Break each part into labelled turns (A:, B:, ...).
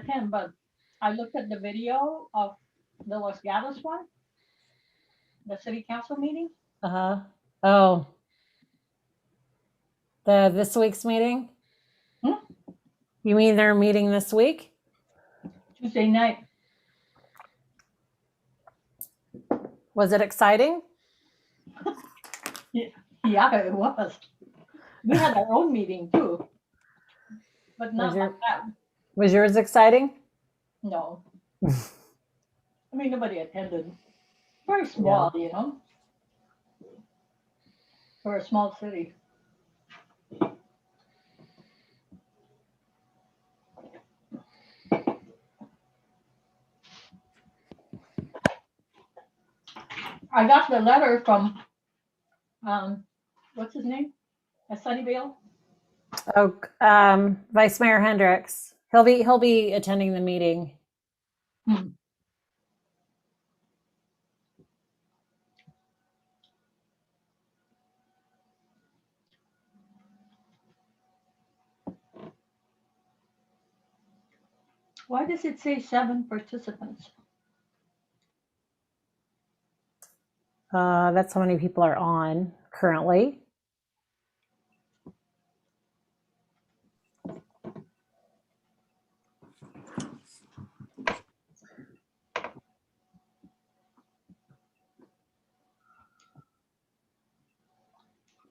A: attend, but I looked at the video of the Los Gatos one, the city council meeting.
B: Uh-huh. Oh. This week's meeting?
A: Hmm?
B: You mean they're meeting this week?
A: Tuesday night.
B: Was it exciting?
A: Yeah, it was. We had our own meeting too, but not like that.
B: Was yours exciting?
A: No. I mean, nobody attended. Very small, you know, for a small city. I got the letter from, what's his name? At Sunnyvale.
B: Oh, Vice Mayor Hendricks. He'll be attending the meeting.
A: Why does it say 7 participants?
B: That's how many people are on currently.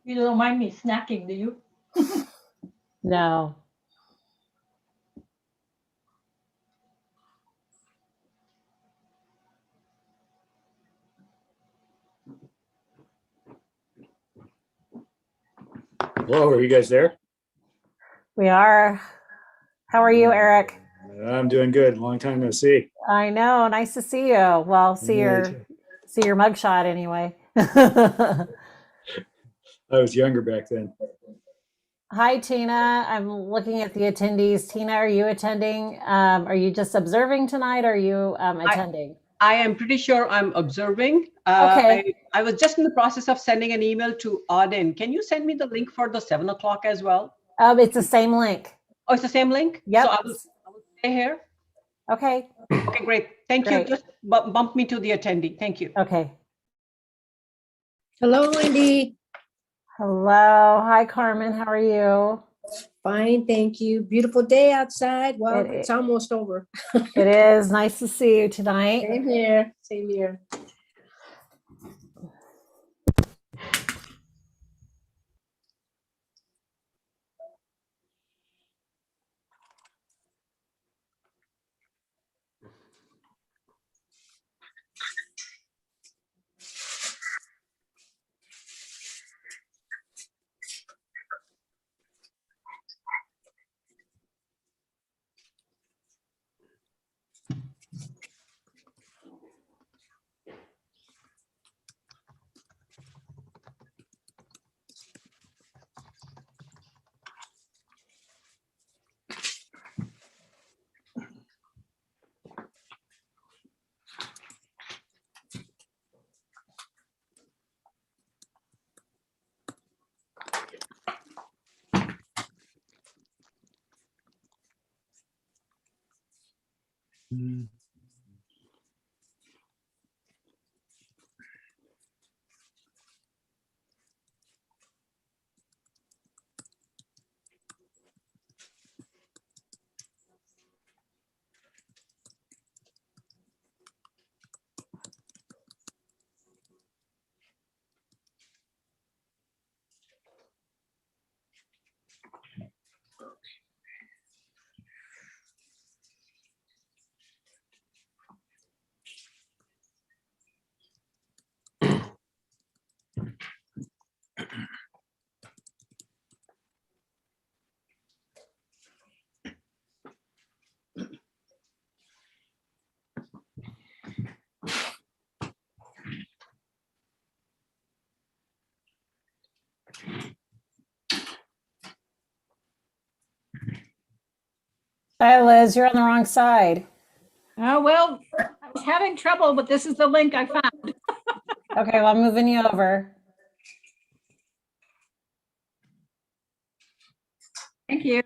A: You don't mind me snacking, do you?
B: No.
C: Hello, are you guys there?
B: We are. How are you, Eric?
C: I'm doing good. Long time no see.
B: I know. Nice to see you. Well, see
C: Yeah,
B: your mugshot anyway.
C: I was younger back then.
B: Hi, Tina. I'm looking at the attendees. Tina, are you attending? Are you just observing tonight? Or are you attending?
D: I am pretty sure I'm observing.
B: Okay.
D: I was just in the process of sending an email to Auden. Can you send me the link for the 7 o'clock as well?
B: It's the same link.
D: Oh, it's the same link?
B: Yep.
D: So I will stay here.
B: Okay.
D: Okay, great. Thank you.
B: Great.
D: Just bump me to the attendee. Thank you.
B: Okay.
E: Hello, Wendy.
B: Hello. Hi, Carmen. How are you?
E: Fine, thank you. Beautiful day outside. Well,
B: It
E: it's almost over.
B: It is nice to see you tonight.
E: Same here. Same here.
B: Hi, Liz. You're on the wrong side.
F: Oh, well, I was having trouble, but this is the link I found.
B: Okay, well, I'm moving you over.
F: Thank you.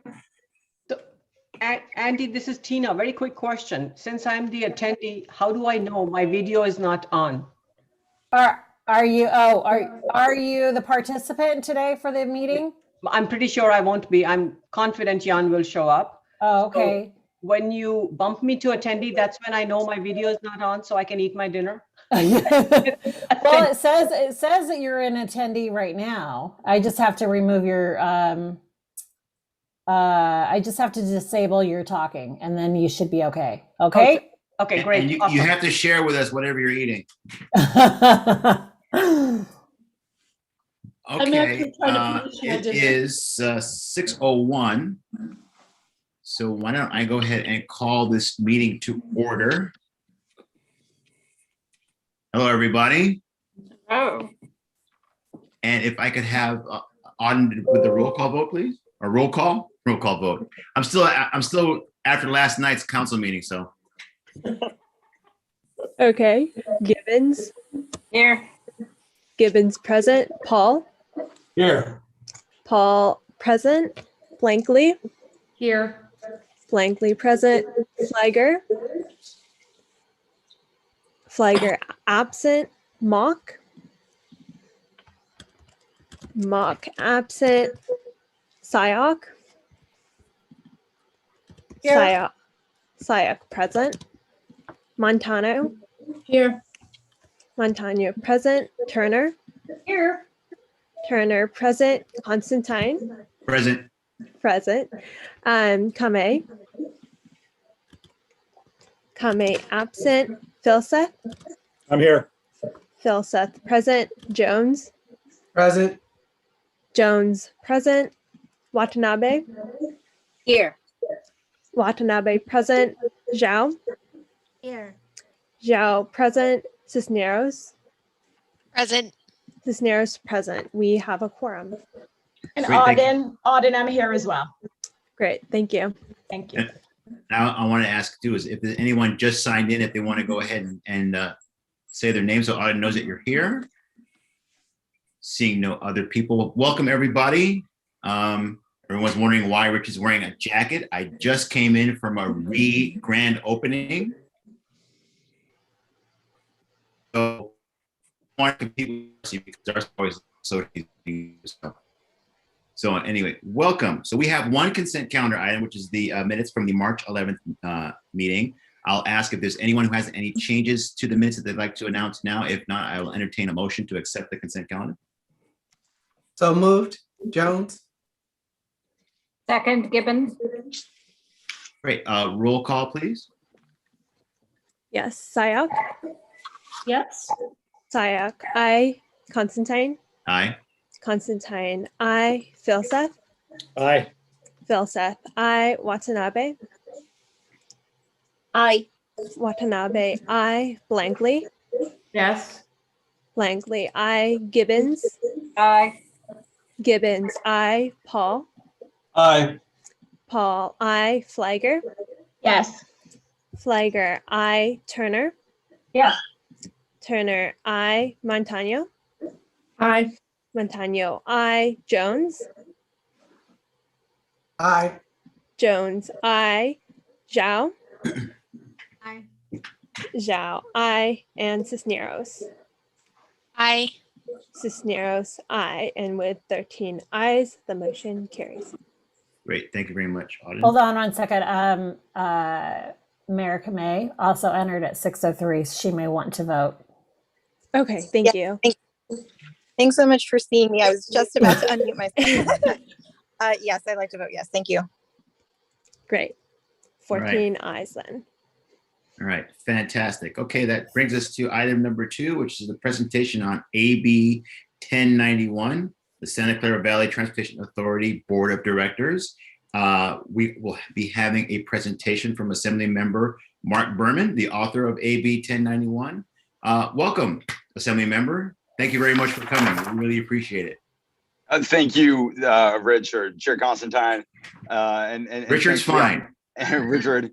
D: Andy, this is Tina. Very quick question. Since I'm the attendee, how do I know my video is not on?
B: Are you the participant today for the meeting?
D: I'm pretty sure I won't be. I'm confident Jan will show up.
B: Oh, okay.
D: When you bump me to attendee, that's when I know my video is not on, so I can eat my dinner.
B: Well, it says that you're an attendee right now. I just have to remove your I just have to disable your talking and then you should be okay. Okay?
D: Okay, great.
G: And you
D: Awesome.
G: have to share with us whatever you're eating. Okay,
E: actually trying to finish my
G: it
E: dinner.
G: is 6:01. So why don't I go ahead and call this meeting to order? Hello, everybody.
F: Oh,
G: And if I could have on with the roll call vote, please, or roll call vote. I'm still after last night's council meeting, so
H: Okay, Gibbons,
F: here.
H: Gibbons present, Paul,
C: Here.
H: Paul present, Blankley,
F: Here.
H: Blankley present, Flagger, Flagger absent, Mock absent, Syok, Syok present, Montano,
E: Here.
H: Montano present, Turner,
F: Here.
H: Turner present, Constantine
G: present.
H: present, Kame absent, Philseth present, Jones present, Watanabe
E: Here.
H: Watanabe present, Zhao present, Cisneros present. We have a quorum.
I: And
G: Great, thank you.
I: Auden, I'm here as well.
H: Great, thank you.
I: Thank you.
G: Now I want to ask too is if there's anyone just signed in, if they want to go ahead and say their name so Auden knows that you're here. Seeing no other people, welcome everybody. Everyone's wondering why Rich is wearing a jacket. I just came in from a grand opening. So I want to compete with you because ours always so easy. So anyway, welcome. So we have one consent calendar item, which is the minutes from the March 11th meeting. I'll ask if there's anyone who has any changes to the minutes that they'd like to announce now. If not, I will entertain a motion to accept the consent calendar.
J: So moved, Jones.
F: Second, Gibbons.
G: Great. Roll call, please.
H: Yes, Syok,
E: Yes.
H: Syok, I, Constantine,
G: Aye.
H: Constantine, I, Philseth,
C: Aye.
H: Philseth, I, Watanabe,
E: Aye.
H: Watanabe, I, Blankley,
F: Yes.
H: Blankley, I, Gibbons,
F: Aye.
H: Gibbons, I, Paul,
J: Aye.
H: Paul, I, Flagger,
I: Yes.
H: Flagger, I, Turner,
F: Yes.
H: Turner, I, Montano,
E: Aye.
H: Montano, I, Jones,
J: Aye.
H: Jones, I, Zhao,
F: Aye.
H: Zhao, I, and Cisneros.
K: Aye.
H: Cisneros, I, and with 13 ayes, the motion carries.
G: Great. Thank you very much, Auden.
B: Hold on one second. Mayor Kamei also entered at 6:03. She may want to vote.
H: Okay, thank you.
K: Thanks so much for seeing me. I was just about to unmute myself. Yes, I'd like to vote yes. Thank you.
H: Great. 14 ayes then.
G: All right, fantastic. Okay, that brings us to item number 2, which is the presentation on AB 1091, the Santa Clara Valley Transportation Authority Board of Directors. We will be having a presentation from Assembly Member Mark Berman, the author of AB 1091. Welcome, Assembly Member. Thank you very much for coming. We really appreciate it.
L: Thank you, Richard, Chair Constantine. And
G: Richard's fine.
L: Richard.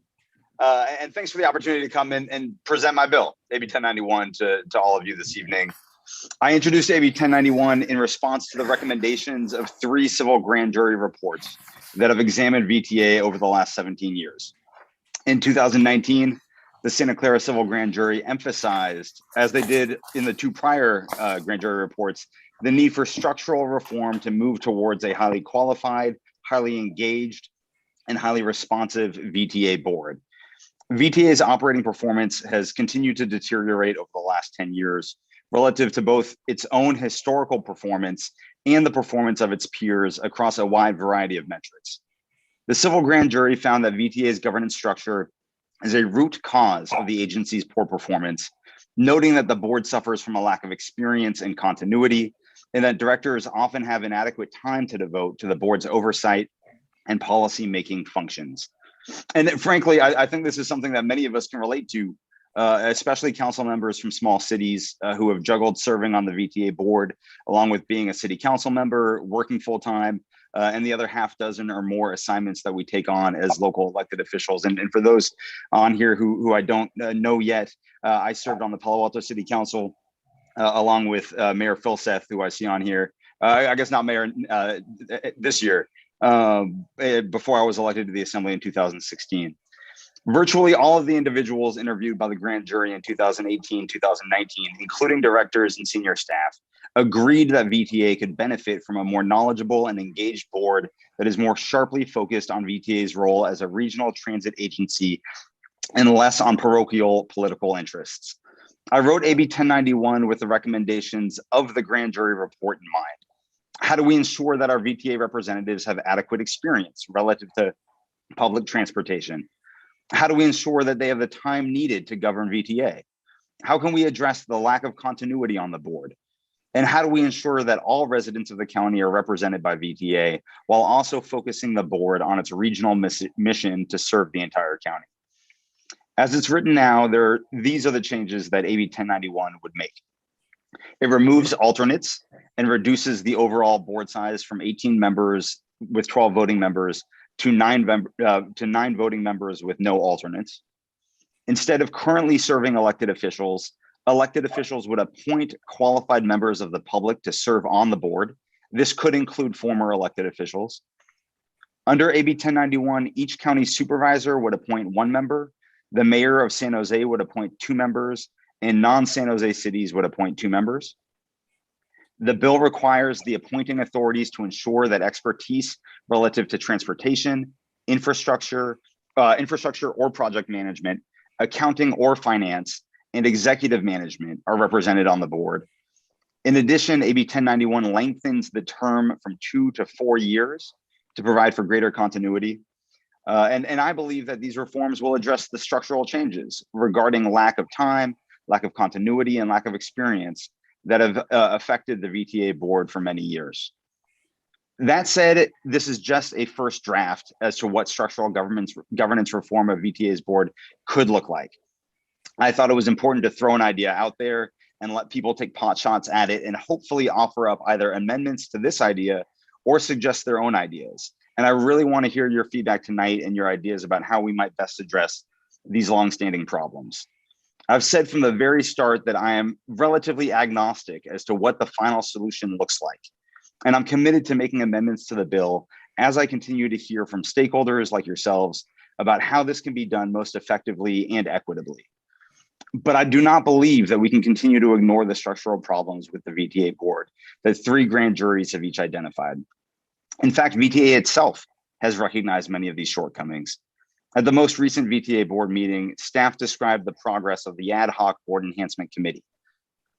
L: And thanks for the opportunity to come in and present my bill, AB 1091, to all of you this evening. I introduced AB 1091 in response to the recommendations of 3 civil grand jury reports that have examined VTA over the last 17 years. In 2019, the Santa Clara Civil Grand Jury emphasized, as they did in the 2 prior grand jury reports, the need for structural reform to move towards a highly qualified, highly engaged, and highly responsive VTA board. VTA's operating performance has continued to deteriorate over the last 10 years relative to both its own historical performance and the performance of its peers across a wide variety of metrics. The civil grand jury found that VTA's governance structure is a root cause of the agency's poor performance, noting that the board suffers from a lack of experience and continuity, and that directors often have inadequate time to devote to the board's oversight and policy-making functions. And frankly, I think this is something that many of us can relate to, especially council members from small cities who have juggled serving on the VTA board, along with being a city council member, working full-time, and the other half dozen or more assignments that we take on as local elected officials. And for those on here who I don't know yet, I served on the Palo Alto City Council along with Mayor Phil Seth, who I see on here. I guess not mayor this year, before I was elected to the Assembly in 2016. Virtually all of the individuals interviewed by the grand jury in 2018, 2019, including directors and senior staff, agreed that VTA could benefit from a more knowledgeable and engaged board that is more sharply focused on VTA's role as a regional transit agency and less on parochial political interests. I wrote AB 1091 with the recommendations of the grand jury report in mind. How do we ensure that our VTA representatives have adequate experience relative to public transportation? How do we ensure that they have the time needed to govern VTA? How can we address the lack of continuity on the board? And how do we ensure that all residents of the county are represented by VTA while also focusing the board on its regional mission to serve the entire county? As it's written now, these are the changes that AB 1091 would make. It removes alternates and reduces the overall board size from 18 members with 12 voting members to 9 voting members with no alternates. Instead of currently serving elected officials would appoint qualified members of the public to serve on the board. This could include former elected officials. Under AB 1091, each county supervisor would appoint 1 member, the mayor of San Jose would appoint 2 members, and non-San Jose cities would appoint 2 members. The bill requires the appointing authorities to ensure that expertise relative to transportation, infrastructure or project management, accounting or finance, and executive management are represented on the board. In addition, AB 1091 lengthens the term from 2 to 4 years to provide for greater continuity. And I believe that these reforms will address the structural changes regarding lack of time, lack of continuity, and lack of experience that have affected the VTA board for many years. That said, this is just a first draft as to what structural governance reform of VTA's board could look like. I thought it was important to throw an idea out there and let people take pot shots at it and hopefully offer up either amendments to this idea or suggest their own ideas. And I really want to hear your feedback tonight and your ideas about how we might best address these longstanding problems. I've said from the very start that I am relatively agnostic as to what the final solution looks like. And I'm committed to making amendments to the bill as I continue to hear from stakeholders like yourselves about how this can be done most effectively and equitably. But I do not believe that we can continue to ignore the structural problems with the VTA board that 3 grand juries have each identified. In fact, VTA itself has recognized many of these shortcomings. At the most recent VTA board meeting, staff described the progress of the ad hoc board enhancement committee.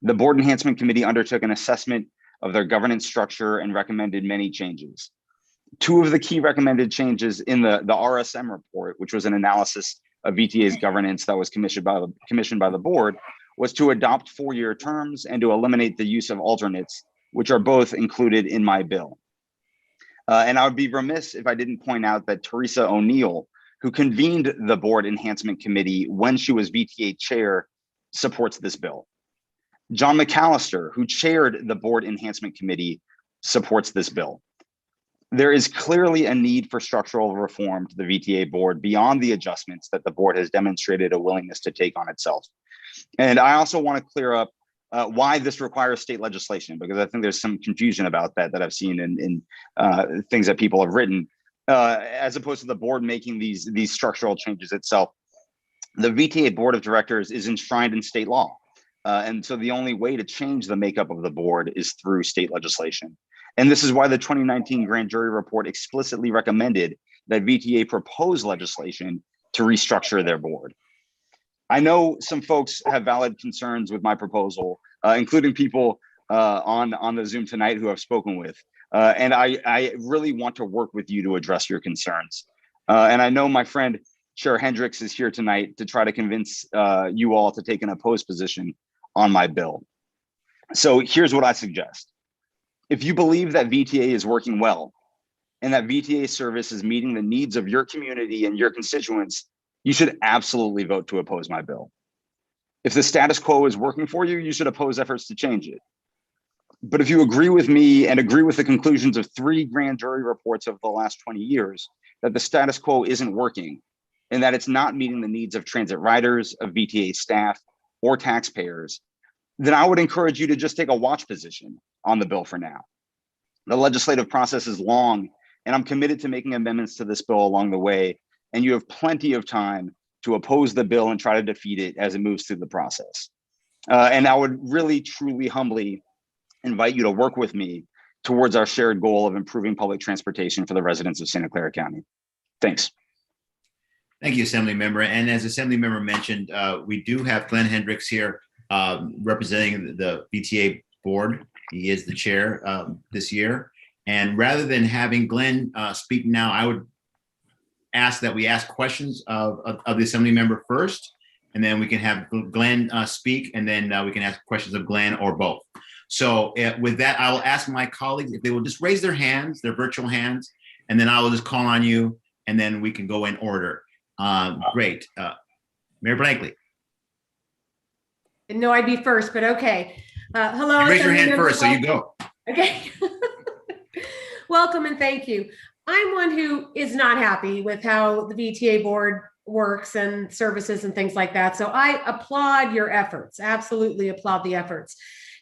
L: The board enhancement committee undertook an assessment of their governance structure and recommended many changes. 2 of the key recommended changes in the RSM report, which was an analysis of VTA's governance that was commissioned by the board, was to adopt 4-year terms and to eliminate the use of alternates, which are both included in my bill. And I would be remiss if I didn't point out that Teresa O'Neill, who convened the board enhancement committee when she was VTA chair, supports this bill. John McAllister, who chaired the board enhancement committee, supports this bill. There is clearly a need for structural reform to the VTA board beyond the adjustments that the board has demonstrated a willingness to take on itself. And I also want to clear up why this requires state legislation, because I think there's some confusion about that I've seen in things that people have written, as opposed to the board making these structural changes itself. The VTA board of directors is enshrined in state law. And so the only way to change the makeup of the board is through state legislation. And this is why the 2019 grand jury report explicitly recommended that VTA propose legislation to restructure their board. I know some folks have valid concerns with my proposal, including people on the Zoom tonight who I've spoken with. And I really want to work with you to address your concerns. And I know my friend Chair Hendricks is here tonight to try to convince you all to take an opposed position on my bill. So here's what I suggest. If you believe that VTA is working well and that VTA service is meeting the needs of your community and your constituents, you should absolutely vote to oppose my bill. If the status quo is working for you, you should oppose efforts to change it. But if you agree with me and agree with the conclusions of 3 grand jury reports over the last 20 years, that the status quo isn't working and that it's not meeting the needs of transit riders, of VTA staff, or taxpayers, then I would encourage you to just take a watch position on the bill for now. The legislative process is long, and I'm committed to making amendments to this bill along the way, and you have plenty of time to oppose the bill and try to defeat it as it moves through the process. And I would really, truly, humbly invite you to work with me towards our shared goal of improving public transportation for the residents of Santa Clara County. Thanks.
G: Thank you, Assembly Member. And as Assembly Member mentioned, we do have Glenn Hendricks here representing the VTA board. He is the chair this year. And rather than having Glenn speak now, I would ask that we ask questions of the Assembly Member first, and then we can have Glenn speak, and then we can ask questions of Glenn or both. So with that, I will ask my colleagues if they will just raise their hands, their virtual hands, and then I will just call on you, and then we can go in order. Great. Mayor Blankley.
M: Didn't know I'd be first, but okay. Hello.
G: You raise your hand
M: Assembly
G: first, so you go.
M: Okay. Welcome and thank you. I'm one who is not happy with how the VTA board works and services and things like that. So I applaud your efforts, absolutely applaud the efforts.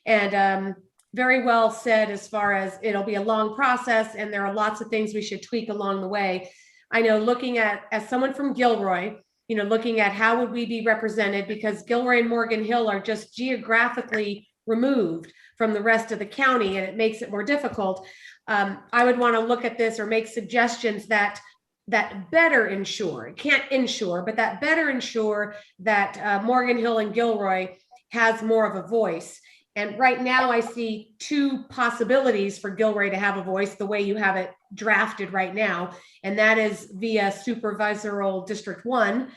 M: And very well said as far as it'll be a long process and there are lots of things we should tweak along the way. I know looking at, as someone from Gilroy, you know, looking at how would we be represented, because Gilroy and Morgan Hill are just geographically removed from the rest of the county and it makes it more difficult. I would want to look at this or make suggestions that better ensure, can't ensure, but that better ensure that Morgan Hill and Gilroy has more of a voice. And right now I see 2 possibilities for Gilroy to have a voice the way you have it drafted right now. And that is via supervisoral District 1,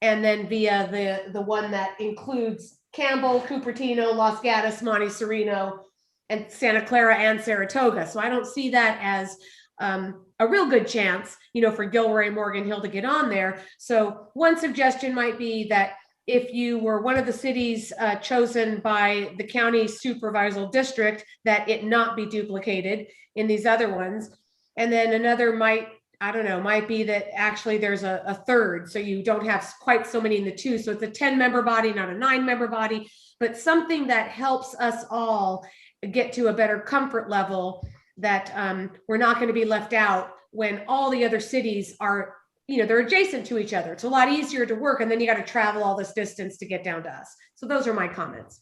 M: and then via the one that includes Campbell, Cupertino, Los Gatos, Monte Sereno, and Santa Clara and Saratoga. So I don't see that as a real good chance, you know, for Gilroy and Morgan Hill to get on there. So one suggestion might be that if you were one of the cities chosen by the county supervisorial district, that it not be duplicated in these other ones. And then another might, I don't know, might be that actually there's a third. So you don't have quite so many in the 2. So it's a 10-member body, not a 9-member body, but something that helps us all get to a better comfort level that we're not going to be left out when all the other cities are, you know, they're adjacent to each other. It's a lot easier to work, and then you got to travel all this distance to get down to us. So those are my comments.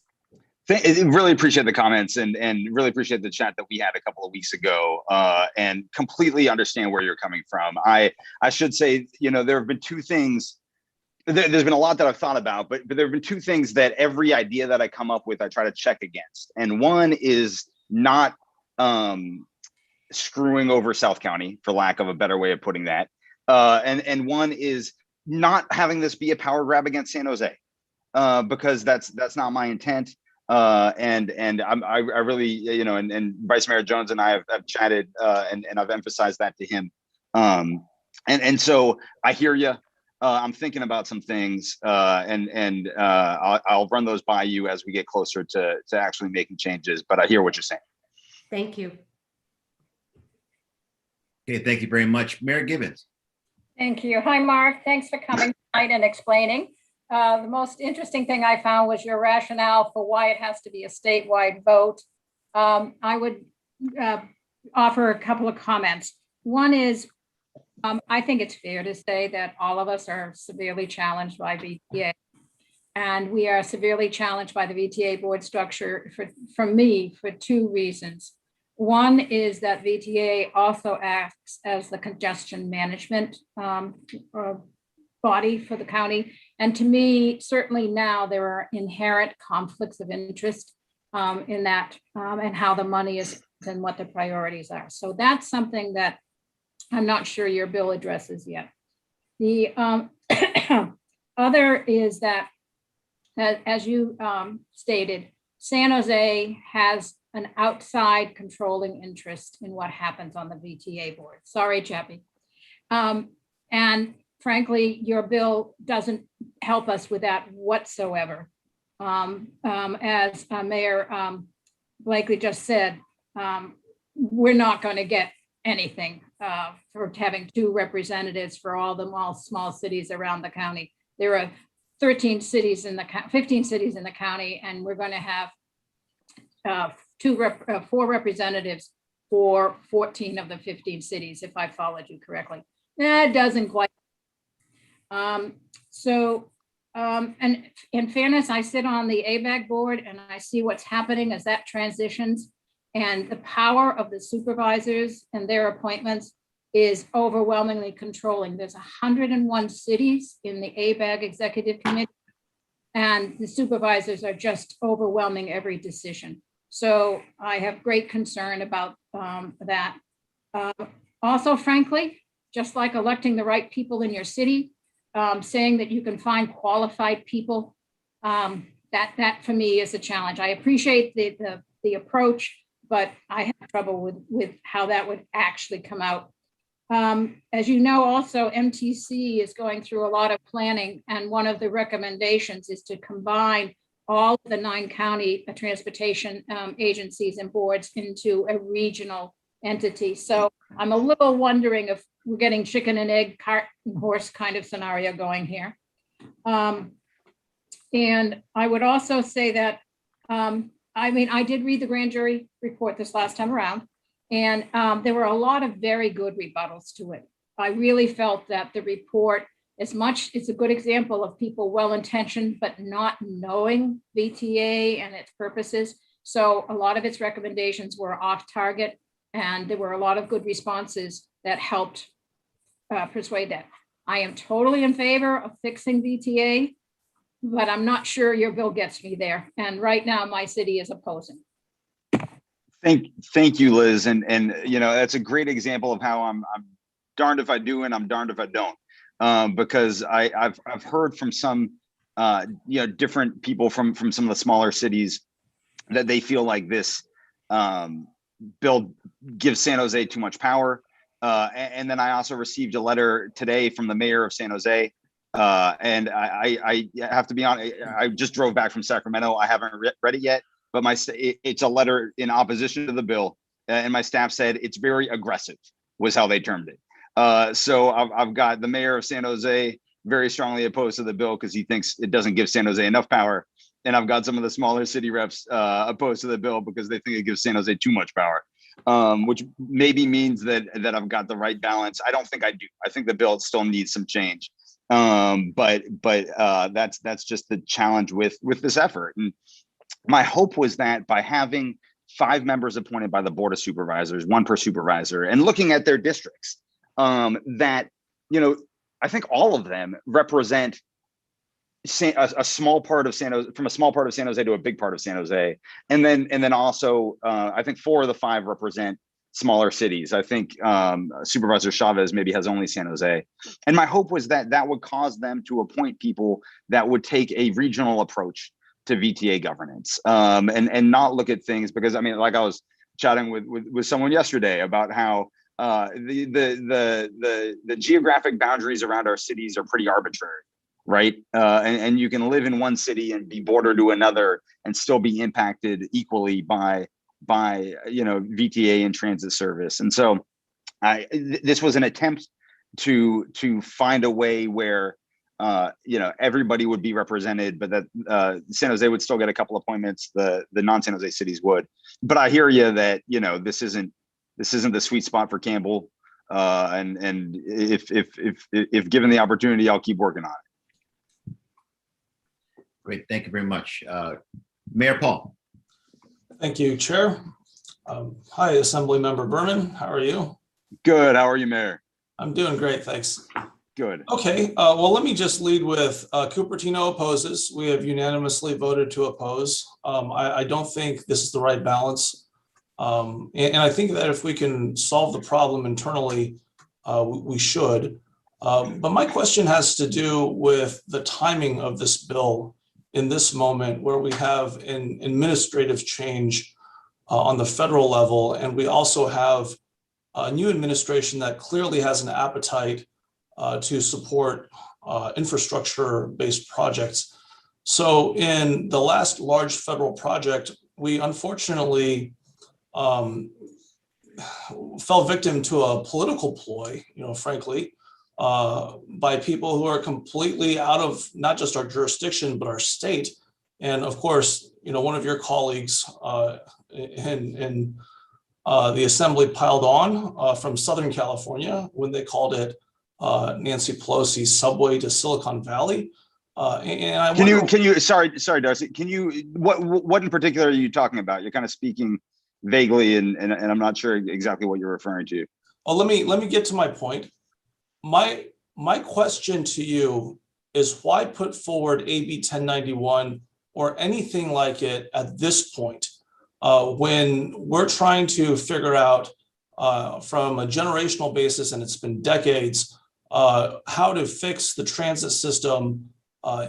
L: Really appreciate the comments and really appreciate the chat that we had a couple of weeks ago, and completely understand where you're coming from. I should say, you know, there have been 2 things. There's been a lot that I've thought about, but there have been 2 things that every idea that I come up with, I try to check against. And one is not screwing over South County, for lack of a better way of putting that. And one is not having this be a power grab against San Jose, because that's not my intent. And I really, you know, and Vice Mayor Jones and I have chatted, and I've emphasized that to him. And so I hear you. I'm thinking about some things, and I'll run those by you as we get closer to actually making changes. But I hear what you're saying.
M: Thank you.
G: Okay, thank you very much. Mayor Gibbons.
F: Thank you. Hi, Mark. Thanks for coming tonight and explaining. The most interesting thing I found was your rationale for why it has to be a statewide vote. I would offer a couple of comments. One is, I think it's fair to say that all of us are severely challenged by VTA. And we are severely challenged by the VTA board structure from me for two reasons. One is that VTA also acts as the congestion management body for the county. And to me, certainly now there are inherent conflicts of interest in that and how the money is and what the priorities are. So that's something that I'm not sure your bill addresses yet. The other is that, as you stated, San Jose has an outside controlling interest in what happens on the VTA board. Sorry, Chappie. And frankly, your bill doesn't help us with that whatsoever. As Mayor Blakely just said, we're not going to get anything for having two representatives for all the small cities around the county. There are 15 cities in the county, and we're going to have 4 representatives for 14 of the 15 cities, if I followed you correctly. That doesn't quite. And in fairness, I sit on the ABAG board and I see what's happening as that transitions, and the power of the supervisors and their appointments is overwhelmingly controlling. There's 101 cities in the ABAG executive committee, and the supervisors are just overwhelming every decision. So I have great concern about that. Also, frankly, just like electing the right people in your city, saying that you can find qualified people, that for me is a challenge. I appreciate the approach, but I have trouble with how that would actually come out. As you know, also MTC is going through a lot of planning, and one of the recommendations is to combine all of the 9 county transportation agencies and boards into a regional entity. So I'm a little wondering if we're getting chicken and egg, cart and horse kind of scenario going here. And I would also say that, I did read the grand jury report this last time around, and there were a lot of very good rebuttals to it. I really felt that the report, as much, it's a good example of people well-intentioned, but not knowing VTA and its purposes. So a lot of its recommendations were off target, and there were a lot of good responses that helped persuade that. I am totally in favor of fixing VTA, but I'm not sure your bill gets me there. And right now my city is opposing.
L: Thank you, Liz. And that's a great example of how I'm darned if I do and I'm darned if I don't. Because I've heard from some different people from some of the smaller cities that they feel like this bill gives San Jose too much power. And then I also received a letter today from the mayor of San Jose. And I have to be honest, I just drove back from Sacramento. I haven't read it yet, but it's a letter in opposition to the bill. And my staff said it's very aggressive, was how they termed it. So I've got the mayor of San Jose very strongly opposed to the bill because he thinks it doesn't give San Jose enough power. And I've got some of the smaller city reps opposed to the bill because they think it gives San Jose too much power, which maybe means that I've got the right balance. I don't think I do. I think the bill still needs some change. But that's just the challenge with this effort. And my hope was that by having 5 members appointed by the Board of Supervisors, 1 per supervisor, and looking at their districts, that, I think all of them represent a small part of San Jose, from a small part of San Jose to a big part of San Jose. And then also, I think 4 of the 5 represent smaller cities. I think Supervisor Chavez maybe has only San Jose. And my hope was that would cause them to appoint people that would take a regional approach to VTA governance, and not look at things, because like I was chatting with someone yesterday about how the geographic boundaries around our cities are pretty arbitrary, right? And you can live in one city and be bordered to another and still be impacted equally by VTA and transit service. And so this was an attempt to find a way where everybody would be represented, but that San Jose would still get a couple appointments. The non-San Jose cities would. But I hear you that this isn't the sweet spot for Campbell. And if given the opportunity, I'll keep working on it.
G: Great, thank you very much. Mayor Paul.
C: Thank you, Chair. Hi, Assembly Member Berman. How are you?
L: Good. How are you, Mayor?
C: I'm doing great, thanks.
L: Good.
C: Okay, well, let me just lead with Cupertino opposes. We have unanimously voted to oppose. I don't think this is the right balance. And I think that if we can solve the problem internally, we should. But my question has to do with the timing of this bill in this moment where we have an administrative change on the federal level. And we also have a new administration that clearly has an appetite to support infrastructure-based projects. So in the last large federal project, we unfortunately fell victim to a political ploy, frankly, by people who are completely out of not just our jurisdiction, but our state. And of course, one of your colleagues in the assembly piled on from Southern California when they called it Nancy Pelosi's subway to Silicon Valley. And I
L: can you sorry, Darcy, what in particular are you talking about? You're kind of speaking vaguely and I'm not sure exactly what you're referring to.
C: Well, let me get to my point. My question to you is why put forward AB 1091 or anything like it at this point when we're trying to figure out from a generational basis, and it's been decades, how to fix the transit system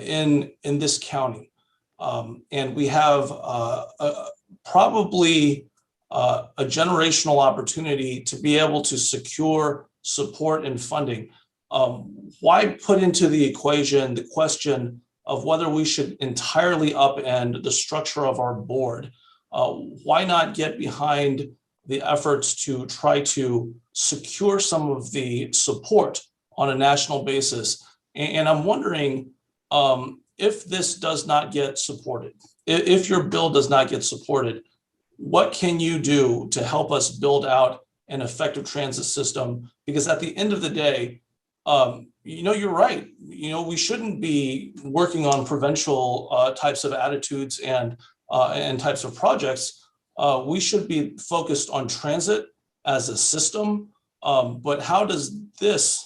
C: in this county. And we have probably a generational opportunity to be able to secure support and funding. Why put into the equation the question of whether we should entirely upend the structure of our board? Why not get behind the efforts to try to secure some of the support on a national basis? And I'm wondering if this does not get supported, if your bill does not get supported, what can you do to help us build out an effective transit system? Because at the end of the day, you're right. We shouldn't be working on provincial types of attitudes and types of projects. We should be focused on transit as a system. But how does this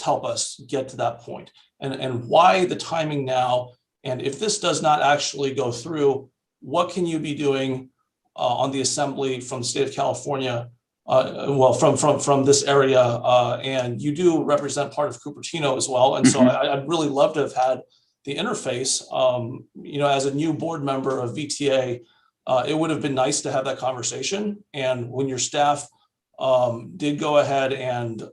C: help us get to that point? And why the timing now? And if this does not actually go through, what can you be doing on the assembly from the state of California? From this area, and you do represent part of Cupertino as well. And so I'd really love to have had the interface. As a new board member of VTA, it would have been nice to have that conversation. And when your staff did go ahead and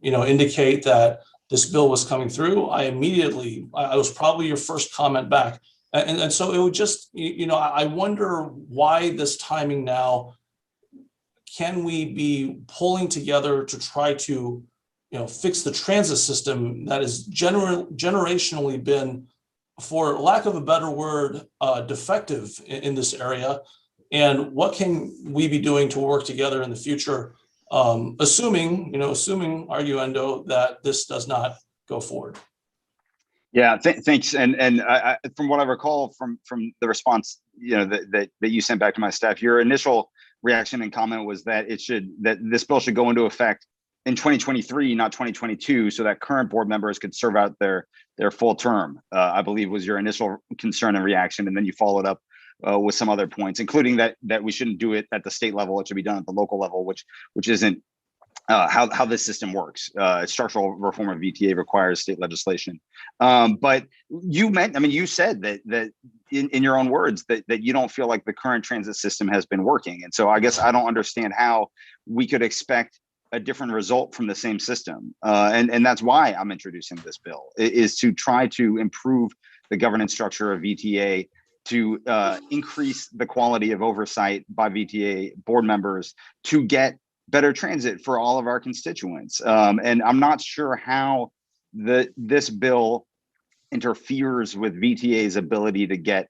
C: indicate that this bill was coming through, I was probably your first comment back. And so it would just, I wonder why this timing now. Can we be pulling together to try to, fix the transit system that has generationally been, for lack of a better word, defective in this area? And what can we be doing to work together in the future, assuming arguendo that this does not go forward?
L: Yeah, thanks. And I, from what I recall from the response, that you sent back to my staff, your initial reaction and comment was that this bill should go into effect in 2023, not 2022, so that current board members could serve out their full term, I believe was your initial concern and reaction. And then you followed up with some other points, including that we shouldn't do it at the state level, it should be done at the local level, which isn't how this system works. Structural reform of VTA requires state legislation. But you said that in your own words that you don't feel like the current transit system has been working. And so I guess I don't understand how we could expect a different result from the same system. And that's why I'm introducing this bill, is to try to improve the governance structure of VTA, to increase the quality of oversight by VTA board members, to get better transit for all of our constituents. And I'm not sure how this bill interferes with VTA's ability to get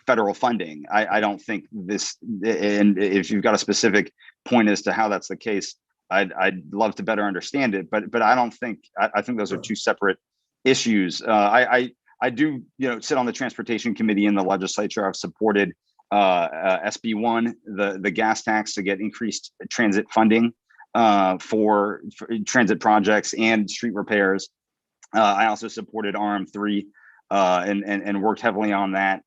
L: federal funding. I don't think this, and if you've got a specific point as to how that's the case, I'd love to better understand it, but I don't think, I think those are two separate issues. I do, sit on the transportation committee in the legislature. I've supported SB1, the gas tax, to get increased transit funding for transit projects and street repairs. I also supported RM3 and worked heavily on that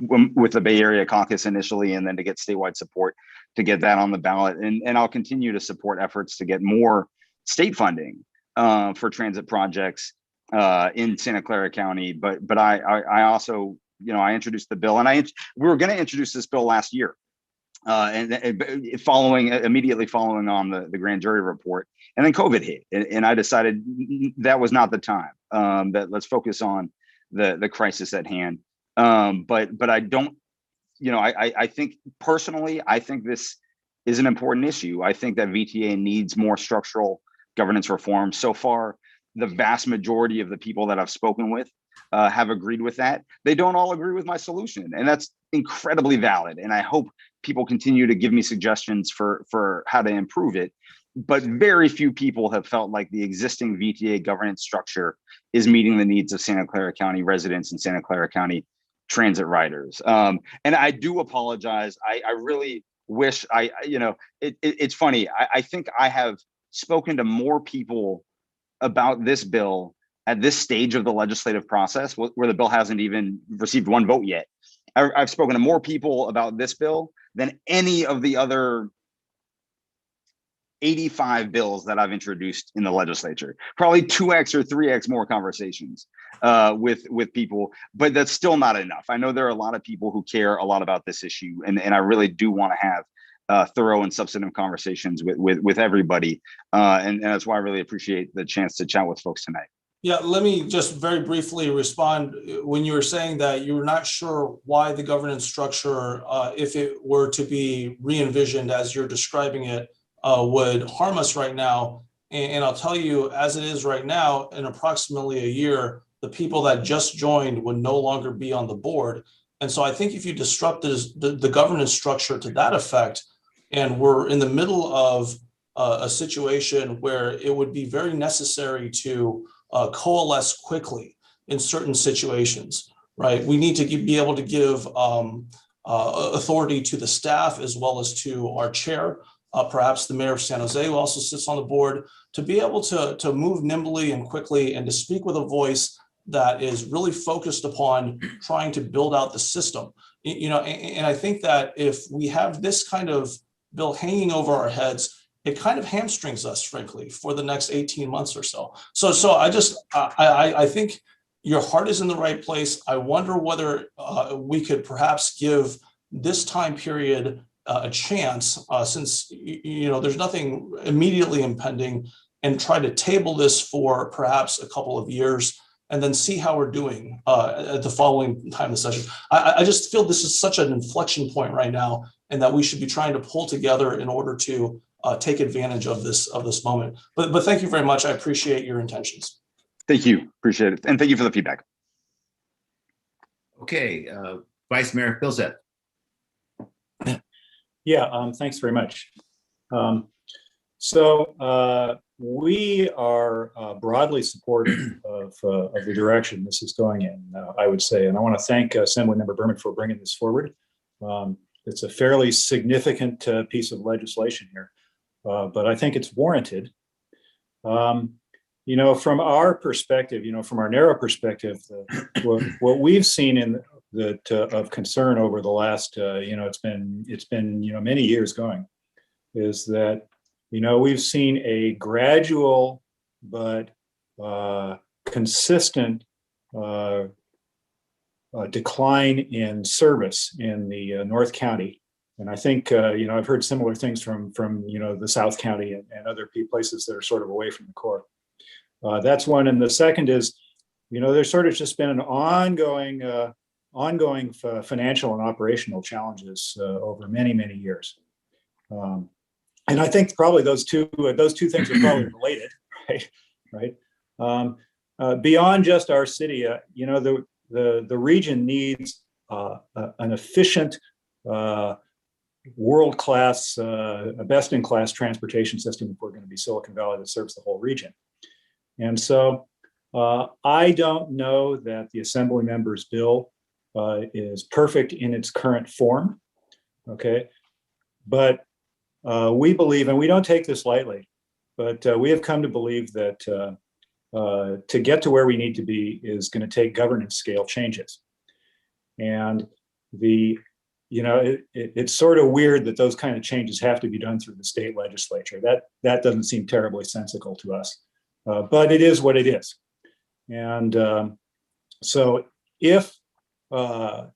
L: with the Bay Area Caucus initially, and then to get statewide support to get that on the ballot. And I'll continue to support efforts to get more state funding for transit projects in Santa Clara County. But I also, I introduced the bill, and we were going to introduce this bill last year. And immediately following on the grand jury report, and then COVID hit, and I decided that was not the time. That let's focus on the crisis at hand. But I don't, I think personally, I think this is an important issue. I think that VTA needs more structural governance reform. So far, the vast majority of the people that I've spoken with have agreed with that. They don't all agree with my solution, and that's incredibly valid. And I hope people continue to give me suggestions for how to improve it. But very few people have felt like the existing VTA governance structure is meeting the needs of Santa Clara County residents and Santa Clara County transit riders. And I do apologize. I really wish it's funny. I think I have spoken to more people about this bill at this stage of the legislative process, where the bill hasn't even received one vote yet. I've spoken to more people about this bill than any of the other 85 bills that I've introduced in the legislature. Probably 2x or 3x more conversations with people, but that's still not enough. I know there are a lot of people who care a lot about this issue, and I really do want to have thorough and substantive conversations with everybody, and that's why I really appreciate the chance to chat with folks tonight.
C: Yeah, let me just very briefly respond. When you were saying that you were not sure why the governance structure, if it were to be re-envisioned as you're describing it, would harm us right now. And I'll tell you, as it is right now, in approximately a year, the people that just joined would no longer be on the board. And so I think if you disrupt the governance structure to that effect, and we're in the middle of a situation where it would be very necessary to coalesce quickly in certain situations, right? We need to be able to give authority to the staff as well as to our chair, perhaps the mayor of San Jose, who also sits on the board, to be able to move nimbly and quickly and to speak with a voice that is really focused upon trying to build out the system. And I think that if we have this kind of bill hanging over our heads, it kind of hamstrings us, frankly, for the next 18 months or so. So I think your heart is in the right place. I wonder whether we could perhaps give this time period a chance, since there's nothing immediately impending, and try to table this for perhaps a couple of years, and then see how we're doing at the following time of the session. I just feel this is such an inflection point right now, and that we should be trying to pull together in order to take advantage of this moment. But thank you very much. I appreciate your intentions.
L: Thank you. Appreciate it. And thank you for the feedback.
G: Okay, Vice Mayor Pilsett.
N: Yeah, thanks very much. We are broadly supportive of the direction this is going in, I would say. And I want to thank Assemblymember Berman for bringing this forward. It's a fairly significant piece of legislation here, but I think it's warranted. From our perspective, from our narrow perspective, what we've seen in that of concern over the last, it's been many years going, is that we've seen a gradual but consistent decline in service in the North County. And I think, I've heard similar things from the South County and other places that are sort of away from the core. That's one. And the second is, there's sort of just been an ongoing financial and operational challenges over many, many years. And I think probably those two things are probably related, right? Beyond just our city, the region needs an efficient, world-class, a best-in-class transportation system if we're going to be Silicon Valley that serves the whole region. And so I don't know that the Assembly member's bill is perfect in its current form, okay? But we believe, and we don't take this lightly, but we have come to believe that to get to where we need to be is going to take governance scale changes. And it's sort of weird that those kind of changes have to be done through the state legislature. That doesn't seem terribly sensical to us, but it is what it is. And so if a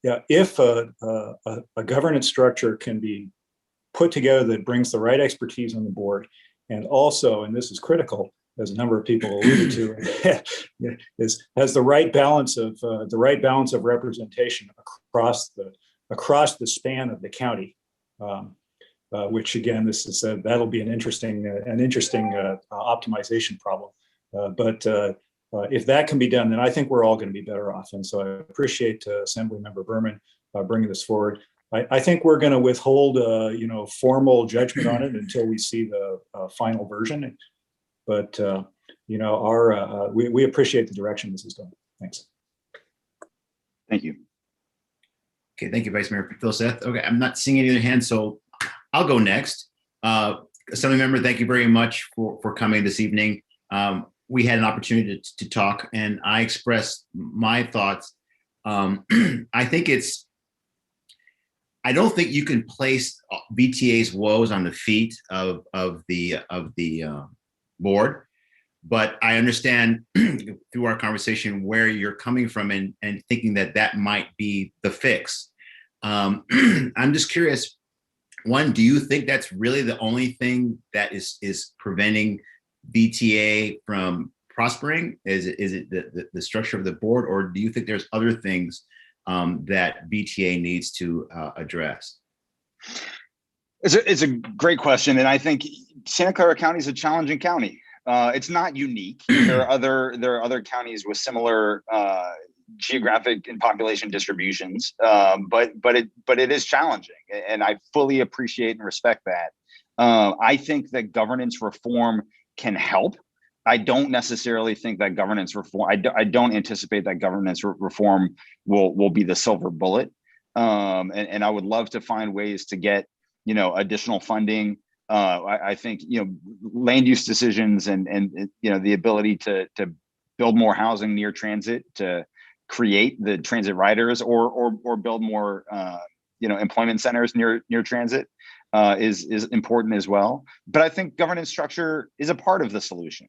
N: governance structure can be put together that brings the right expertise on the board, and also, and this is critical, as a number of people alluded to, has the right balance of representation across the span of the county, which again, this is that'll be an interesting optimization problem. But if that can be done, then I think we're all going to be better off. And so I appreciate Assemblymember Berman bringing this forward. I think we're going to withhold formal judgment on it until we see the final version. But we appreciate the direction this is going. Thanks.
L: Thank you.
G: Okay, thank you, Vice Mayor Phil Seth. Okay, I'm not seeing any other hands, so I'll go next. Assemblymember, thank you very much for coming this evening. We had an opportunity to talk, and I expressed my thoughts. I don't think you can place VTA's woes on the feet of the board, but I understand through our conversation where you're coming from and thinking that might be the fix. I'm just curious. One, do you think that's really the only thing that is preventing VTA from prospering? Is it the structure of the board, or do you think there's other things that VTA needs to address?
L: It's a great question, and I think Santa Clara County is a challenging county. It's not unique. There are other counties with similar geographic and population distributions, but it is challenging, and I fully appreciate and respect that. I think that governance reform can help. I don't necessarily think that governance reform. I don't anticipate that governance reform will be the silver bullet. And I would love to find ways to get additional funding. I think land use decisions and the ability to build more housing near transit, to create the transit riders, or build more employment centers near transit is important as well. But I think governance structure is a part of the solution.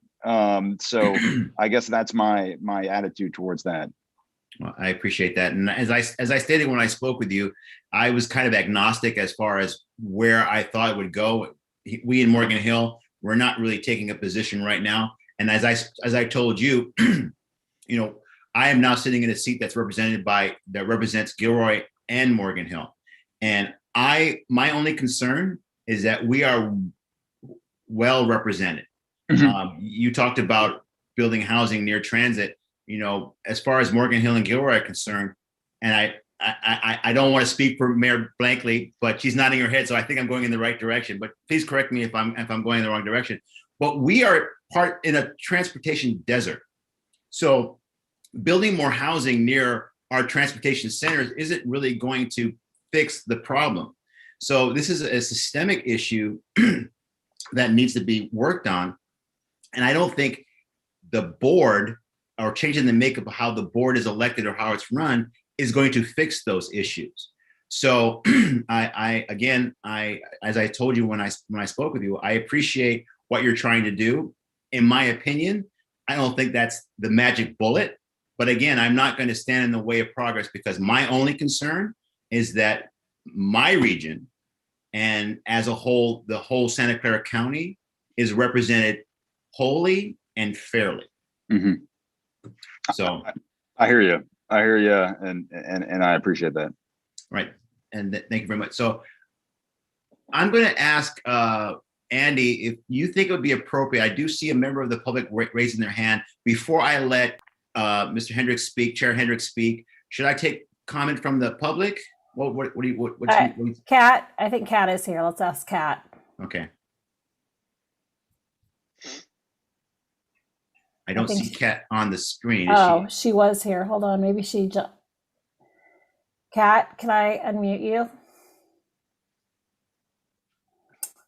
L: So I guess that's my attitude towards that.
G: Well, I appreciate that. And as I stated when I spoke with you, I was kind of agnostic as far as where I thought it would go. We in Morgan Hill, we're not really taking a position right now. And as I told you, I am now sitting in a seat that represents Gilroy and Morgan Hill. And my only concern is that we are well represented. You talked about building housing near transit. As far as Morgan Hill and Gilroy are concerned, and I don't want to speak for Mayor Blankley, but she's nodding her head, so I think I'm going in the right direction. But please correct me if I'm going in the wrong direction. But we are part in a transportation desert. So building more housing near our transportation centers isn't really going to fix the problem. So this is a systemic issue that needs to be worked on. And I don't think the board, or changing the makeup of how the board is elected or how it's run, is going to fix those issues. So as I told you when I spoke with you, I appreciate what you're trying to do. In my opinion, I don't think that's the magic bullet. But again, I'm not going to stand in the way of progress, because my only concern is that my region, and as a whole, the whole Santa Clara County, is represented wholly and fairly. So
L: I hear you, and I appreciate that.
G: Right, and thank you very much. So I'm going to ask Andy, if you think it would be appropriate, I do see a member of the public raising their hand. Before I let Mr. Hendricks speak, Chair Hendricks speak, should I take comment from the public? What do you?
B: Kat, I think Kat is here. Let's ask Kat.
G: Okay. I don't see Kat on the screen.
B: Oh, she was here. Hold on. Maybe she just. Kat, can I unmute you?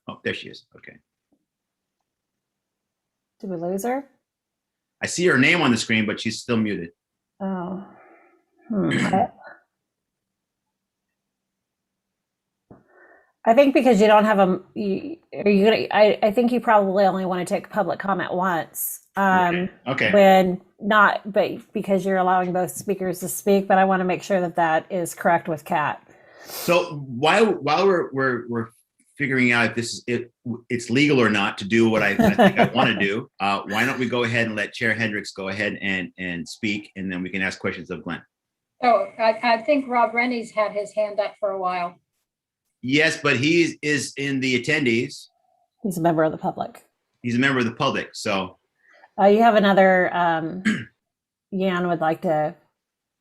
G: Oh, there she is. Okay.
B: Did we lose her?
G: I see her name on the screen, but she's still muted.
B: Oh. I think because you don't have I think you probably only want to take public comment once.
G: Okay.
B: But because you're allowing both speakers to speak, but I want to make sure that is correct with Kat.
G: So while we're figuring out if it's legal or not to do what I think I want to do, why don't we go ahead and let Chair Hendricks go ahead and speak, and then we can ask questions of Glenn.
F: So I think Rob Rennie's had his hand up for a while.
G: Yes, but he is in the attendees.
B: He's a member of the public.
G: He's a member of the public, so.
B: You have another, Yan would like to,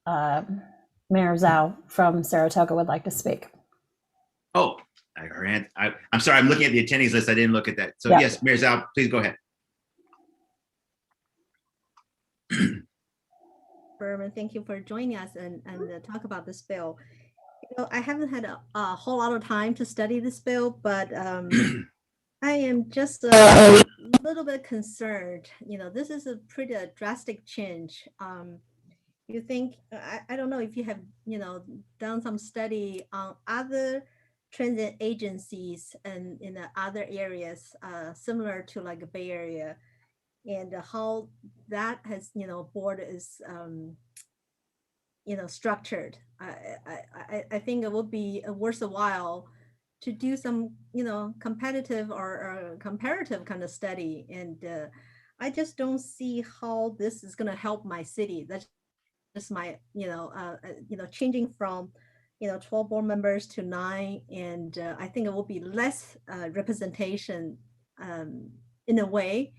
B: Mayor Zhao from Saratoga would like to speak.
G: Oh, I'm sorry, I'm looking at the attendees list. I didn't look at that. So
B: Yeah.
G: Yes, Mayor Zhao, please go ahead.
O: Berman, thank you for joining us and talk about this bill. I haven't had a whole lot of time to study this bill, but I am just a little bit concerned. This is a pretty drastic change. You think, I don't know if you have, done some study on other transit agencies and in the other areas similar to like a Bay Area, and how that has, board is, structured. I think it would be worth a while to do some, competitive or comparative kind of study. And I just don't see how this is going to help my city. That's just my, changing from, 12 board members to 9. And I think it will be less representation in a way.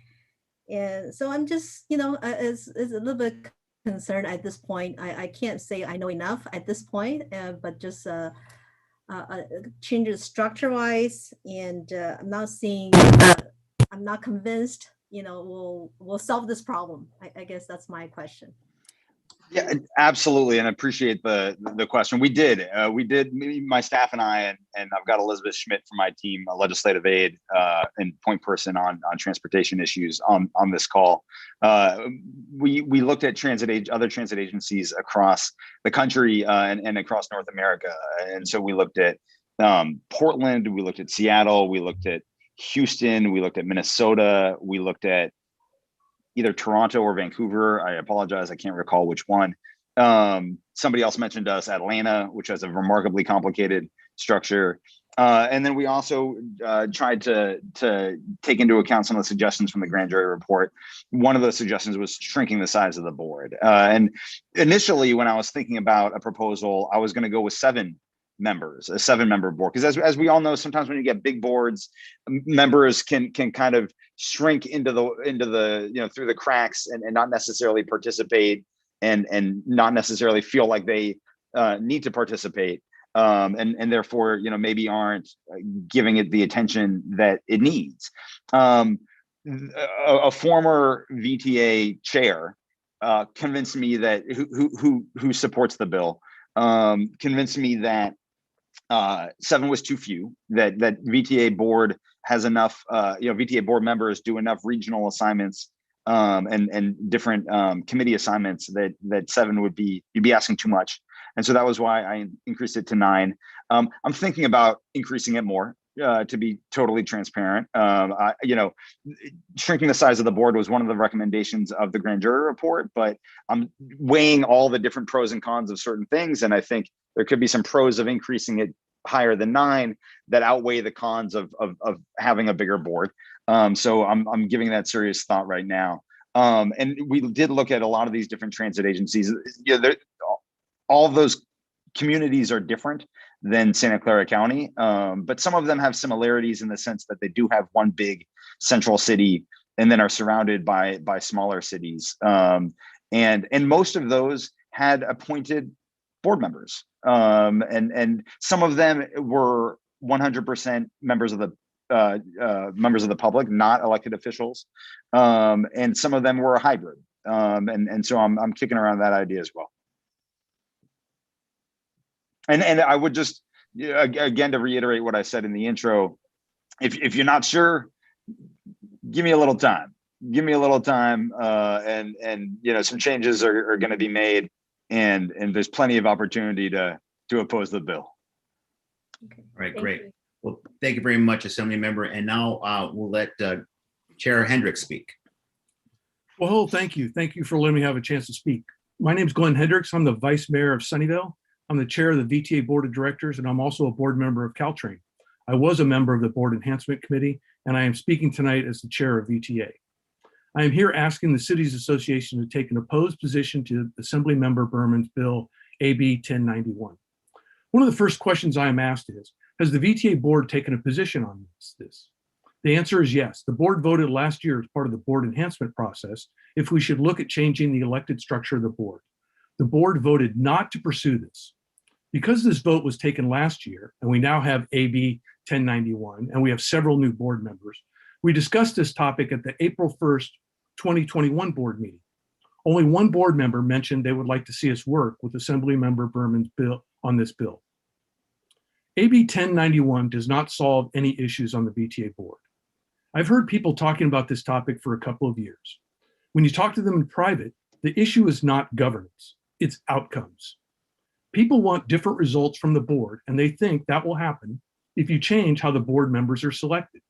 O: And so I'm just, is a little bit concerned at this point. I can't say I know enough at this point, but just changes structure wise, and I'm not seeing, I'm not convinced, we'll solve this problem. I guess that's my question.
L: Yeah, absolutely, and I appreciate the question. We did, my staff and I, and I've got Elizabeth Schmidt from my team, a legislative aide and point person on transportation issues on this call. We looked at other transit agencies across the country and across North America, and so we looked at Portland, we looked at Seattle, we looked at Houston, we looked at Minnesota, we looked at either Toronto or Vancouver. I apologize, I can't recall which one. Somebody else mentioned us, Atlanta, which has a remarkably complicated structure. And then we also tried to take into account some of the suggestions from the grand jury report. One of those suggestions was shrinking the size of the board. And initially, when I was thinking about a proposal, I was going to go with 7 members, a 7-member board, because as we all know, sometimes when you get big boards, members can kind of shrink into the through the cracks and not necessarily participate and not necessarily feel like they need to participate, and therefore maybe aren't giving it the attention that it needs. A former VTA chair convinced me that who supports the bill convinced me that 7 was too few, that VTA board has enough, VTA board members do enough regional assignments and different committee assignments that 7 you'd be asking too much. And so that was why I increased it to 9. I'm thinking about increasing it more, to be totally transparent. Shrinking the size of the board was one of the recommendations of the grand jury report, but I'm weighing all the different pros and cons of certain things. And I think there could be some pros of increasing it higher than 9 that outweigh the cons of having a bigger board. So I'm giving that serious thought right now. And we did look at a lot of these different transit agencies. All of those communities are different. than Santa Clara County. But some of them have similarities in the sense that they do have one big central city and then are surrounded by smaller cities. And most of those had appointed board members. And some of them were 100% members of the public, not elected officials. And some of them were a hybrid. And so I'm kicking around that idea as well. And I would just, again, to reiterate what I said in the intro, if you're not sure, give me a little time. Give me a little time, and some changes are going to be made, and there's plenty of opportunity to oppose the bill.
G: All right, great. Well, thank you very much, Assembly Member. And now we'll let Chair Hendricks speak.
P: Well, thank you. Thank you for letting me have a chance to speak. My name is Glenn Hendricks. I'm the Vice Mayor of Sunnyvale. I'm the Chair of the VTA Board of Directors, and I'm also a board member of Caltrain. I was a member of the Board Enhancement Committee, and I am speaking tonight as the Chair of VTA. I am here asking the Cities Association to take an opposed position to Assembly Member Berman's bill, AB 1091. One of the first questions I am asked is, has the VTA board taken a position on this? The answer is yes. The board voted last year as part of the board enhancement process if we should look at changing the elected structure of the board. The board voted not to pursue this. Because this vote was taken last year, and we now have AB 1091, and we have several new board members, we discussed this topic at the April 1st, 2021 board meeting. Only one board member mentioned they would like to see us work with Assembly Member Berman's bill on this bill. AB 1091 does not solve any issues on the VTA board. I've heard people talking about this topic for a couple of years. When you talk to them in private, the issue is not governance, it's outcomes. People want different results from the board, and they think that will happen if you change how the board members are selected.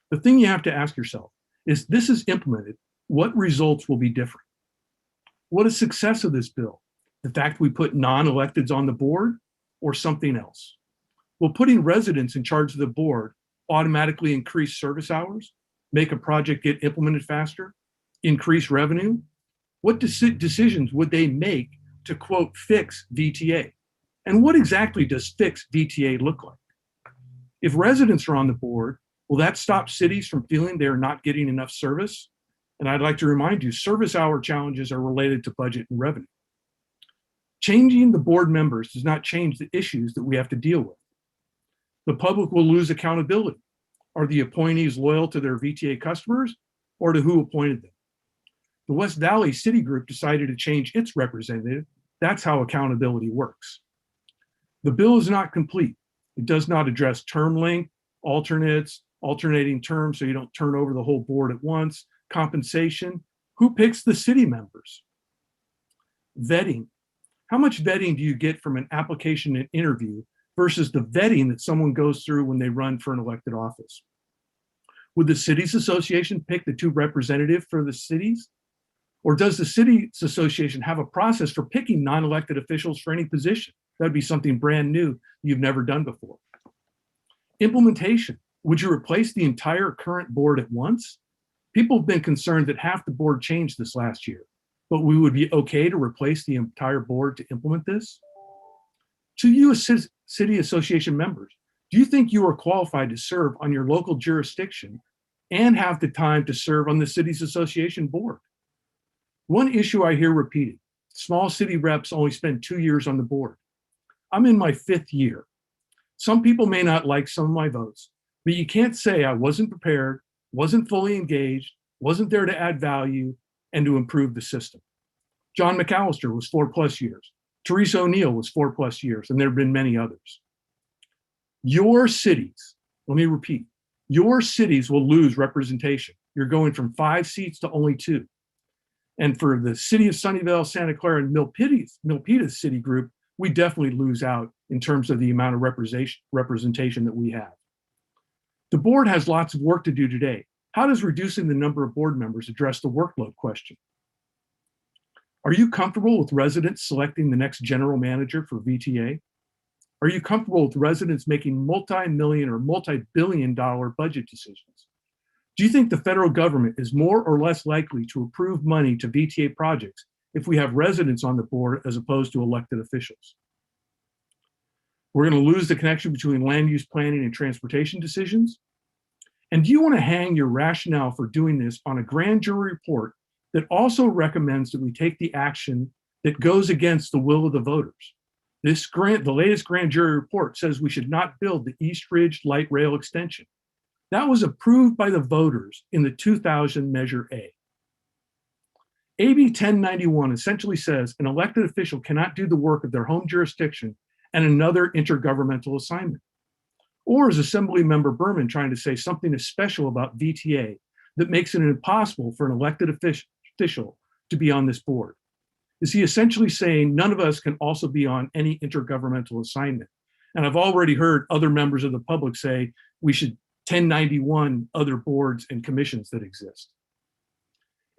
P: The thing you have to ask yourself is, this is implemented, what results will be different? What is success of this bill? The fact we put non-electeds on the board, or something else? Will putting residents in charge of the board automatically increase service hours, make a project get implemented faster, increase revenue? What decisions would they make to, quote, fix VTA? And what exactly does fix VTA look like? If residents are on the board, will that stop cities from feeling they are not getting enough service? And I'd like to remind you, service hour challenges are related to budget and revenue. Changing the board members does not change the issues that we have to deal with. The public will lose accountability. Are the appointees loyal to their VTA customers or to who appointed them? The West Valley City Group decided to change its representative. That's how accountability works. The bill is not complete. It does not address term length, alternates, alternating terms so you don't turn over the whole board at once, compensation. Who picks the city members? Vetting. How much vetting do you get from an application and interview versus the vetting that someone goes through when they run for an elected office? Would the Cities Association pick the two representatives for the cities? Or does the Cities Association have a process for picking non-elected officials for any position? That'd be something brand new you've never done before. Implementation. Would you replace the entire current board at once? People have been concerned that half the board changed this last year, but we would be okay to replace the entire board to implement this? To you as City Association members, do you think you are qualified to serve on your local jurisdiction and have the time to serve on the Cities Association board? One issue I hear repeated, small city reps only spend 2 years on the board. I'm in my 5th year. Some people may not like some of my votes, but you can't say I wasn't prepared, wasn't fully engaged, wasn't there to add value and to improve the system. John McAllister was 4+ years. Teresa O'Neill was 4+ years, and there have been many others. Your cities, let me repeat, your cities will lose representation. You're going from 5 seats to only 2. And for the city of Sunnyvale, Santa Clara, and Milpitas City Group, we definitely lose out in terms of the amount of representation that we have. The board has lots of work to do today. How does reducing the number of board members address the workload question? Are you comfortable with residents selecting the next general manager for VTA? Are you comfortable with residents making multi-million or multi-billion-dollar budget decisions? Do you think the federal government is more or less likely to approve money to VTA projects if we have residents on the board as opposed to elected officials? We're going to lose the connection between land use planning and transportation decisions. And do you want to hang your rationale for doing this on a grand jury report that also recommends that we take the action that goes against the will of the voters? The latest grand jury report says we should not build the East Ridge Light Rail extension. That was approved by the voters in the 2000 Measure A. AB 1091 essentially says an elected official cannot do the work of their home jurisdiction and another intergovernmental assignment. Or is Assemblymember Berman trying to say something is special about VTA that makes it impossible for an elected official to be on this board? Is he essentially saying none of us can also be on any intergovernmental assignment? And I've already heard other members of the public say we should 1091 other boards and commissions that exist.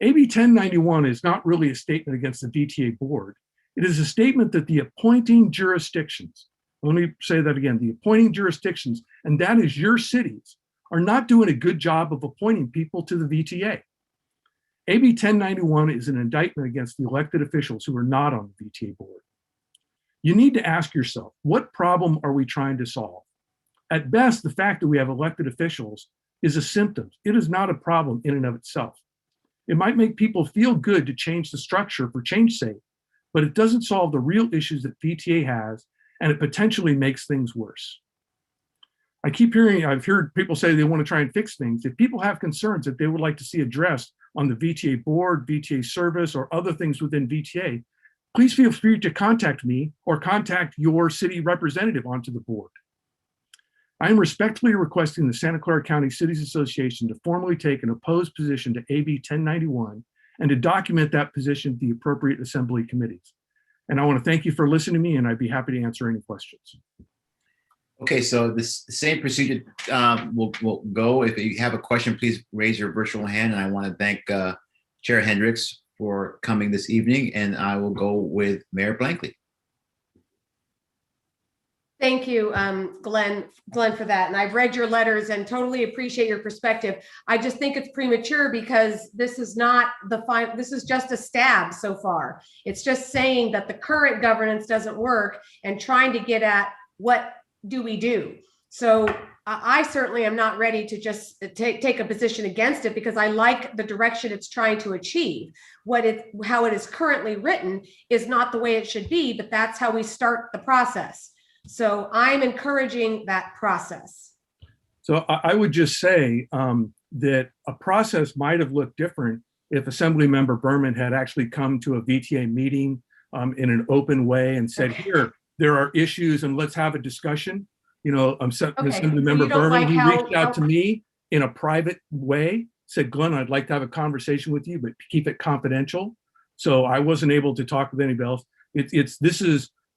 P: AB 1091 is not really a statement against the VTA board. It is a statement that the appointing jurisdictions, let me say that again, the appointing jurisdictions, and that is your cities, are not doing a good job of appointing people to the VTA. AB 1091 is an indictment against the elected officials who are not on the VTA board. You need to ask yourself, what problem are we trying to solve? At best, the fact that we have elected officials is a symptom. It is not a problem in and of itself. It might make people feel good to change the structure for change's sake, but it doesn't solve the real issues that VTA has, and it potentially makes things worse. I've heard people say they want to try and fix things. If people have concerns that they would like to see addressed on the VTA board, VTA service, or other things within VTA, please feel free to contact me or contact your city representative onto the board. I am respectfully requesting the Santa Clara County Cities Association to formally take an opposed position to AB 1091 and to document that position to the appropriate assembly committees. And I want to thank you for listening to me, and I'd be happy to answer any questions.
G: Okay, so this same procedure will go. If you have a question, please raise your virtual hand. And I want to thank Chair Hendricks for coming this evening, and I will go with Mayor Blankley.
M: Thank you, Glenn, for that. And I've read your letters and totally appreciate your perspective. I just think it's premature because this is not the final, this is just a stab so far. It's just saying that the current governance doesn't work and trying to get at what do we do? So I certainly am not ready to just take a position against it because I like the direction it's trying to achieve. How it is currently written is not the way it should be, but that's how we start the process. So I'm encouraging that process.
P: So I would just say that a process might have looked different if Assemblymember Berman had actually come to a VTA meeting in an open way and said, here, there are issues and let's have a discussion. You know, Assemblymember Berman, he reached out to me in a private way, said, Glenn, I'd like to have a conversation with you, but keep it confidential. So I wasn't able to talk with anybody else.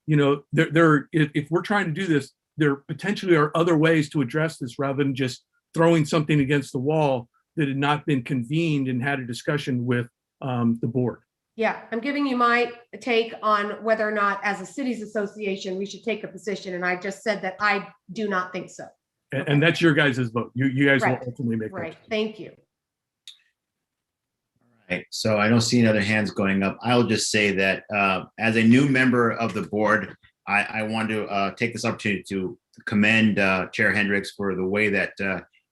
P: You know, if we're trying to do this, there potentially are other ways to address this rather than just throwing something against the wall that had not been convened and had a discussion with the board.
M: Yeah, I'm giving you my take on whether or not as a cities association, we should take a position. And I just said that I do not think so.
P: And that's your guys' vote. You guys will ultimately make that.
M: Right, thank you.
G: Right, so I don't see any other hands going up. I'll just say that as a new member of the board, I want to take this opportunity to commend Chair Hendricks for the way that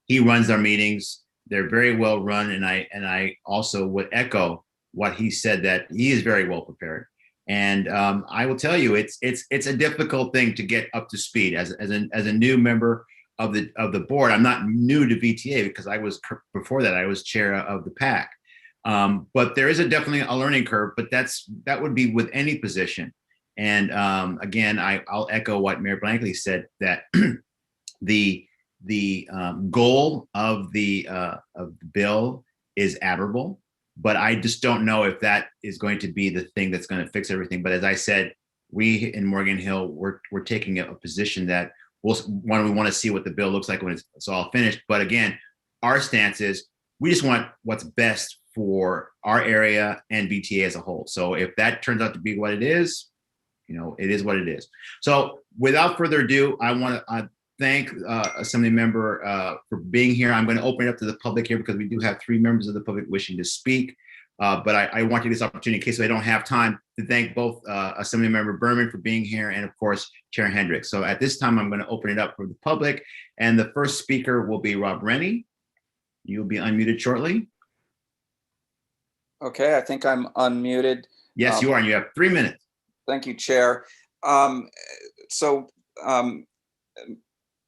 G: he runs our meetings. They're very well run, and I also would echo what he said, that he is very well prepared. And I will tell you, it's a difficult thing to get up to speed as a new member of the board. I'm not new to VTA because before that I was chair of the PAC. But there is definitely a learning curve, but that would be with any position. And again, I'll echo what Mayor Blankley said, that the goal of the bill is admirable, but I just don't know if that is going to be the thing that's going to fix everything. But as I said, we in Morgan Hill, we're taking a position that we want to see what the bill looks like when it's all finished. But again, our stance is we just want what's best for our area and VTA as a whole. So if that turns out to be what it is, you know, it is what it is. So without further ado, I want to thank Assemblymember for being here. I'm going to open it up to the public here because we do have 3 members of the public wishing to speak. But I want to take this opportunity in case I don't have time to thank both Assemblymember Berman for being here and of course, Chair Hendricks. So at this time, I'm going to open it up for the public. And the first speaker will be Rob Rennie. You'll be unmuted shortly.
Q: Okay, I think I'm unmuted.
G: Yes, you are. And you have 3 minutes.
Q: Thank you, Chair.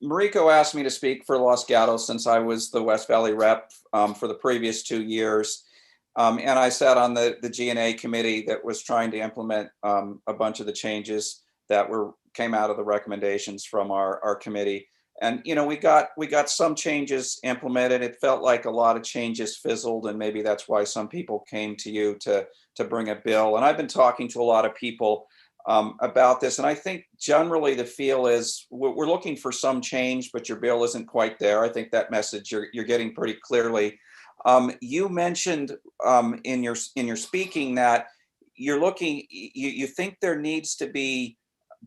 Q: Mariko asked me to speak for Los Gatos since I was the West Valley rep for the previous 2 years. And I sat on the G&A committee that was trying to implement a bunch of the changes that came out of the recommendations from our committee. And we got some changes implemented. It felt like a lot of changes fizzled, and maybe that's why some people came to you to bring a bill. And I've been talking to a lot of people about this, and I think generally the feel is we're looking for some change, but your bill isn't quite there. I think that message you're getting pretty clearly. You mentioned in your speaking that you think there needs to be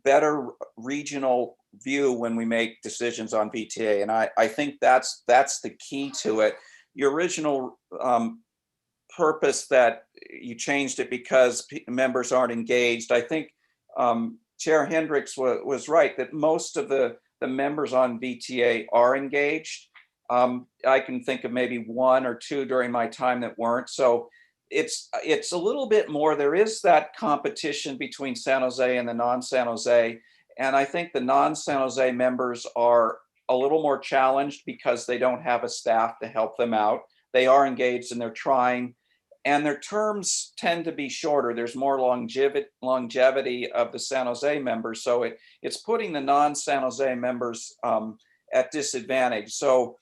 Q: better regional view when we make decisions on VTA, and I think that's the key to it. Your original purpose that you changed it because members aren't engaged. I think Chair Hendricks was right that most of the members on VTA are engaged. I can think of maybe 1 or 2 during my time that weren't. So it's a little bit more. There is that competition between San Jose and the non-San Jose. And I think the non-San Jose members are a little more challenged because they don't have a staff to help them out. They are engaged and they're trying. And their terms tend to be shorter. There's more longevity of the San Jose members. So it's putting the non-San Jose members at disadvantage. So,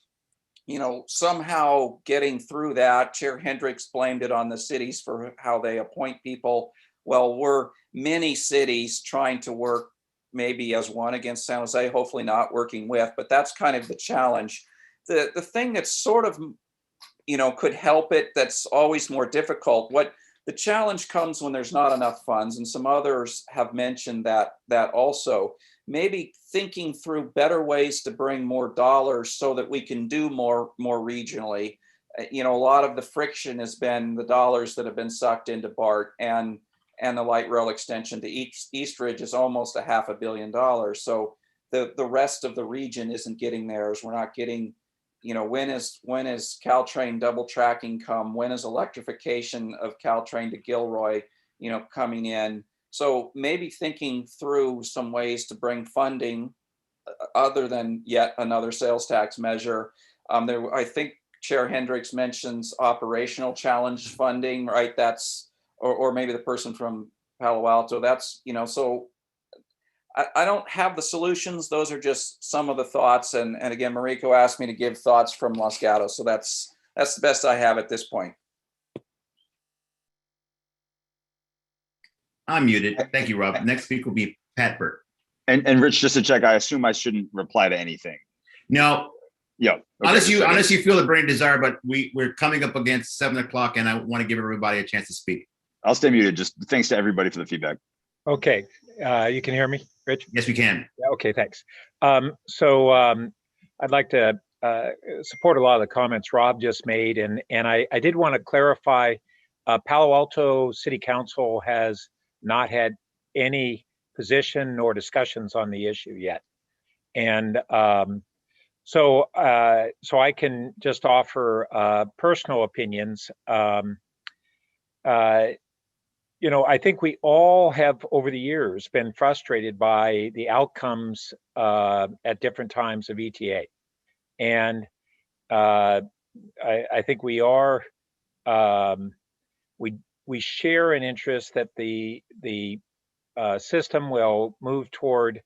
Q: somehow getting through that, Chair Hendricks blamed it on the cities for how they appoint people. Well, we're many cities trying to work maybe as one against San Jose, hopefully not working with, but that's kind of the challenge. The thing that's sort of could help it, that's always more difficult. What the challenge comes when there's not enough funds, and some others have mentioned that also. Maybe thinking through better ways to bring more dollars so that we can do more regionally. A lot of the friction has been the dollars that have been sucked into BART, and the light rail extension to East Ridge is almost $500 million. So the rest of the region isn't getting theirs. We're not getting. When is Caltrain double tracking come? When is electrification of Caltrain to Gilroy, coming in? So maybe thinking through some ways to bring funding other than yet another sales tax measure. I think Chair Hendricks mentions operational challenge funding, right? That's, or maybe the person from Palo Alto, that's, so I don't have the solutions. Those are just some of the thoughts. And again, Mariko asked me to give thoughts from Los Gatos. So that's the best I have at this point.
G: I'm muted. Thank you, Rob. Next speaker will be Pat Burt.
L: And Rich, just to check, I assume I shouldn't reply to anything.
G: No.
L: Yeah. Okay.
G: Unless you feel a burning desire, but we're coming up against 7 o'clock and I want to give everybody a chance to speak.
L: I'll stay muted. Just thanks to everybody for the feedback.
R: Okay. You can hear me, Rich?
G: Yes, we can.
R: Okay, thanks. I'd like to support a lot of the comments Rob just made. And I did want to clarify, Palo Alto City Council has not had any position nor discussions on the issue yet. And so I can just offer personal opinions. I think we all have over the years been frustrated by the outcomes at different times of ETA. And I think we are, we share an interest that the system will move toward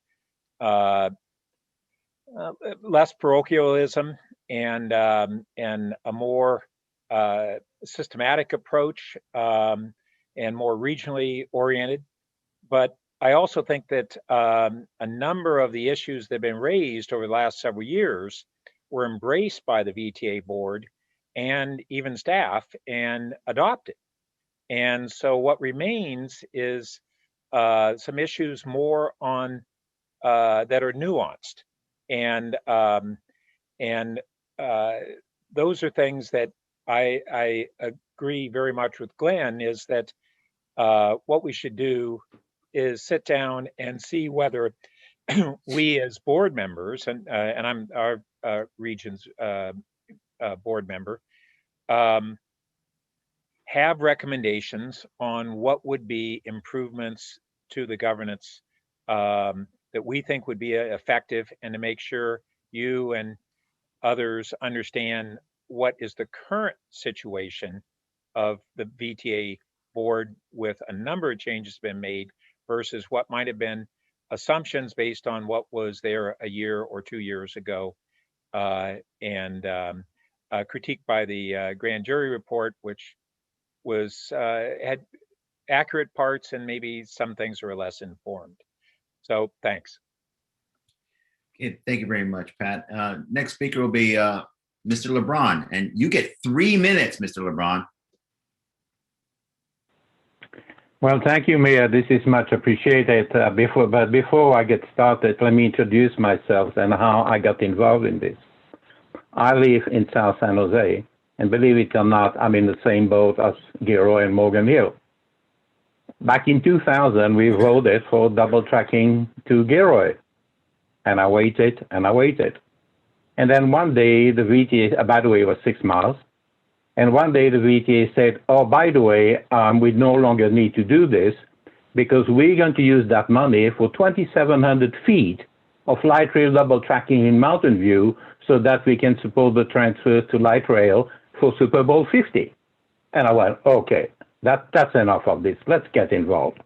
R: less parochialism and a more systematic approach and more regionally oriented. But I also think that a number of the issues that have been raised over the last several years were embraced by the VTA board and even staff and adopted. And so what remains is some issues more on that are nuanced. And those are things that I agree very much with Glenn, is that what we should do is sit down and see whether we as board members, and I'm our region's board member, have recommendations on what would be improvements to the governance that we think would be effective, and to make sure you and others understand what is the current situation of the VTA board with a number of changes been made versus what might have been assumptions based on what was there a year or 2 years ago, and critiqued by the grand jury report, which was had accurate parts and maybe some things were less informed. So thanks.
G: Okay, thank you very much, Pat. Next speaker will be Mr. LeBron, and you get 3 minutes, Mr. LeBron.
S: Well, thank you, Mayor. This is much appreciated. Before I get started, let me introduce myself and how I got involved in this. I live in South San Jose, and believe it or not, I'm in the same boat as Gilroy and Morgan Hill. Back in 2000, we voted for double tracking to Gilroy, and I waited and I waited. And then one day, the VTA, by the way, it was 6 miles. And one day the VTA said, oh, by the way, we no longer need to do this because we're going to use that money for 2,700 feet of light rail double tracking in Mountain View so that we can support the transfer to light rail for Super Bowl 50. And I went, okay, that's enough of this. Let's get involved.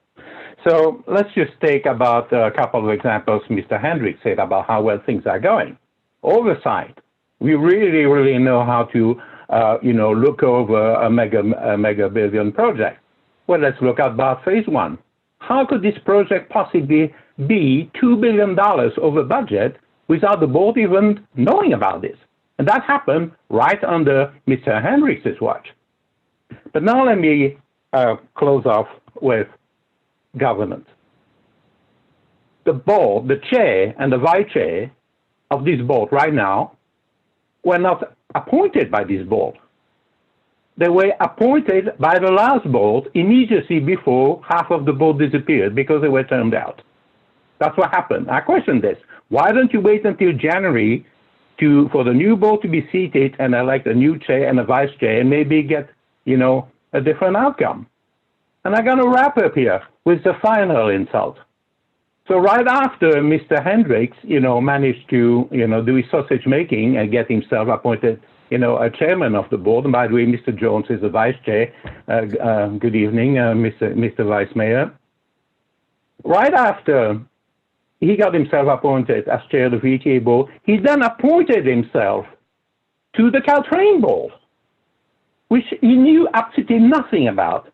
S: So let's just take about a couple of examples Mr. Hendricks said about how well things are going. Oversight. We really, really know how to look over a mega billion project. Well, let's look at BART Phase 1. How could this project possibly be $2 billion over budget without the board even knowing about this? And that happened right under Mr. Hendricks' watch. But now let me close off with governance. The board, the chair and the vice chair of this board right now were not appointed by this board. They were appointed by the last board immediately before half of the board disappeared because they were turned out. That's what happened. I question this. Why don't you wait until January for the new board to be seated and elect a new chair and a vice chair and maybe get, a different outcome? And I'm going to wrap up here with the final insult. So right after Mr. Hendricks, managed to, do his sausage making and get himself appointed, a chairman of the board. And by the way, Mr. Jones is the vice chair. Good evening, Mr. Vice Mayor. Right after he got himself appointed as chair of the VTA board, he then appointed himself to the Caltrain board, which he knew absolutely nothing about.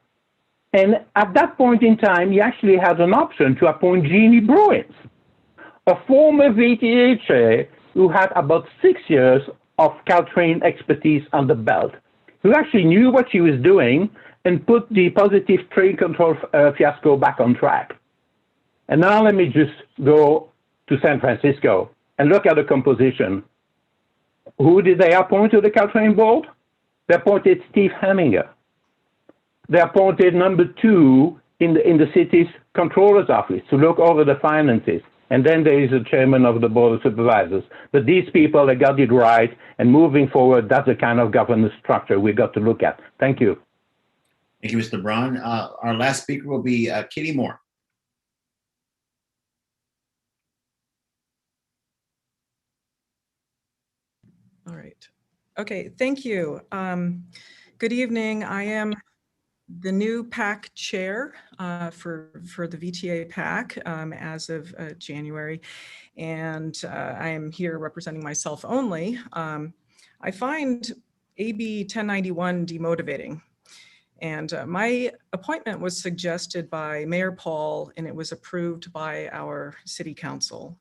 S: And at that point in time, he actually had an option to appoint Jeannie Bruins, a former VTA chair who had about 6 years of Caltrain expertise on the belt, who actually knew what she was doing and put the positive train control fiasco back on track. And now let me just go to San Francisco and look at the composition. Who did they appoint to the Caltrain board? They appointed Steve Heminger. They appointed number 2 in the city's controller's office to look over the finances. And then there is a chairman of the board of supervisors. But these people, they got it right. And moving forward, that's the kind of governance structure we got to look at. Thank you.
G: Thank you, Mr. LeBron. Our last speaker will be Kitty Moore.
T: All right. Okay, thank you. Good evening. I am the new PAC chair for the VTA PAC as of January, and I am here representing myself only. I find AB 1091 demotivating, and my appointment was suggested by Mayor Paul, and it was approved by our city council.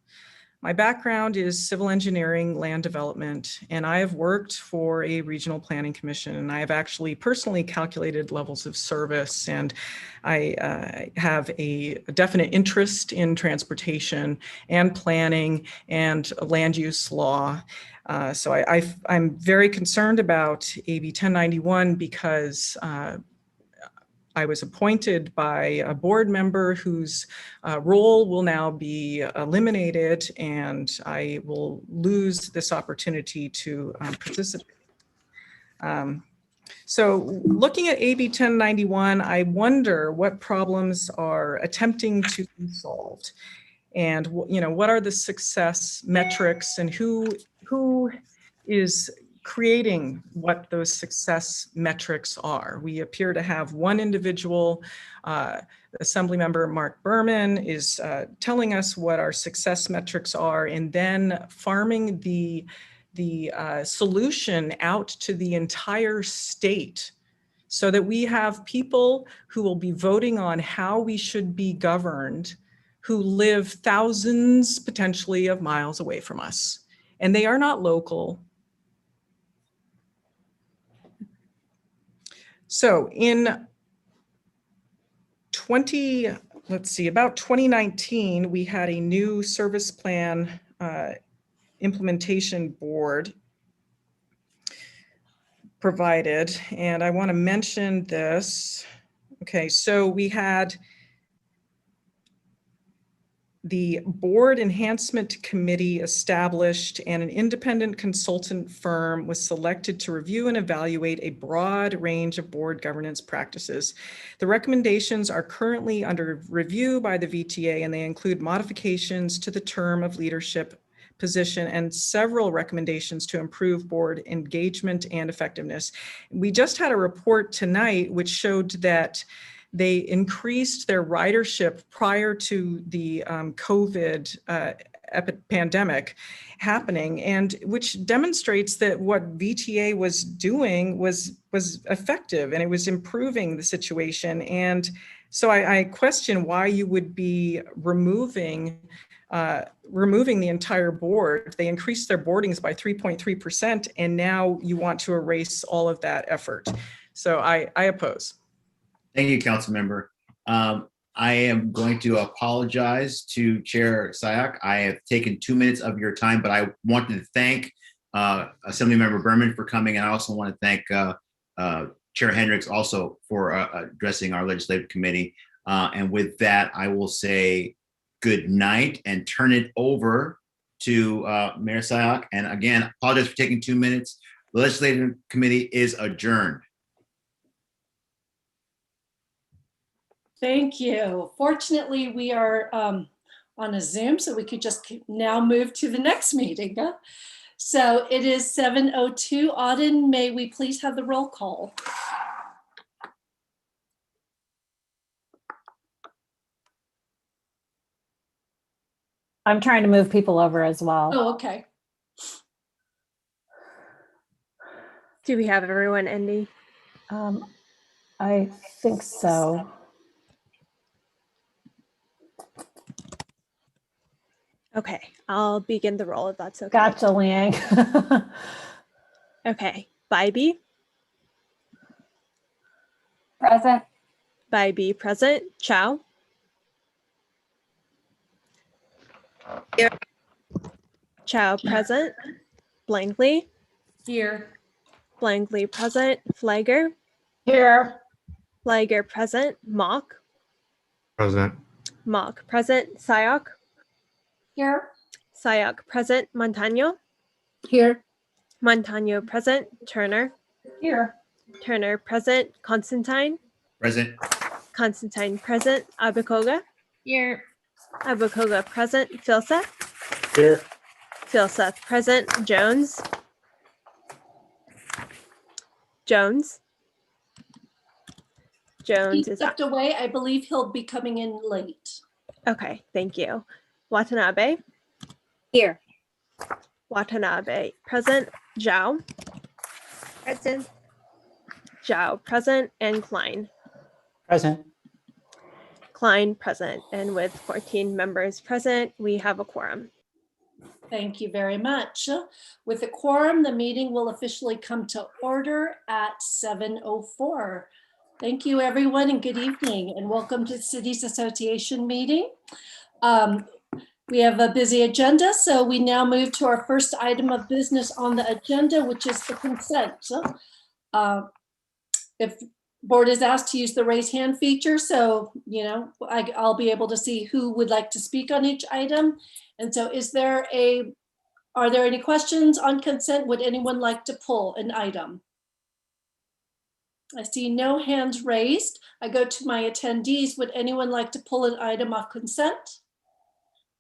T: My background is civil engineering, land development, and I have worked for a regional planning commission, and I have actually personally calculated levels of service, and I have a definite interest in transportation and planning and land use law. So I'm very concerned about AB 1091 because I was appointed by a board member whose role will now be eliminated, and I will lose this opportunity to participate. So looking at AB 1091, I wonder what problems are attempting to be solved, and what are the success metrics, and who is creating what those success metrics are. We appear to have one individual, Assemblymember Mark Berman, is telling us what our success metrics are, and then farming the solution out to the entire state so that we have people who will be voting on how we should be governed who live thousands potentially of miles away from us. And they are not local. So in about 2019, we had a new service plan implementation board provided, and I want to mention this. Okay, so we had the Board Enhancement Committee established, and an independent consultant firm was selected to review and evaluate a broad range of board governance practices. The recommendations are currently under review by the VTA, and they include modifications to the term of leadership position and several recommendations to improve board engagement and effectiveness. We just had a report tonight which showed that they increased their ridership prior to the COVID pandemic happening, and which demonstrates that what VTA was doing was effective, and it was improving the situation. And so I question why you would be removing the entire board. They increased their boardings by 3.3%, and now you want to erase all of that effort. So I oppose.
G: Thank you, council member. I am going to apologize to Chair Sayoc. I have taken 2 minutes of your time, but I wanted to thank Assemblymember Berman for coming, and I also want to thank Chair Hendricks also for addressing our legislative committee. And with that, I will say good night and turn it over to Mayor Sayoc. And again, apologize for taking 2 minutes. The legislative committee is adjourned.
U: Thank you. Fortunately, we are on a Zoom, so we could just now move to the next meeting. So it is 7:02. Auden, may we please have the roll call?
B: I'm trying to move people over as well.
U: Oh, okay.
H: Do we have everyone, Andy?
B: I think so.
H: Okay, I'll begin the roll if that's okay.
B: Gotcha, Liang.
H: Okay, Bybee.
I: Present.
H: Bybee present. Chow.
I: Here.
H: Chow present. Blankley.
U: Here.
H: Blankley present. Flagger.
A: Here.
H: Flagger present. Mock.
V: Present.
H: Mock present. Sayoc.
U: Here.
H: Sayoc present. Montano.
E: Here.
H: Montano present. Turner.
A: Here.
H: Turner present. Constantine.
G: Present.
H: Constantine present. Abakoga.
I: Here.
H: Abakoga present. Philseth.
N: Here.
H: Philseth present. Jones. Jones.
U: He
H: Jones is
U: stepped away. I believe he'll be coming in late.
H: okay. Thank you. Watanabe.
I: Here.
H: Watanabe present. Zhao.
I: Present.
H: Zhao present. And Klein.
J: Present.
H: Klein present. And with 14 members present, we have a quorum.
U: Thank you very much. With a quorum, the meeting will officially come to order at 7:04. Thank you, everyone, and good evening, and welcome to the Cities Association meeting. We have a busy agenda, so we now move to our first item of business on the agenda, which is the consent. If board is asked to use the raise hand feature. So, you know, I'll be able to see who would like to speak on each item. And so are there any questions on consent? Would anyone like to pull an item? I see no hands raised. I go to my attendees. Would anyone like to pull an item off consent?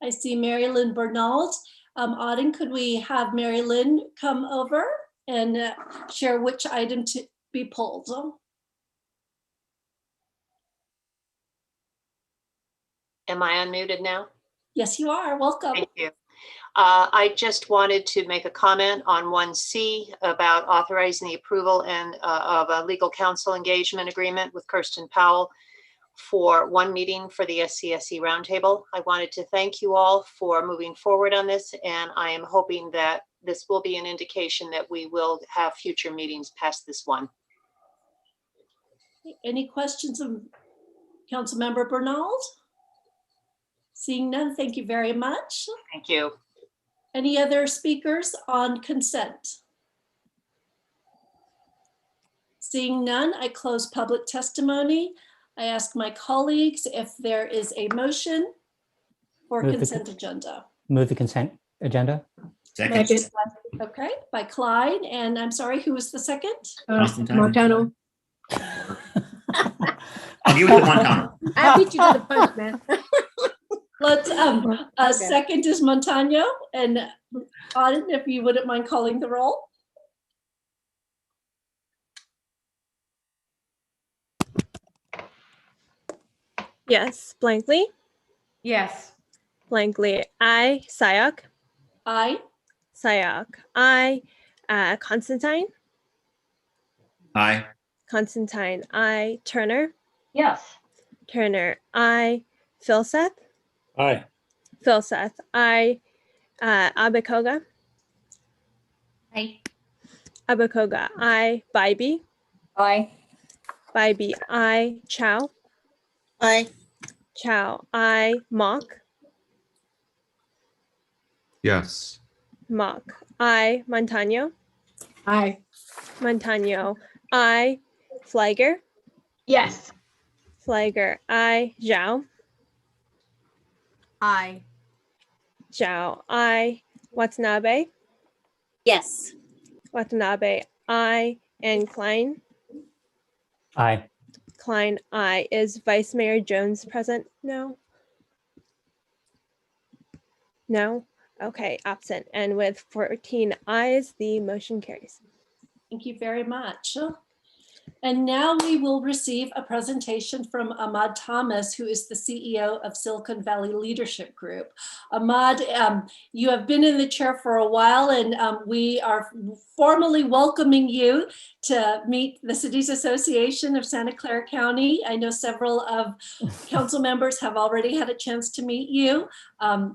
U: I see Mary Lynn Bernald. Auden, could we have Mary Lynn come over and share which item to be pulled?
D: Am I unmuted now?
U: Yes, you are. Welcome.
D: Thank you. I just wanted to make a comment on 1C about authorizing the approval and of a legal counsel engagement agreement with Kirsten Powell for one meeting for the SCSE Roundtable. I wanted to thank you all for moving forward on this, and I am hoping that this will be an indication that we will have future meetings past this one.
U: Any questions of Councilmember Bernald? Seeing none, thank you very much.
D: Thank you.
U: Any other speakers on consent? Seeing none, I close public testimony. I ask my colleagues if there is a motion for consent agenda.
V: Move the consent agenda.
G: Second.
U: Okay, by Clyde, and I'm sorry, who was the second?
E: Montano.
G: I'll give it to Montano.
E: I beat you to the punch, man.
U: Let's,
E: Okay.
U: second is Montano, and Auden, if you wouldn't mind calling the roll.
H: Yes, Blankley.
M: Yes.
H: Blankley, I. Sayak.
U: Aye.
H: Sayak, I. Constantine.
G: Aye.
H: Constantine, I. Turner.
A: Yes.
H: Turner, I. Philseth.
N: Aye.
H: Philseth, I. Abakoga.
I: Aye.
H: Abakoga, I. Bybee.
I: Aye.
H: Bybee, I. Chow.
I: Aye.
H: Chow, I. Mock.
W: Yes.
H: Mock, I. Montano.
E: Aye.
H: Montano, I. Flagger.
A: Yes.
H: Flagger, I. Zhao.
M: Aye.
H: Zhao, I. Watanabe.
I: Yes.
H: Watanabe, I. And Klein.
V: Aye.
H: Klein, I. Is Vice Mayor Jones present? No. No? Okay, absent. And with 14 ayes, the motion carries.
U: Thank you very much. And now we will receive a presentation from Ahmad Thomas, who is the CEO of Silicon Valley Leadership Group. Ahmad, you have been in the chair for a while, and we are formally welcoming you to meet the Cities Association of Santa Clara County. I know several of council members have already had a chance to meet you.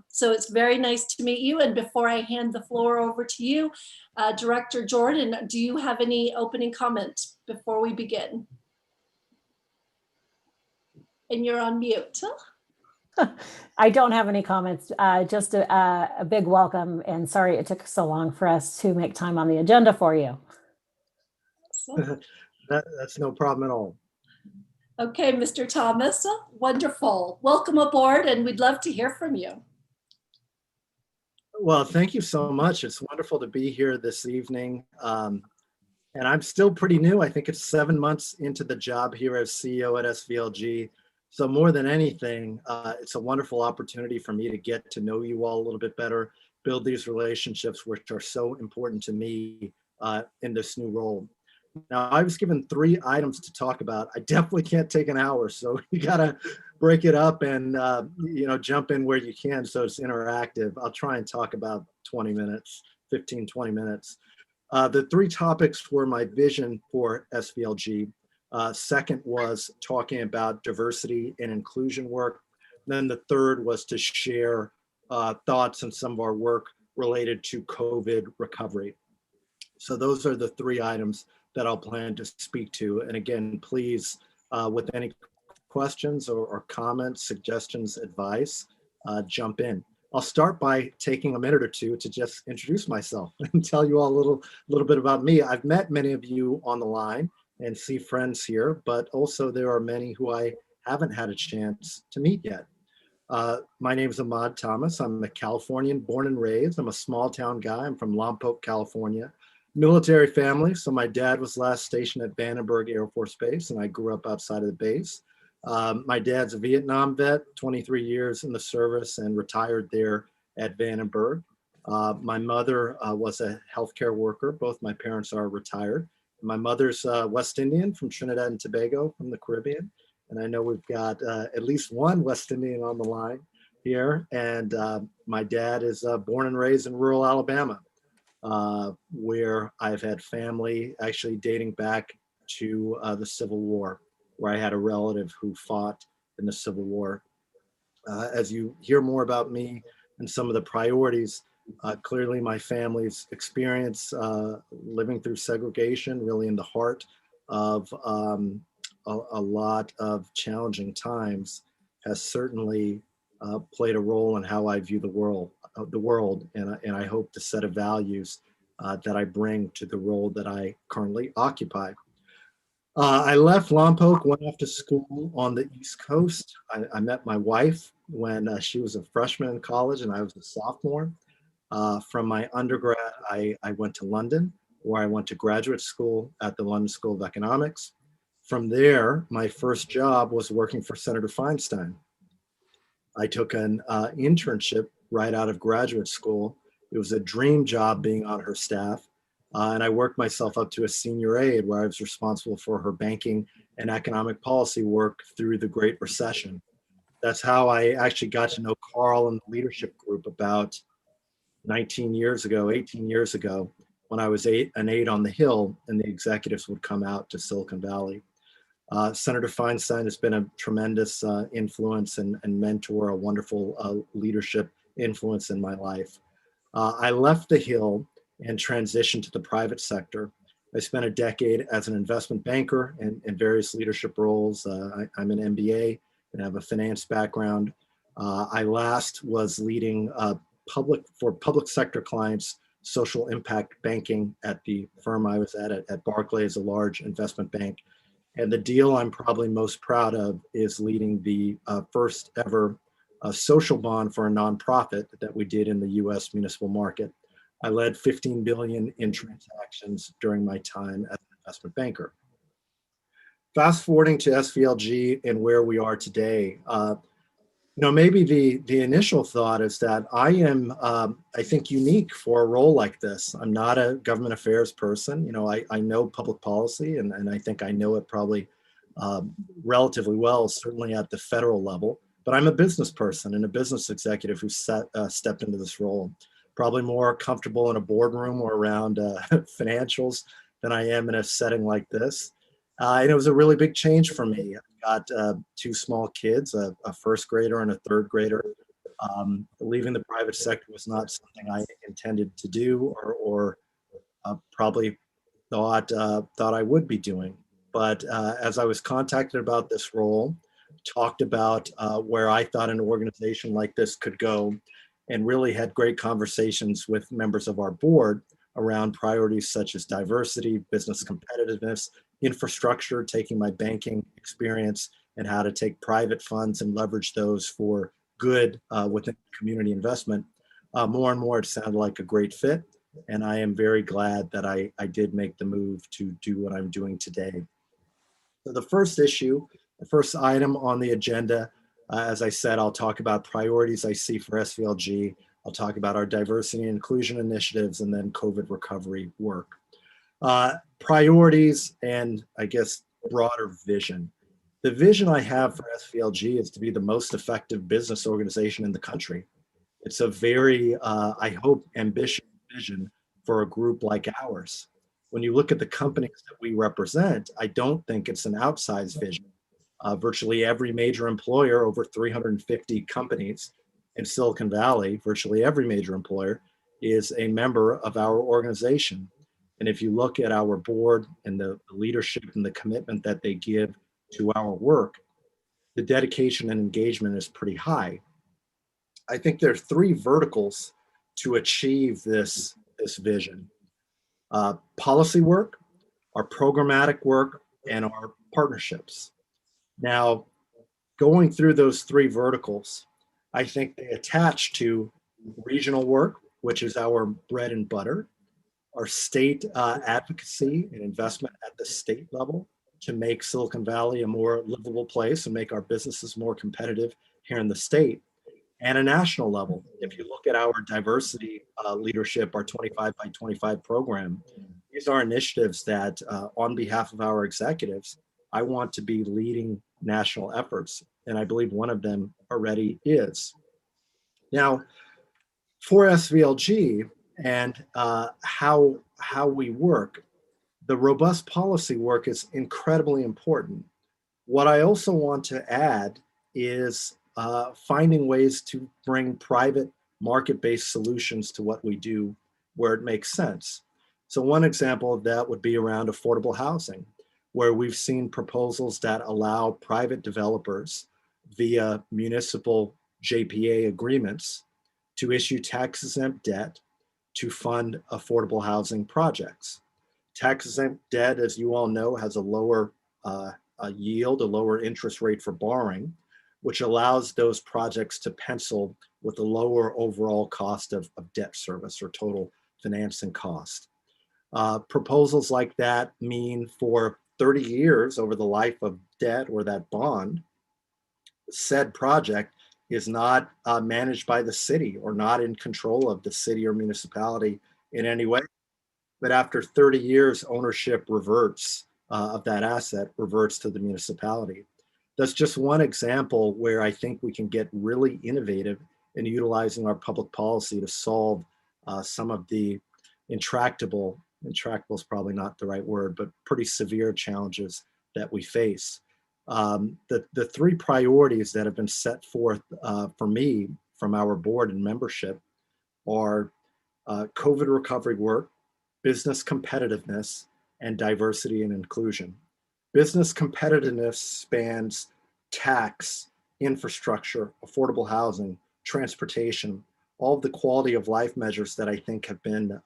U: So it's very nice to meet you. And before I hand the floor over to you, Director Jordan, do you have any opening comments before we begin? And you're on mute.
B: I don't have any comments, just a big welcome, and sorry it took so long for us to make time on the agenda for you.
X: That's no problem at all.
U: Okay, Mr. Thomas, wonderful. Welcome aboard, and we'd love to hear from you.
X: Well, thank you so much. It's wonderful to be here this evening. And I'm still pretty new. I think it's 7 months into the job here as CEO at SVLG. So more than anything, it's a wonderful opportunity for me to get to know you all a little bit better, build these relationships, which are so important to me in this new role. Now, I was given 3 items to talk about. I definitely can't take an hour, so you gotta break it up and jump in where you can so it's interactive. I'll try and talk about 20 minutes, 15, 20 minutes. The 3 topics were my vision for SVLG. Second was talking about diversity and inclusion work. Then the third was to share thoughts on some of our work related to COVID recovery. So those are the 3 items that I'll plan to speak to. And again, please, with any questions or comments, suggestions, advice, jump in. I'll start by taking a minute or two to just introduce myself and tell you all a little bit about me. I've met many of you on the line, and see friends here, but also there are many who I haven't had a chance to meet yet. My name is Ahmad Thomas. I'm a Californian, born and raised. I'm a small town guy. I'm from Lompoc, California. Military family. So my dad was last stationed at Vandenberg Air Force Base, and I grew up outside of the base. My dad's a Vietnam vet, 23 years in the service, and retired there at Vandenberg. My mother was a healthcare worker. Both my parents are retired. My mother's West Indian from Trinidad and Tobago, from the Caribbean. And I know we've got at least one West Indian on the line here. And my dad is born and raised in rural Alabama, where I've had family actually dating back to the Civil War, where I had a relative who fought in the Civil War. As you hear more about me and some of the priorities, clearly my family's experience living through segregation, really in the heart of a lot of challenging times, has certainly played a role in how I view the world, and I hope the set of values that I bring to the role that I currently occupy. I left Lompoc, went off to school on the East Coast. I met my wife when she was a freshman in college and I was a sophomore. From my undergrad, I went to London, where I went to graduate school at the London School of Economics. From there, my first job was working for Senator Feinstein. I took an internship right out of graduate school. It was a dream job being on her staff. And I worked myself up to a senior aide, where I was responsible for her banking and economic policy work through the Great Recession. That's how I actually got to know Carl and the leadership group about 18 years ago, when I was an aide on the Hill and the executives would come out to Silicon Valley. Senator Feinstein has been a tremendous influence and mentor, a wonderful leadership influence in my life. I left the Hill and transitioned to the private sector. I spent a decade as an investment banker in various leadership roles. I'm an MBA and have a finance background. I last was leading public sector clients, social impact banking at the firm I was at Barclays, a large investment bank. And the deal I'm probably most proud of is leading the first ever social bond for a nonprofit that we did in the US municipal market. I led 15 billion in transactions during my time as an investment banker. Fast forwarding to SVLG and where we are today, maybe the initial thought is that I am, I think, unique for a role like this. I'm not a government affairs person. I know public policy, and I think I know it probably relatively well, certainly at the federal level. But I'm a business person and a business executive who stepped into this role. Probably more comfortable in a boardroom or around financials than I am in a setting like this. And it was a really big change for me. I got two small kids, a first grader and a third grader. Leaving the private sector was not something I intended to do or probably thought I would be doing. But as I was contacted about this role, talked about where I thought an organization like this could go, and really had great conversations with members of our board around priorities such as diversity, business competitiveness, infrastructure, taking my banking experience and how to take private funds and leverage those for good within community investment. More and more, it sounded like a great fit. And I am very glad that I did make the move to do what I'm doing today. So the first item on the agenda, as I said, I'll talk about priorities I see for SVLG. I'll talk about our diversity and inclusion initiatives and then COVID recovery work. Priorities and I guess broader vision. The vision I have for SVLG is to be the most effective business organization in the country. It's a very, I hope, ambitious vision for a group like ours. When you look at the companies that we represent, I don't think it's an outsized vision. Virtually every major employer, over 350 companies in Silicon Valley, virtually every major employer is a member of our organization. And if you look at our board and the leadership and the commitment that they give to our work, the dedication and engagement is pretty high. I think there are three verticals to achieve this vision. Policy work, our programmatic work, and our partnerships. Now, going through those three verticals, I think they attach to regional work, which is our bread and butter, our state advocacy and investment at the state level to make Silicon Valley a more livable place and make our businesses more competitive here in the state, and a national level. If you look at our diversity leadership, our 25 by 25 program, these are initiatives that on behalf of our executives, I want to be leading national efforts. And I believe one of them already is. Now, for SVLG and how we work, the robust policy work is incredibly important. What I also want to add is finding ways to bring private market-based solutions to what we do where it makes sense. So one example of that would be around affordable housing, where we've seen proposals that allow private developers via municipal JPA agreements to issue tax-exempt debt to fund affordable housing projects. Tax-exempt debt, as you all know, has a lower yield, a lower interest rate for borrowing, which allows those projects to pencil with a lower overall cost of debt service or total financing cost. Proposals like that mean for 30 years over the life of debt or that bond, said project is not managed by the city or not in control of the city or municipality in any way. But after 30 years, ownership reverts of that asset, reverts to the municipality. That's just one example where I think we can get really innovative in utilizing our public policy to solve some of the intractable is probably not the right word, but pretty severe challenges that we face. The three priorities that have been set forth for me from our board and membership are COVID recovery work, business competitiveness, and diversity and inclusion. Business competitiveness spans tax, infrastructure, affordable housing, transportation, all of the quality of life measures that I think have been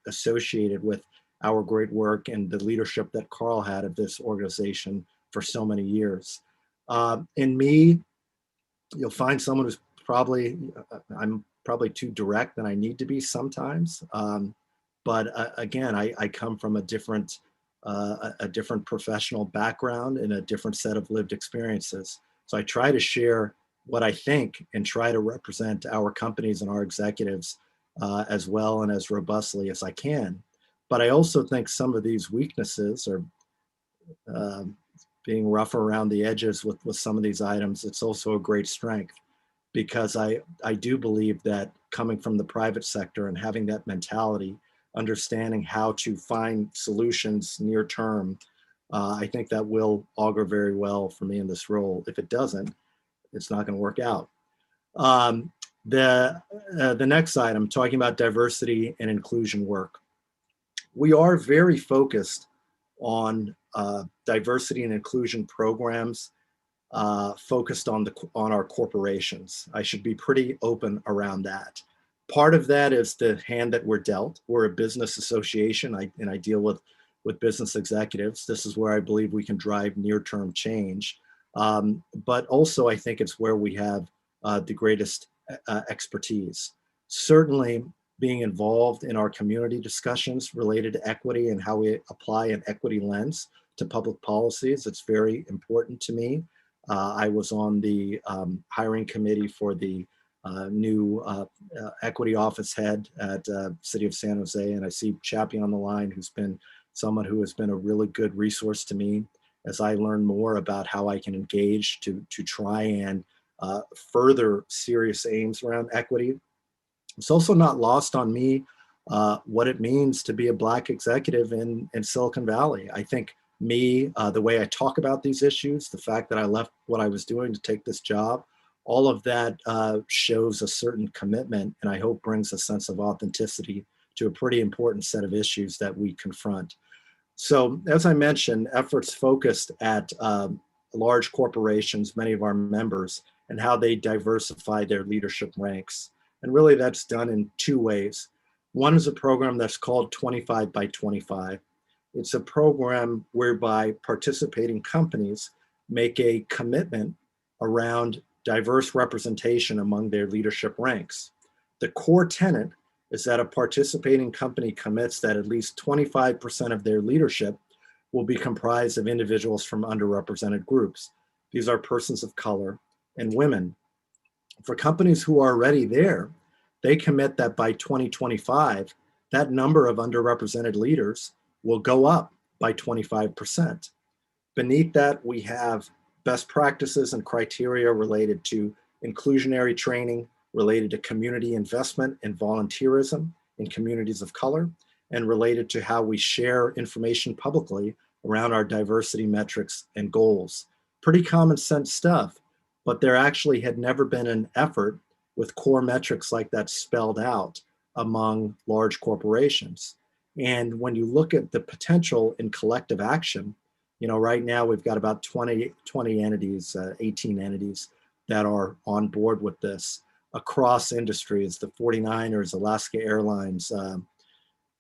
X: associated with our great work and the leadership that Carl had of this organization for so many years. In me, you'll find someone who's I'm probably too direct than I need to be sometimes. But again, I come from a different professional background and a different set of lived experiences. So I try to share what I think and try to represent our companies and our executives as well and as robustly as I can. But I also think some of these weaknesses are being rough around the edges with some of these items. It's also a great strength because I do believe that coming from the private sector and having that mentality, understanding how to find solutions near term, I think that will augur very well for me in this role. If it doesn't, it's not going to work out. The next item, talking about diversity and inclusion work. We are very focused on diversity and inclusion programs focused on our corporations. I should be pretty open around that. Part of that is the hand that we're dealt. We're a business association, and I deal with business executives. This is where I believe we can drive near-term change. But also, I think it's where we have the greatest expertise. Certainly, being involved in our community discussions related to equity and how we apply an equity lens to public policies, it's very important to me. I was on the hiring committee for the new equity office head at City of San Jose, and I see Chappie on the line, who's been someone who has been a really good resource to me as I learn more about how I can engage to try and further serious aims around equity. It's also not lost on me what it means to be a Black executive in Silicon Valley. I think the way I talk about these issues, the fact that I left what I was doing to take this job, all of that shows a certain commitment, and I hope brings a sense of authenticity to a pretty important set of issues that we confront. So as I mentioned, efforts focused at large corporations, many of our members, and how they diversify their leadership ranks. And really that's done in two ways. One is a program that's called 25 by 25. It's a program whereby participating companies make a commitment around diverse representation among their leadership ranks. The core tenet is that a participating company commits that at least 25% of their leadership will be comprised of individuals from underrepresented groups. These are persons of color and women. For companies who are already there, they commit that by 2025, that number of underrepresented leaders will go up by 25%. Beneath that, we have best practices and criteria related to inclusionary training, related to community investment and volunteerism in communities of color, and related to how we share information publicly around our diversity metrics and goals. Pretty common sense stuff, but there actually had never been an effort with core metrics like that spelled out among large corporations. And when you look at the potential in collective action, you know, right now we've got about 20 entities, 18 entities that are on board with this across industries, the 49ers, Alaska Airlines,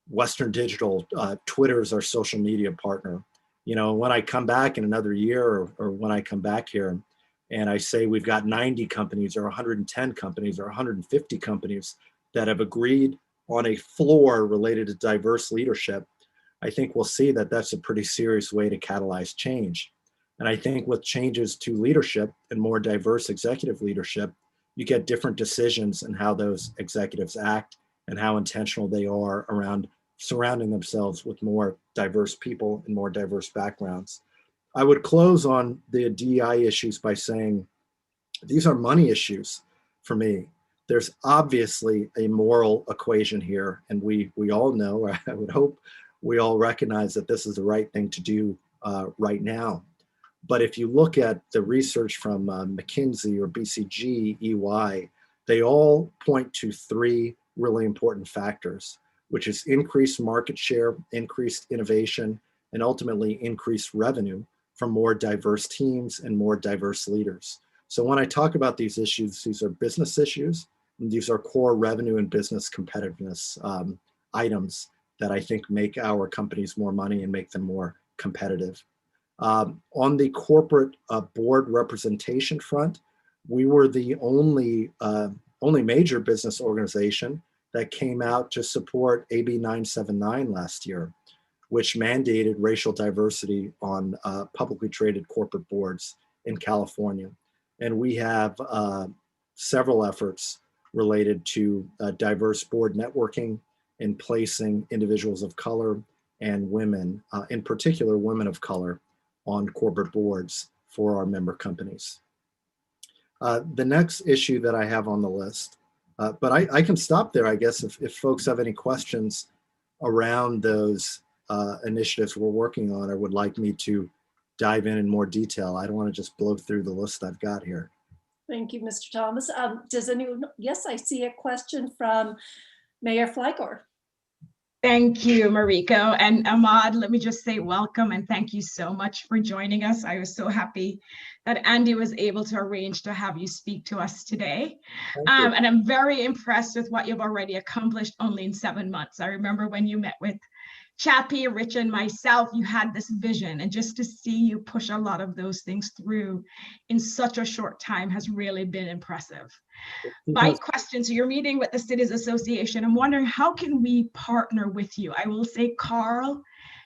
X: Western Digital, Twitter is our social media partner. You know, when I come back in another year or when I come back here and I say we've got 90 companies or 110 companies or 150 companies that have agreed on a floor related to diverse leadership, I think we'll see that that's a pretty serious way to catalyze change. And I think with changes to leadership and more diverse executive leadership, you get different decisions in how those executives act and how intentional they are around surrounding themselves with more diverse people and more diverse backgrounds. I would close on the DEI issues by saying these are money issues for me. There's obviously a moral equation here, and we all know, I would hope we all recognize that this is the right thing to do right now. But if you look at the research from McKinsey or BCG, EY, they all point to three really important factors, which is increased market share, increased innovation, and ultimately increased revenue from more diverse teams and more diverse leaders. So when I talk about these issues, these are business issues, and these are core revenue and business competitiveness items that I think make our companies more money and make them more competitive. On the corporate board representation front, we were the only major business organization that came out to support AB 979 last year, which mandated racial diversity on publicly traded corporate boards in California. And we have several efforts related to diverse board networking and placing individuals of color and women, in particular women of color, on corporate boards for our member companies. The next issue that I have on the list, but I can stop there, I guess, if folks have any questions around those initiatives we're working on or would like me to dive in more detail. I don't want to just blow through the list I've got here.
U: Thank you, Mr. Thomas. Does anyone, yes, I see a question from Mayor Flygor.
C: Thank you, Mariko. And Ahmad, let me just say welcome and thank you so much for joining us. I was so happy that Andy was able to arrange to have you speak to us today. And I'm very impressed with what you've already accomplished only in 7 months. I remember when you met with Chappie, Rich, and myself, you had this vision, and just to see you push a lot of those things through in such a short time has really been impressive. My question, so you're meeting with the Cities Association. I'm wondering, how can we partner with you? I will say Carl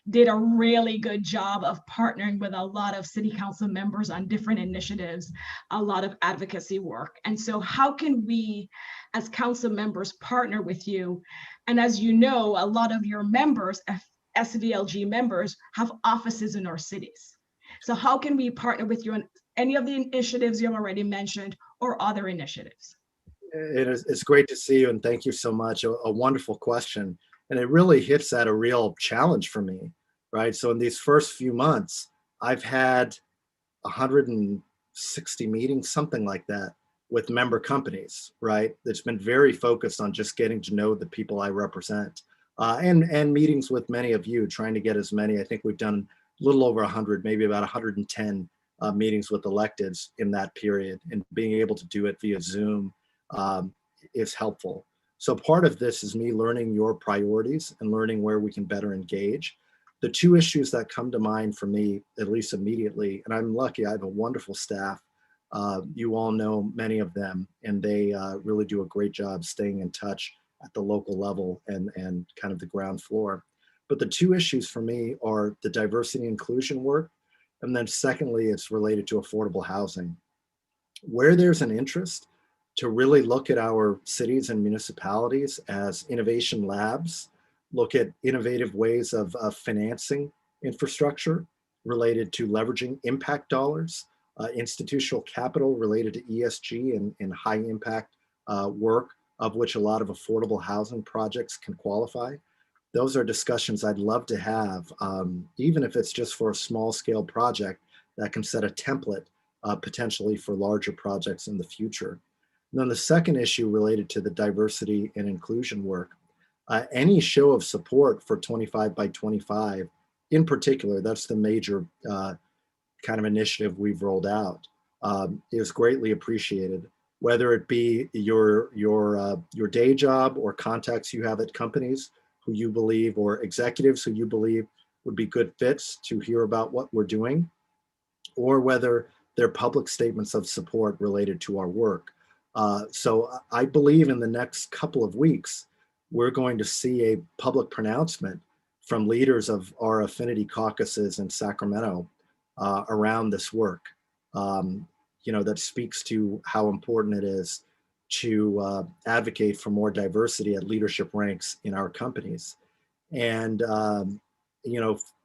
C: did a really good job of partnering with a lot of city council members on different initiatives, a lot of advocacy work. And so how can we as council members partner with you? And as you know, a lot of your members, SVLG members, have offices in our cities. So how can we partner with you on any of the initiatives you've already mentioned or other initiatives?
X: It's great to see you and thank you so much. A wonderful question. And it really hits at a real challenge for me, right? So in these first few months, I've had 160 meetings, something like that, with member companies, right? It's been very focused on just getting to know the people I represent, and meetings with many of you, trying to get as many. I think we've done a little over 100, maybe about 110 meetings with electeds in that period, and being able to do it via Zoom is helpful. So part of this is me learning your priorities and learning where we can better engage. The two issues that come to mind for me, at least immediately, and I'm lucky, I have a wonderful staff. You all know many of them, and they really do a great job staying in touch at the local level and kind of the ground floor. But the two issues for me are the diversity and inclusion work, and then secondly, it's related to affordable housing. Where there's an interest to really look at our cities and municipalities as innovation labs, look at innovative ways of financing infrastructure related to leveraging impact dollars, institutional capital related to ESG and high impact work, of which a lot of affordable housing projects can qualify. Those are discussions I'd love to have, even if it's just for a small scale project that can set a template potentially for larger projects in the future. And then the second issue related to the diversity and inclusion work, any show of support for 25 by 25 in particular, that's the major kind of initiative we've rolled out, is greatly appreciated. Whether it be your day job or contacts you have at companies who you believe, or executives who you believe would be good fits to hear about what we're doing, or whether they're public statements of support related to our work. So I believe in the next couple of weeks, we're going to see a public pronouncement from leaders of our affinity caucuses in Sacramento around this work. That speaks to how important it is to advocate for more diversity at leadership ranks in our companies. And,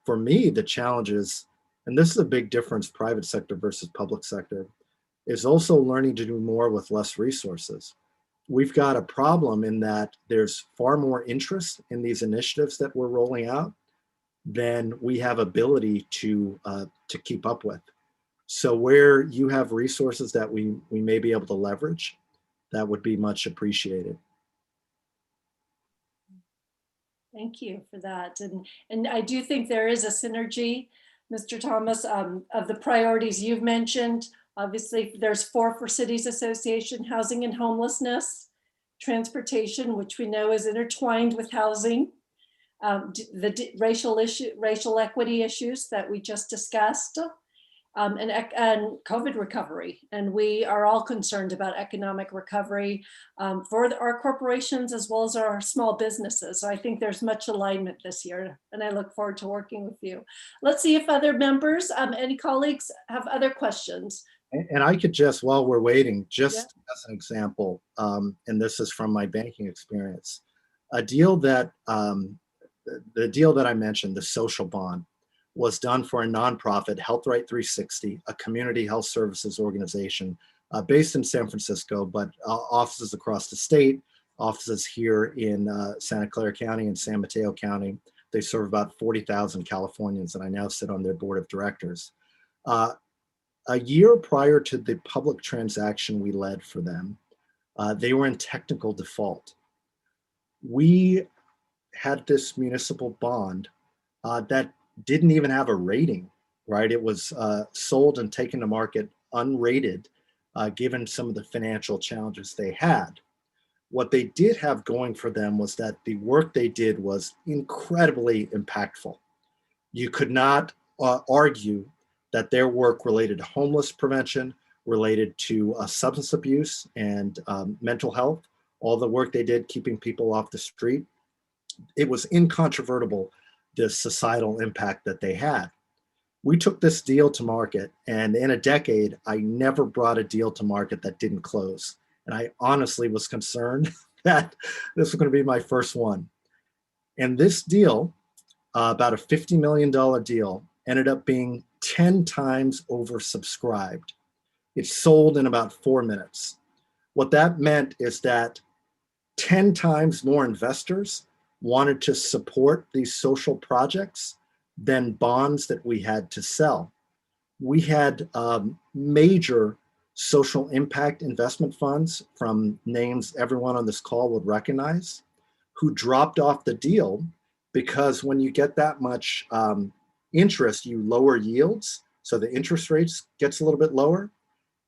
X: for me, the challenge is, and this is a big difference, private sector versus public sector, is also learning to do more with less resources. We've got a problem in that there's far more interest in these initiatives that we're rolling out than we have ability to keep up with. So where you have resources that we may be able to leverage, that would be much appreciated.
U: Thank you for that. And I do think there is a synergy, Mr. Thomas, of the priorities you've mentioned. Obviously, there's 4 for Cities Association: housing and homelessness, transportation, which we know is intertwined with housing, the racial equity issues that we just discussed, and COVID recovery. And we are all concerned about economic recovery for our corporations as well as our small businesses. So I think there's much alignment this year, and I look forward to working with you. Let's see if other members, any colleagues have other questions.
X: And I could just, while we're waiting, just as an example, and this is from my banking experience, a deal that, the deal that I mentioned, the social bond, was done for a nonprofit, Health Right 360, a community health services organization based in San Francisco, but offices across the state, offices here in Santa Clara County and San Mateo County. They serve about 40,000 Californians, and I now sit on their board of directors. A year prior to the public transaction we led for them, they were in technical default. We had this municipal bond that didn't even have a rating, right? It was sold and taken to market unrated, given some of the financial challenges they had. What they did have going for them was that the work they did was incredibly impactful. You could not argue that their work related to homeless prevention, related to substance abuse and mental health, all the work they did keeping people off the street, it was incontrovertible, the societal impact that they had. We took this deal to market, and in a decade, I never brought a deal to market that didn't close. And I honestly was concerned that this was going to be my first one. And this deal, about a $50 million deal, ended up being 10 times oversubscribed. It sold in about 4 minutes. What that meant is that 10 times more investors wanted to support these social projects than bonds that we had to sell. We had major social impact investment funds from names everyone on this call would recognize who dropped off the deal because when you get that much interest, you lower yields. So the interest rates gets a little bit lower,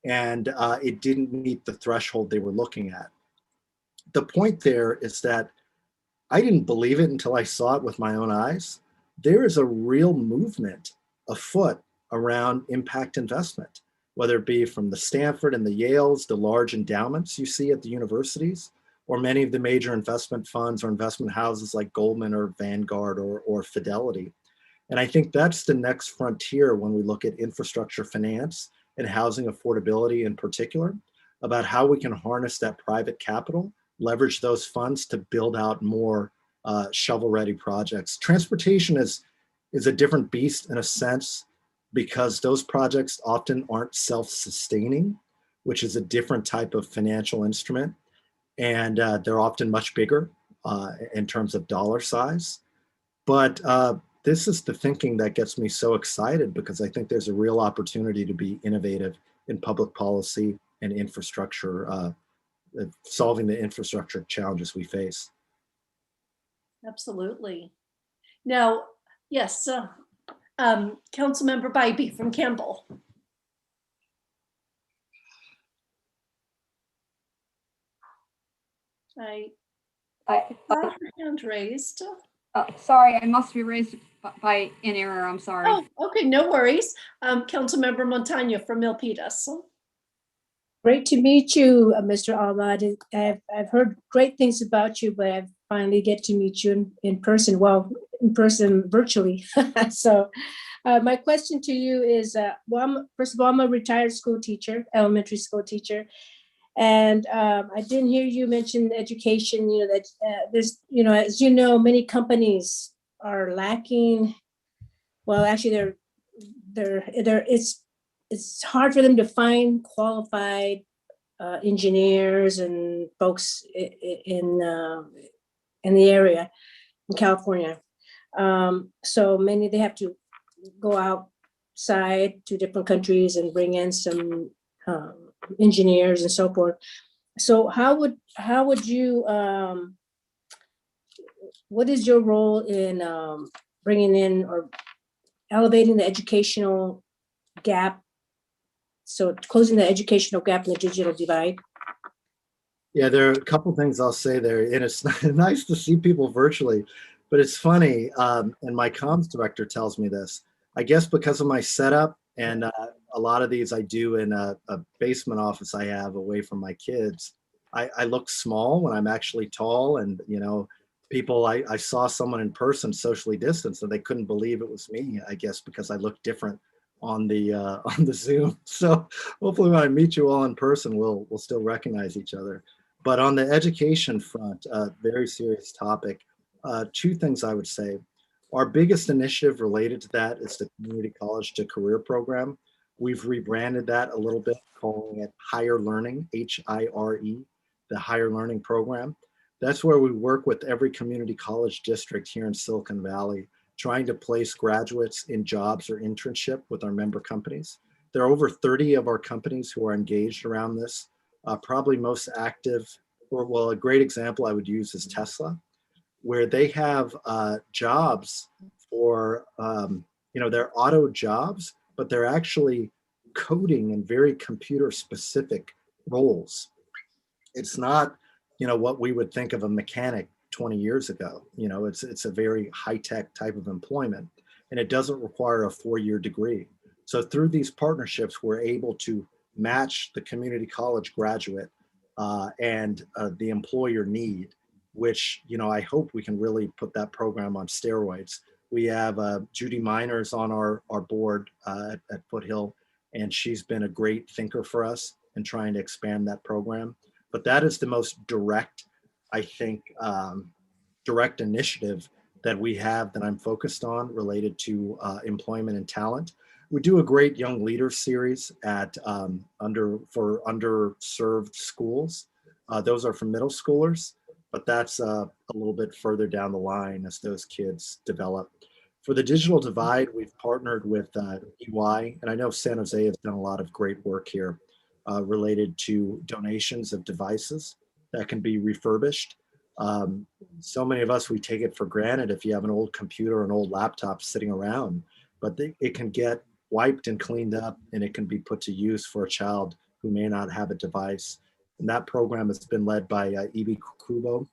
X: and it didn't meet the threshold they were looking at. The point there is that I didn't believe it until I saw it with my own eyes. there is a real movement afoot around impact investment, whether it be from the Stanford and the Yales, the large endowments you see at the universities, or many of the major investment funds or investment houses like Goldman or Vanguard or Fidelity. And I think that's the next frontier when we look at infrastructure finance and housing affordability in particular, about how we can harness that private capital, leverage those funds to build out more shovel-ready projects. Transportation is a different beast in a sense, because those projects often aren't self-sustaining, which is a different type of financial instrument. And they're often much bigger in terms of dollar size. But this is the thinking that gets me so excited, because I think there's a real opportunity to be innovative in public policy and infrastructure, solving the infrastructure challenges we face.
U: Absolutely. Now, yes, Councilmember Bybee from Campbell. I have your hand raised.
F: Sorry, I must be raised by in error. I'm sorry.
U: Oh, okay, no worries. Councilmember Montano from Milpitas.
E: Great to meet you, Mr. Ahmad. I've heard great things about you, but I finally get to meet you in person. Well, in person, virtually. So, my question to you is: first of all, I'm a retired school teacher, elementary school teacher, and I didn't hear you mention education. You know that there's, as you know, many companies are lacking. Well, actually, it's hard for them to find qualified engineers and folks in the area in California. So many, they have to go outside to different countries and bring in some engineers and so forth. So how would you, what is your role in bringing in or elevating the educational gap? So closing the educational gap in the digital divide?
X: Yeah, there are a couple things I'll say there, and it's nice to see people virtually, but it's funny, and my comms director tells me this. I guess because of my setup, and a lot of these I do in a basement office I have away from my kids, I look small when I'm actually tall, and people, I saw someone in person socially distanced, and they couldn't believe it was me, I guess, because I look different on the Zoom. So hopefully when I meet you all in person, we'll still recognize each other. But on the education front, very serious topic. Two things I would say. Our biggest initiative related to that is the Community College to Career program. We've rebranded that a little bit, calling it Higher Learning, H-I-R-E, the Higher Learning program. That's where we work with every community college district here in Silicon Valley, trying to place graduates in jobs or internship with our member companies. There are over 30 of our companies who are engaged around this. Probably most active, well, a great example I would use is Tesla, where they have jobs for, they're auto jobs, but they're actually coding in very computer specific roles. It's not, what we would think of a mechanic 20 years ago. It's a very high-tech type of employment, and it doesn't require a 4-year degree. So through these partnerships, we're able to match the community college graduate and the employer need, which, I hope we can really put that program on steroids. We have Judy Miners on our board at Foothill, and she's been a great thinker for us in trying to expand that program. But that is the most direct, I think, direct initiative that we have that I'm focused on related to employment and talent. We do a great Young Leaders series at for underserved schools. Those are for middle schoolers, but that's a little bit further down the line as those kids develop. For the digital divide, we've partnered with EY, and I know San Jose has done a lot of great work here related to donations of devices that can be refurbished. So many of us, we take it for granted if you have an old computer or an old laptop sitting around, but it can get wiped and cleaned up, and it can be put to use for a child who may not have a device. And that program has been led by Ibi Kubo,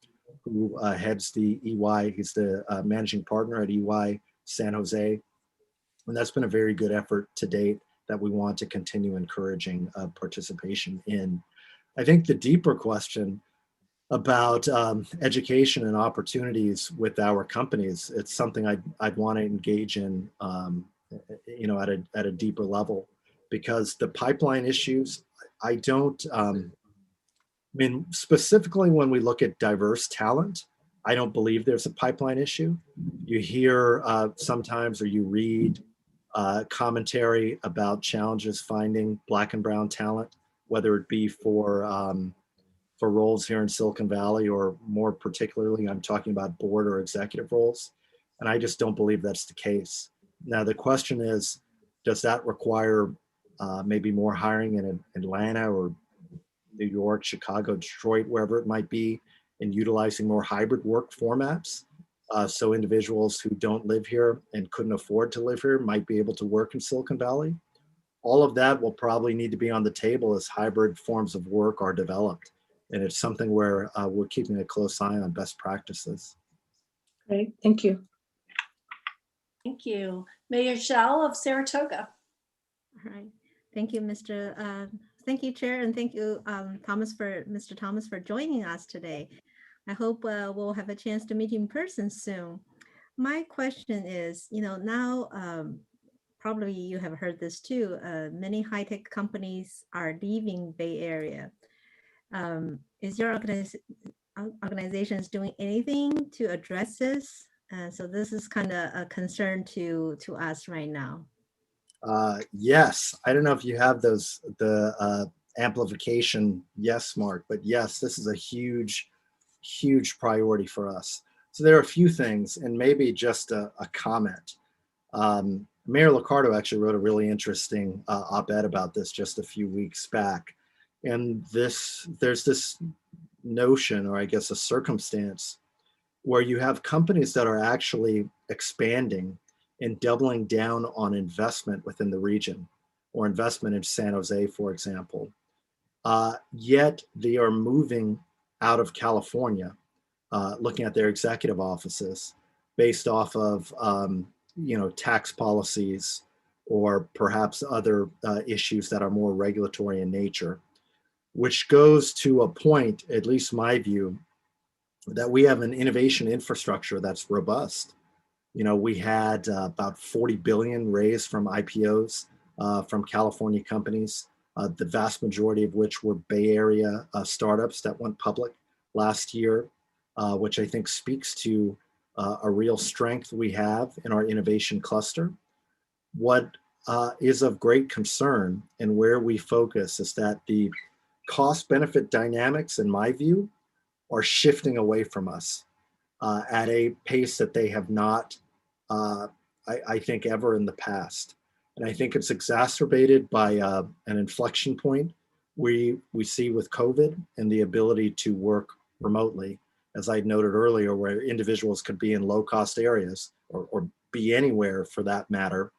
X: who heads the EY. He's the managing partner at EY San Jose. And that's been a very good effort to date that we want to continue encouraging participation in. I think the deeper question about education and opportunities with our companies, it's something I'd want to engage in, at a deeper level, because the pipeline issues, I don't, specifically when we look at diverse talent, I don't believe there's a pipeline issue. You hear sometimes, or you read commentary about challenges finding Black and brown talent, whether it be for roles here in Silicon Valley, or more particularly, I'm talking about board or executive roles. And I just don't believe that's the case. Now, the question is, does that require maybe more hiring in Atlanta or New York, Chicago, Detroit, wherever it might be, and utilizing more hybrid work formats? So individuals who don't live here and couldn't afford to live here might be able to work in Silicon Valley. All of that will probably need to be on the table as hybrid forms of work are developed. And it's something where we're keeping a close eye on best practices.
E: Great, thank you.
U: Thank you. Mayor Shell of Saratoga.
K: All right. Thank you, thank you, Chair, and thank you, Mr. Thomas, for joining us today. I hope we'll have a chance to meet in person soon. My question is, now probably you have heard this too, many high-tech companies are leaving Bay Area. Is your organization doing anything to address this? So this is kind of a concern to us right now.
X: Yes, I don't know if you have the amplification yes mark, but yes, this is a huge priority for us. So there are a few things, and maybe just a comment. Mayor Liccardo actually wrote a really interesting op-ed about this just a few weeks back. And there's this notion, or I guess a circumstance, where you have companies that are actually expanding and doubling down on investment within the region, or investment in San Jose, for example. Yet they are moving out of California, looking at their executive offices based off of tax policies, or perhaps other issues that are more regulatory in nature, which goes to a point, at least my view, that we have an innovation infrastructure that's robust. We had about 40 billion raised from IPOs from California companies, the vast majority of which were Bay Area startups that went public last year, which I think speaks to a real strength we have in our innovation cluster. What is of great concern, and where we focus, is that the cost benefit dynamics, in my view, are shifting away from us at a pace that they have not, I think, ever in the past. And I think it's exacerbated by an inflection point we see with COVID and the ability to work remotely, as I noted earlier, where individuals could be in low-cost areas, or be anywhere for that matter,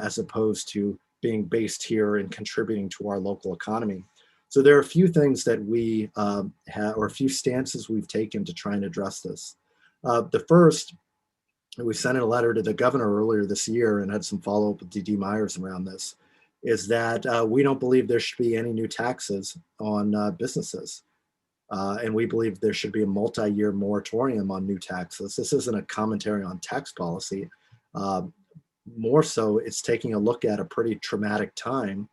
X: as opposed to being based here and contributing to our local economy. So there are a few things that we have, or a few stances we've taken to try and address this. The first, we sent a letter to the governor earlier this year and had some follow-up with D.D. Myers around this, is that we don't believe there should be any new taxes on businesses. And we believe there should be a multi-year moratorium on new taxes. This isn't a commentary on tax policy. More so, it's taking a look at a pretty traumatic time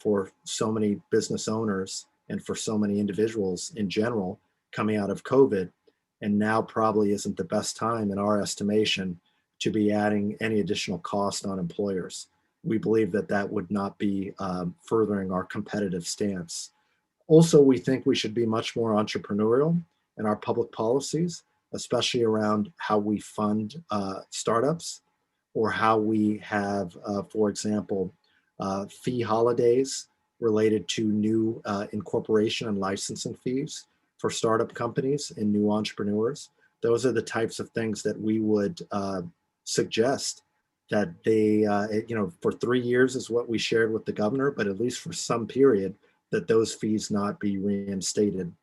X: for so many business owners and for so many individuals in general coming out of COVID. And now probably isn't the best time, in our estimation, to be adding any additional cost on employers. We believe that that would not be furthering our competitive stance. Also, we think we should be much more entrepreneurial in our public policies, especially around how we fund startups, or how we have, for example, fee holidays related to new incorporation and licensing fees for startup companies and new entrepreneurs. Those are the types of things that we would suggest that they, for 3 years is what we shared with the governor, but at least for some period, that those fees not be reinstated.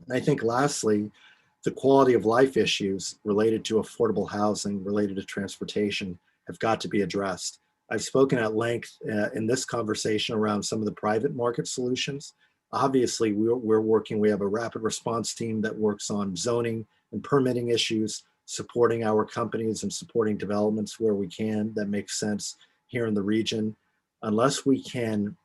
X: And I think lastly, the quality of life issues related to affordable housing, related to transportation, have got to be addressed. I've spoken at length in this conversation around some of the private market solutions. Obviously, we're working, we have a rapid response team that works on zoning and permitting issues, supporting our companies and supporting developments where we can that makes sense here in the region. Unless we can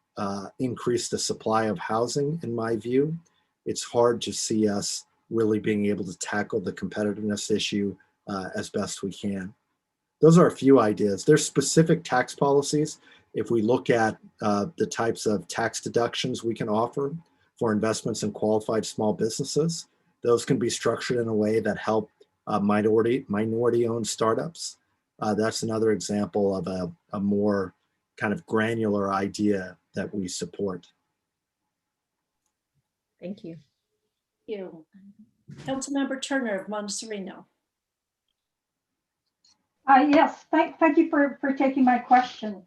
X: increase the supply of housing, in my view, it's hard to see us really being able to tackle the competitiveness issue as best we can. Those are a few ideas. There's specific tax policies. If we look at the types of tax deductions we can offer for investments in qualified small businesses, those can be structured in a way that help minority-owned startups. That's another example of a more kind of granular idea that we support.
K: Thank you.
U: Thank you. Councilmember Turner of Montecito.
A: Yes, thank you for taking my question.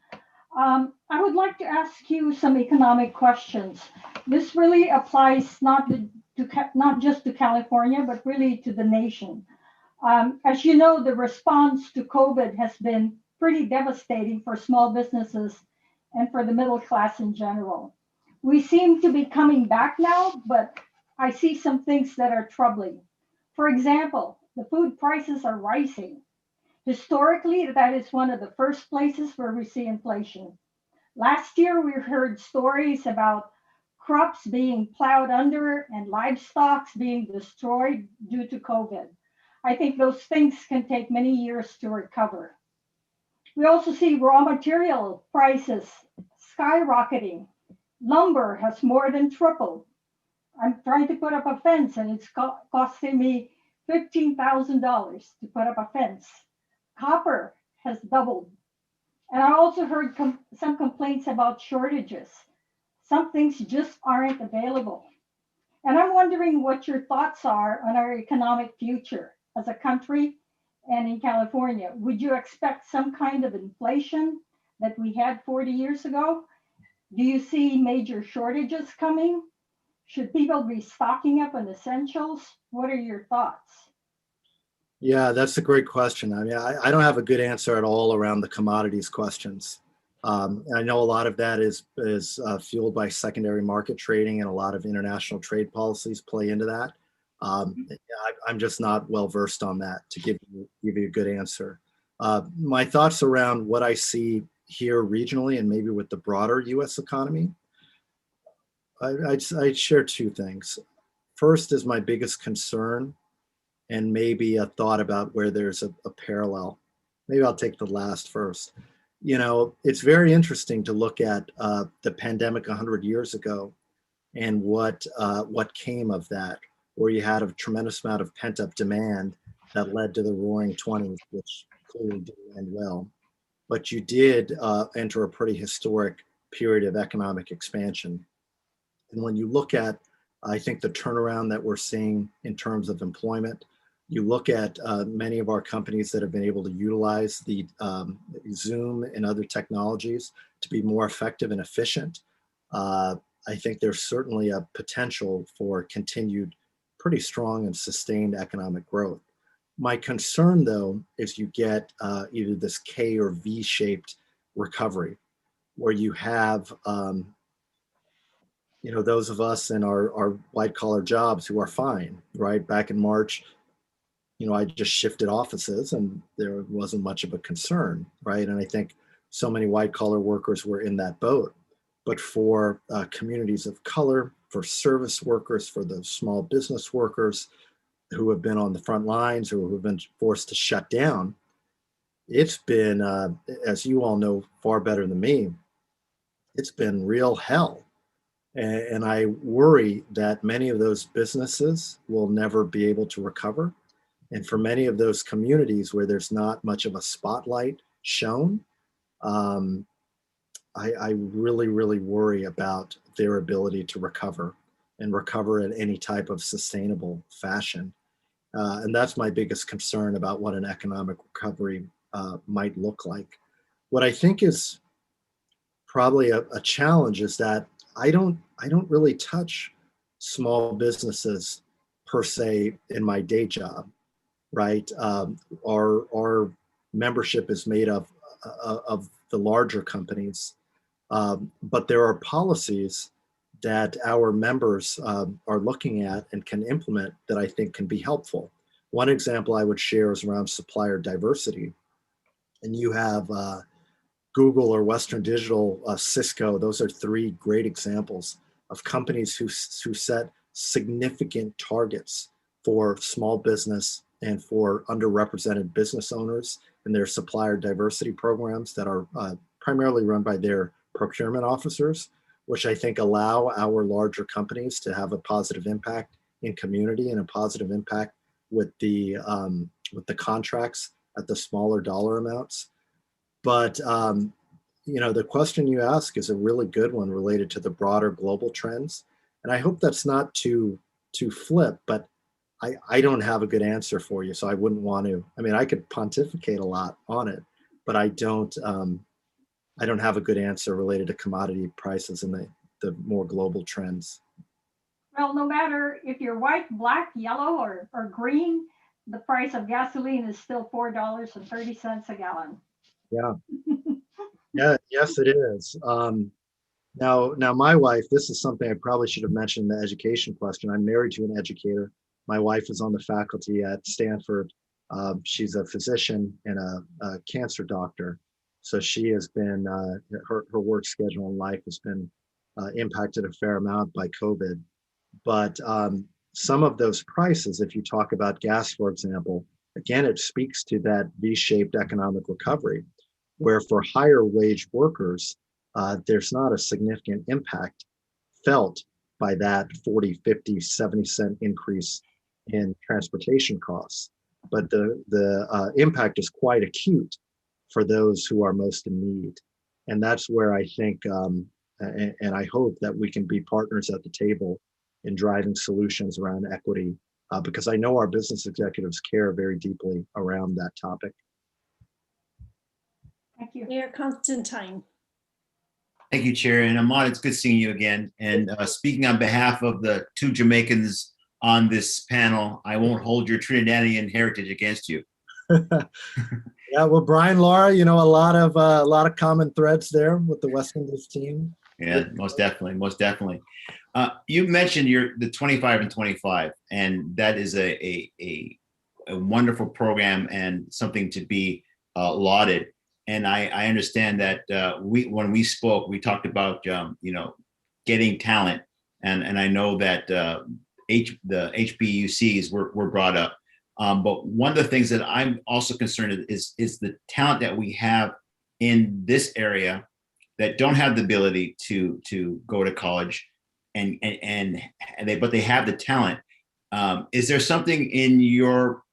A: I would like to ask you some economic questions. This really applies not just to California, but really to the nation. As you know, the response to COVID has been pretty devastating for small businesses and for the middle class in general. We seem to be coming back now, but I see some things that are troubling. For example, the food prices are rising. Historically, that is one of the first places where we see inflation. Last year, we heard stories about crops being plowed under and livestock being destroyed due to COVID. I think those things can take many years to recover. We also see raw material prices skyrocketing. Lumber has more than tripled. I'm trying to put up a fence and it's costing me $15,000 to put up a fence. Copper has doubled. And I also heard some complaints about shortages. Some things just aren't available. And I'm wondering what your thoughts are on our economic future as a country and in California. Would you expect some kind of inflation that we had 40 years ago? Do you see major shortages coming? Should people be stocking up on essentials? What are your thoughts?
X: Yeah, that's a great question. I mean, I don't have a good answer at all around the commodities questions. I know a lot of that is fueled by secondary market trading, and a lot of international trade policies play into that. I'm just not well versed on that to give you a good answer. My thoughts around what I see here regionally and maybe with the broader U.S. economy, I'd share two things. First is my biggest concern, and maybe a thought about where there's a parallel. Maybe I'll take the last first. You know, it's very interesting to look at the pandemic 100 years ago and what came of that, where you had a tremendous amount of pent-up demand that led to the Roaring '20s, which clearly didn't end well. But you did enter a pretty historic period of economic expansion. And when you look at, I think, the turnaround that we're seeing in terms of employment, you look at many of our companies that have been able to utilize the Zoom and other technologies to be more effective and efficient. I think there's certainly a potential for continued pretty strong and sustained economic growth. My concern, though, is you get either this K or V-shaped recovery, where you have those of us in our white collar jobs who are fine, right? Back in March, I just shifted offices and there wasn't much of a concern, right? And I think so many white collar workers were in that boat. But for communities of color, for service workers, for the small business workers who have been on the front lines or who have been forced to shut down, it's been, as you all know far better than me, it's been real hell. And I worry that many of those businesses will never be able to recover. And for many of those communities where there's not much of a spotlight shown, I really, really worry about their ability to recover and recover in any type of sustainable fashion. And that's my biggest concern about what an economic recovery might look like. What I think is probably a challenge is that I don't really touch small businesses per se in my day job, right? Our membership is made of the larger companies, but there are policies that our members are looking at and can implement that I think can be helpful. One example I would share is around supplier diversity. And you have Google or Western Digital, Cisco. Those are three great examples of companies who set significant targets for small business and for underrepresented business owners in their supplier diversity programs that are primarily run by their procurement officers, which I think allow our larger companies to have a positive impact in community and a positive impact with the contracts at the smaller dollar amounts. But you know, the question you ask is a really good one related to the broader global trends. And I hope that's not too flip, but I don't have a good answer for you. So I wouldn't want to. I mean, I could pontificate a lot on it, but I don't have a good answer related to commodity prices and the more global trends.
A: Well, no matter if you're white, black, yellow, or green, the price of gasoline is still $4.30 a gallon.
X: Yeah. Yeah. Yes, it is. Now, my wife, this is something I probably should have mentioned in the education question. I'm married to an educator. My wife is on the faculty at Stanford. She's a physician and a cancer doctor. So she has been, her work schedule in life has been impacted a fair amount by COVID. But some of those prices, if you talk about gas, for example, again, it speaks to that V-shaped economic recovery, where for higher wage workers, there's not a significant impact felt by that 40, 50, 70 cent increase in transportation costs. But the impact is quite acute for those who are most in need. And that's where I think, and I hope that we can be partners at the table in driving solutions around equity, because I know our business executives care very deeply around that topic.
A: Thank you.
U: Mayor Constantine.
G: Thank you, Chair. And Ahmad, it's good seeing you again. And speaking on behalf of the two Jamaicans on this panel, I won't hold your Trinidadian heritage against you.
X: Yeah, well, Brian, Laura, you know, a lot of common threads there with the West Indies team.
G: Yeah, most definitely, most definitely. You mentioned the 25 and 25, and that is a wonderful program and something to be lauded. And I understand that when we spoke, we talked about getting talent, and I know that the HBUCs were brought up. But one of the things that I'm also concerned is the talent that we have in this area that don't have the ability to go to college, but they have the talent. Is there something in your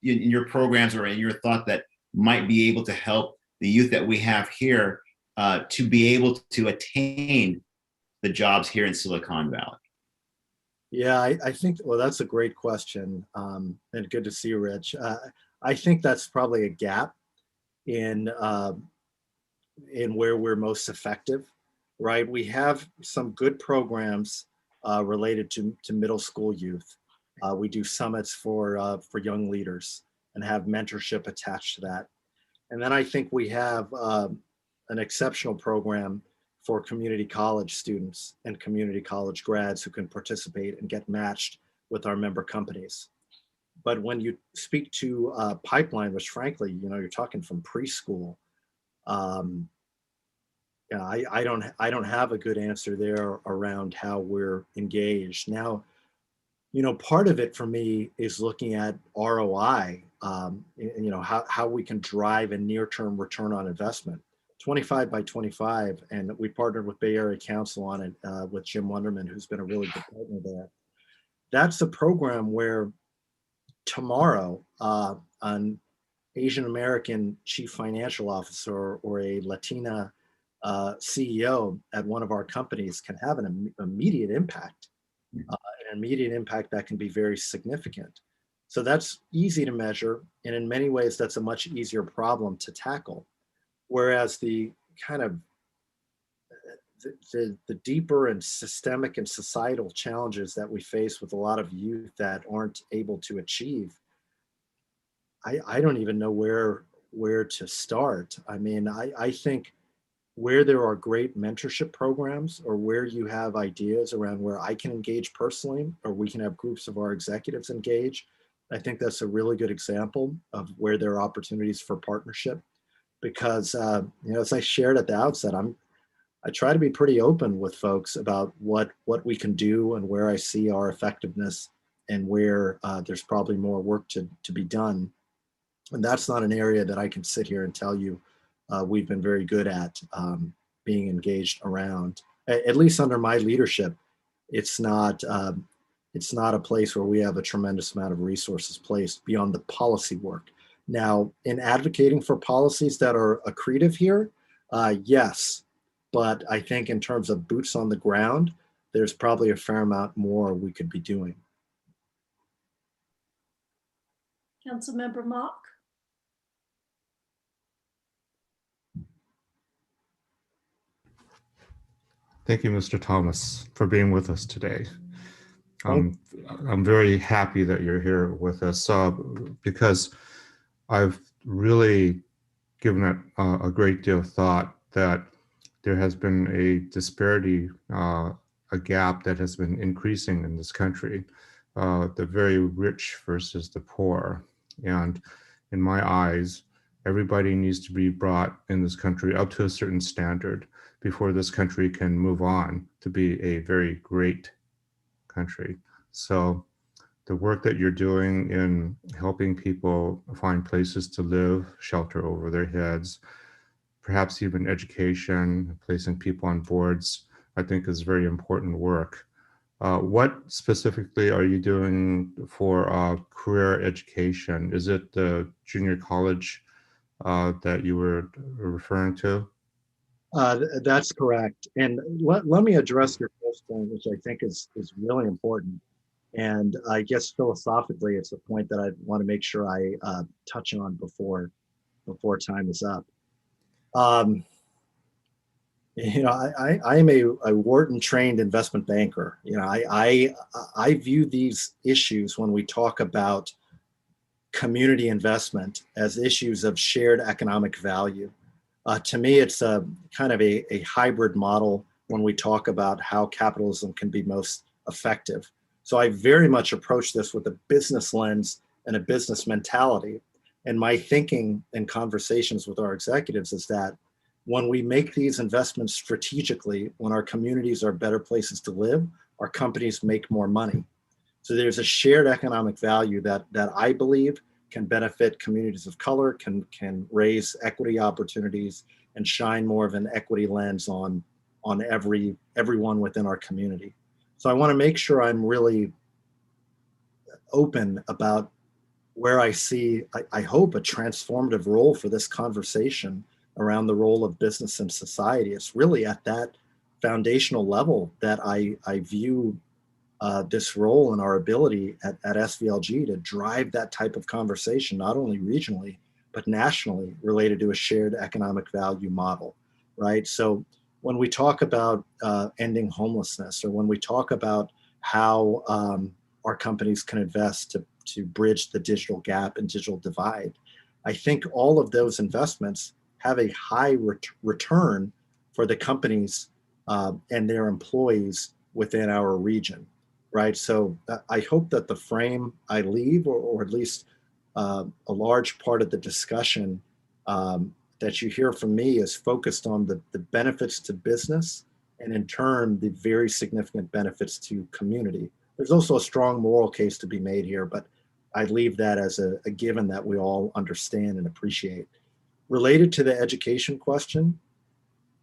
G: programs or in your thought that might be able to help the youth that we have here to be able to attain the jobs here in Silicon Valley?
X: Yeah, I think, well, that's a great question, and good to see you, Rich. I think that's probably a gap in where we're most effective, right? We have some good programs related to middle school youth. We do summits for young leaders and have mentorship attached to that. And then I think we have an exceptional program for community college students and community college grads who can participate and get matched with our member companies. But when you speak to pipeline, which frankly, you're talking from preschool, I don't have a good answer there around how we're engaged. Now, part of it for me is looking at ROI, how we can drive a near-term return on investment. 25 by 25, and we partnered with Bay Area Council on it with Jim Wunderman, who's been a really good partner there. That's a program where tomorrow an Asian American chief financial officer or a Latina CEO at one of our companies can have an immediate impact, an immediate impact that can be very significant. So that's easy to measure, and in many ways, that's a much easier problem to tackle. Whereas the kind of the deeper and systemic and societal challenges that we face with a lot of youth that aren't able to achieve, I don't even know where to start. I mean, I think where there are great mentorship programs, or where you have ideas around where I can engage personally, or we can have groups of our executives engage, I think that's a really good example of where there are opportunities for partnership. Because as I shared at the outset, I try to be pretty open with folks about what we can do and where I see our effectiveness and where there's probably more work to be done. And that's not an area that I can sit here and tell you we've been very good at being engaged around. At least under my leadership, it's not a place where we have a tremendous amount of resources placed beyond the policy work. Now, in advocating for policies that are accretive here, yes, but I think in terms of boots on the ground, there's probably a fair amount more we could be doing.
U: Councilmember Mock.
O: Thank you, Mr. Thomas, for being with us today. I'm very happy that you're here with us because I've really given it a great deal of thought that there has been a disparity, a gap that has been increasing in this country, the very rich versus the poor. And in my eyes, everybody needs to be brought in this country up to a certain standard before this country can move on to be a very great country. So the work that you're doing in helping people find places to live, shelter over their heads, perhaps even education, placing people on boards, I think is very important work. What specifically are you doing for career education? Is it the junior college that you were referring to?
X: That's correct. And let me address your first point, which I think is really important. And I guess philosophically, it's a point that I want to make sure I touch on before time is up. I am a Wharton-trained investment banker. I view these issues when we talk about community investment as issues of shared economic value. To me, it's a kind of a hybrid model when we talk about how capitalism can be most effective. So I very much approach this with a business lens and a business mentality. And my thinking and conversations with our executives is that when we make these investments strategically, when our communities are better places to live, our companies make more money. So there's a shared economic value that I believe can benefit communities of color, can raise equity opportunities, and shine more of an equity lens on everyone within our community. So I want to make sure I'm really open about where I see, I hope, a transformative role for this conversation around the role of business in society. It's really at that foundational level that I view this role and our ability at SVLG to drive that type of conversation, not only regionally, but nationally, related to a shared economic value model, right? So when we talk about ending homelessness, or when we talk about how our companies can invest to bridge the digital gap and digital divide, I think all of those investments have a high return for the companies and their employees within our region, right? So I hope that the frame I leave, or at least a large part of the discussion that you hear from me, is focused on the benefits to business, and in turn, the very significant benefits to community. There's also a strong moral case to be made here, but I leave that as a given that we all understand and appreciate. Related to the education question,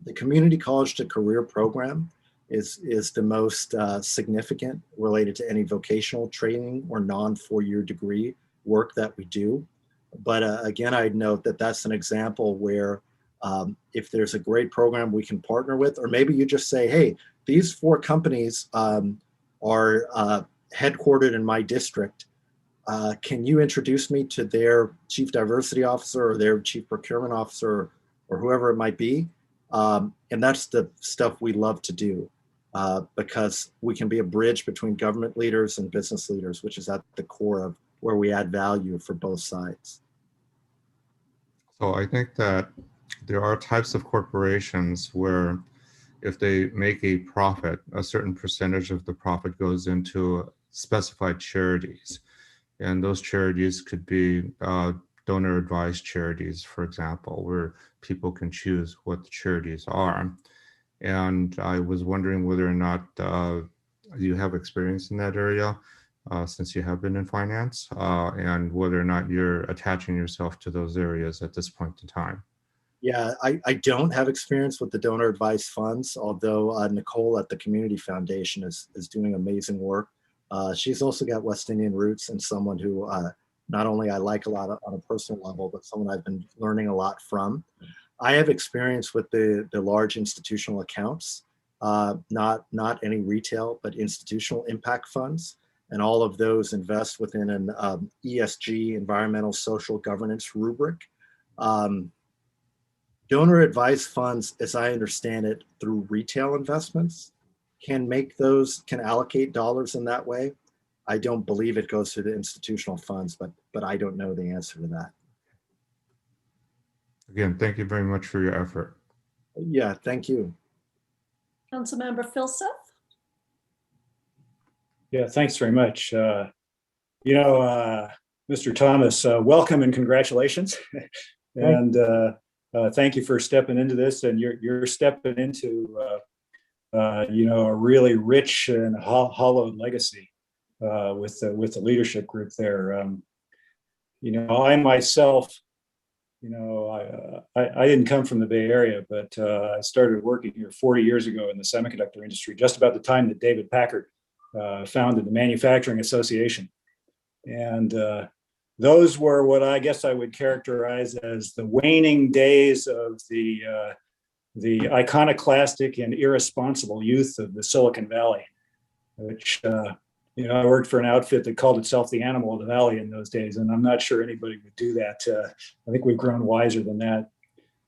X: the Community College to Career program is the most significant related to any vocational training or non-4-year degree work that we do. But again, I'd note that that's an example where if there's a great program we can partner with, or maybe you just say, hey, these 4 companies are headquartered in my district. Can you introduce me to their chief diversity officer or their chief procurement officer, or whoever it might be? And that's the stuff we love to do because we can be a bridge between government leaders and business leaders, which is at the core of where we add value for both sides.
O: So I think that there are types of corporations where if they make a profit, a certain percentage of the profit goes into specified charities. And those charities could be donor advised charities, for example, where people can choose what the charities are. And I was wondering whether or not you have experience in that area since you have been in finance and whether or not you're attaching yourself to those areas at this point in time.
X: Yeah, I don't have experience with the donor advised funds, although Nicole at the Community Foundation is doing amazing work. She's also got West Indian roots and someone who not only I like a lot on a personal level, but someone I've been learning a lot from. I have experience with the large institutional accounts, not any retail, but institutional impact funds. And all of those invest within an ESG, environmental, social governance rubric. Donor advised funds, as I understand it, through retail investments, can allocate dollars in that way. I don't believe it goes through the institutional funds, but I don't know the answer to that.
O: Again, thank you very much for your effort.
X: Yeah, thank you.
U: Councilmember Filsath?
N: Yeah, thanks very much. Mr. Thomas, welcome and congratulations. And thank you for stepping into this, and you're stepping into a really rich and hollowed legacy with the leadership group there. I myself, I didn't come from the Bay Area, but I started working here 40 years ago in the semiconductor industry, just about the time that David Packard founded the Manufacturing Association. And those were what I guess I would characterize as the waning days of the iconoclastic and irresponsible youth of the Silicon Valley, which, I worked for an outfit that called itself the Animal of the Valley in those days, and I'm not sure anybody would do that. I think we've grown wiser than that.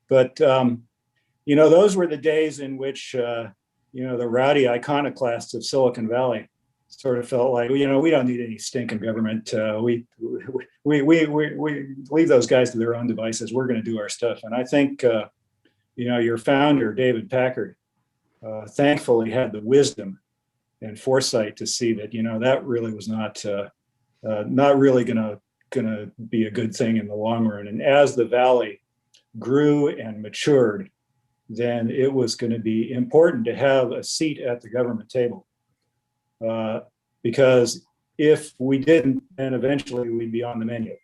N: But, those were the days in which, the rowdy iconoclasts of Silicon Valley sort of felt like, we don't need any stinking government. We leave those guys to their own devices. We're going to do our stuff. And I think, your founder, David Packard, thankfully had the wisdom and foresight to see that, that really was not really going to be a good thing in the long run. And as the Valley grew and matured, then it was going to be important to have a seat at the government table. Because if we didn't, then eventually we'd be on the menu.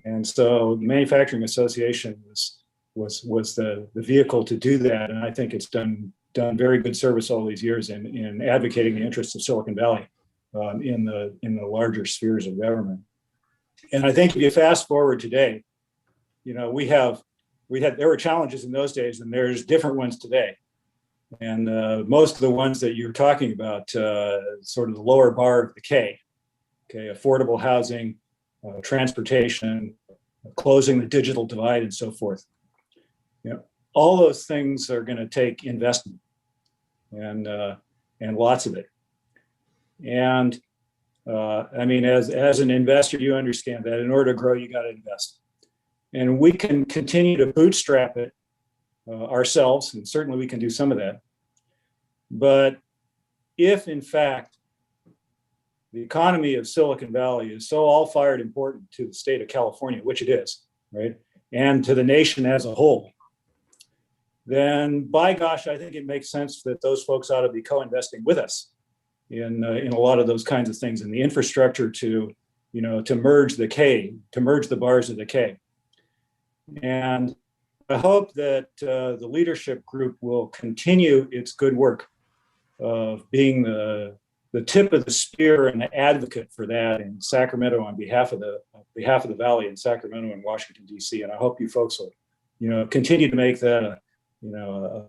N: And so the Manufacturing Association was the vehicle to do that. And I think it's done very good service all these years in advocating the interests of Silicon Valley in the larger spheres of government. And I think if you fast forward today, there were challenges in those days, and there's different ones today. And most of the ones that you're talking about, sort of the lower bar of the K, affordable housing, transportation, closing the digital divide, and so forth. All those things are going to take investment, and lots of it. And as an investor, you understand that in order to grow, you got to invest. And we can continue to bootstrap it ourselves, and certainly we can do some of that. But if, in fact, the economy of Silicon Valley is so all-fired important to the state of California, which it is, right, and to the nation as a whole, then by gosh, I think it makes sense that those folks ought to be co-investing with us in a lot of those kinds of things, in the infrastructure to merge the bars of the K. And I hope that the leadership group will continue its good work of being the tip of the spear and the advocate for that in Sacramento on behalf of the Valley in Sacramento and Washington, D.C. And I hope you folks will, continue to make that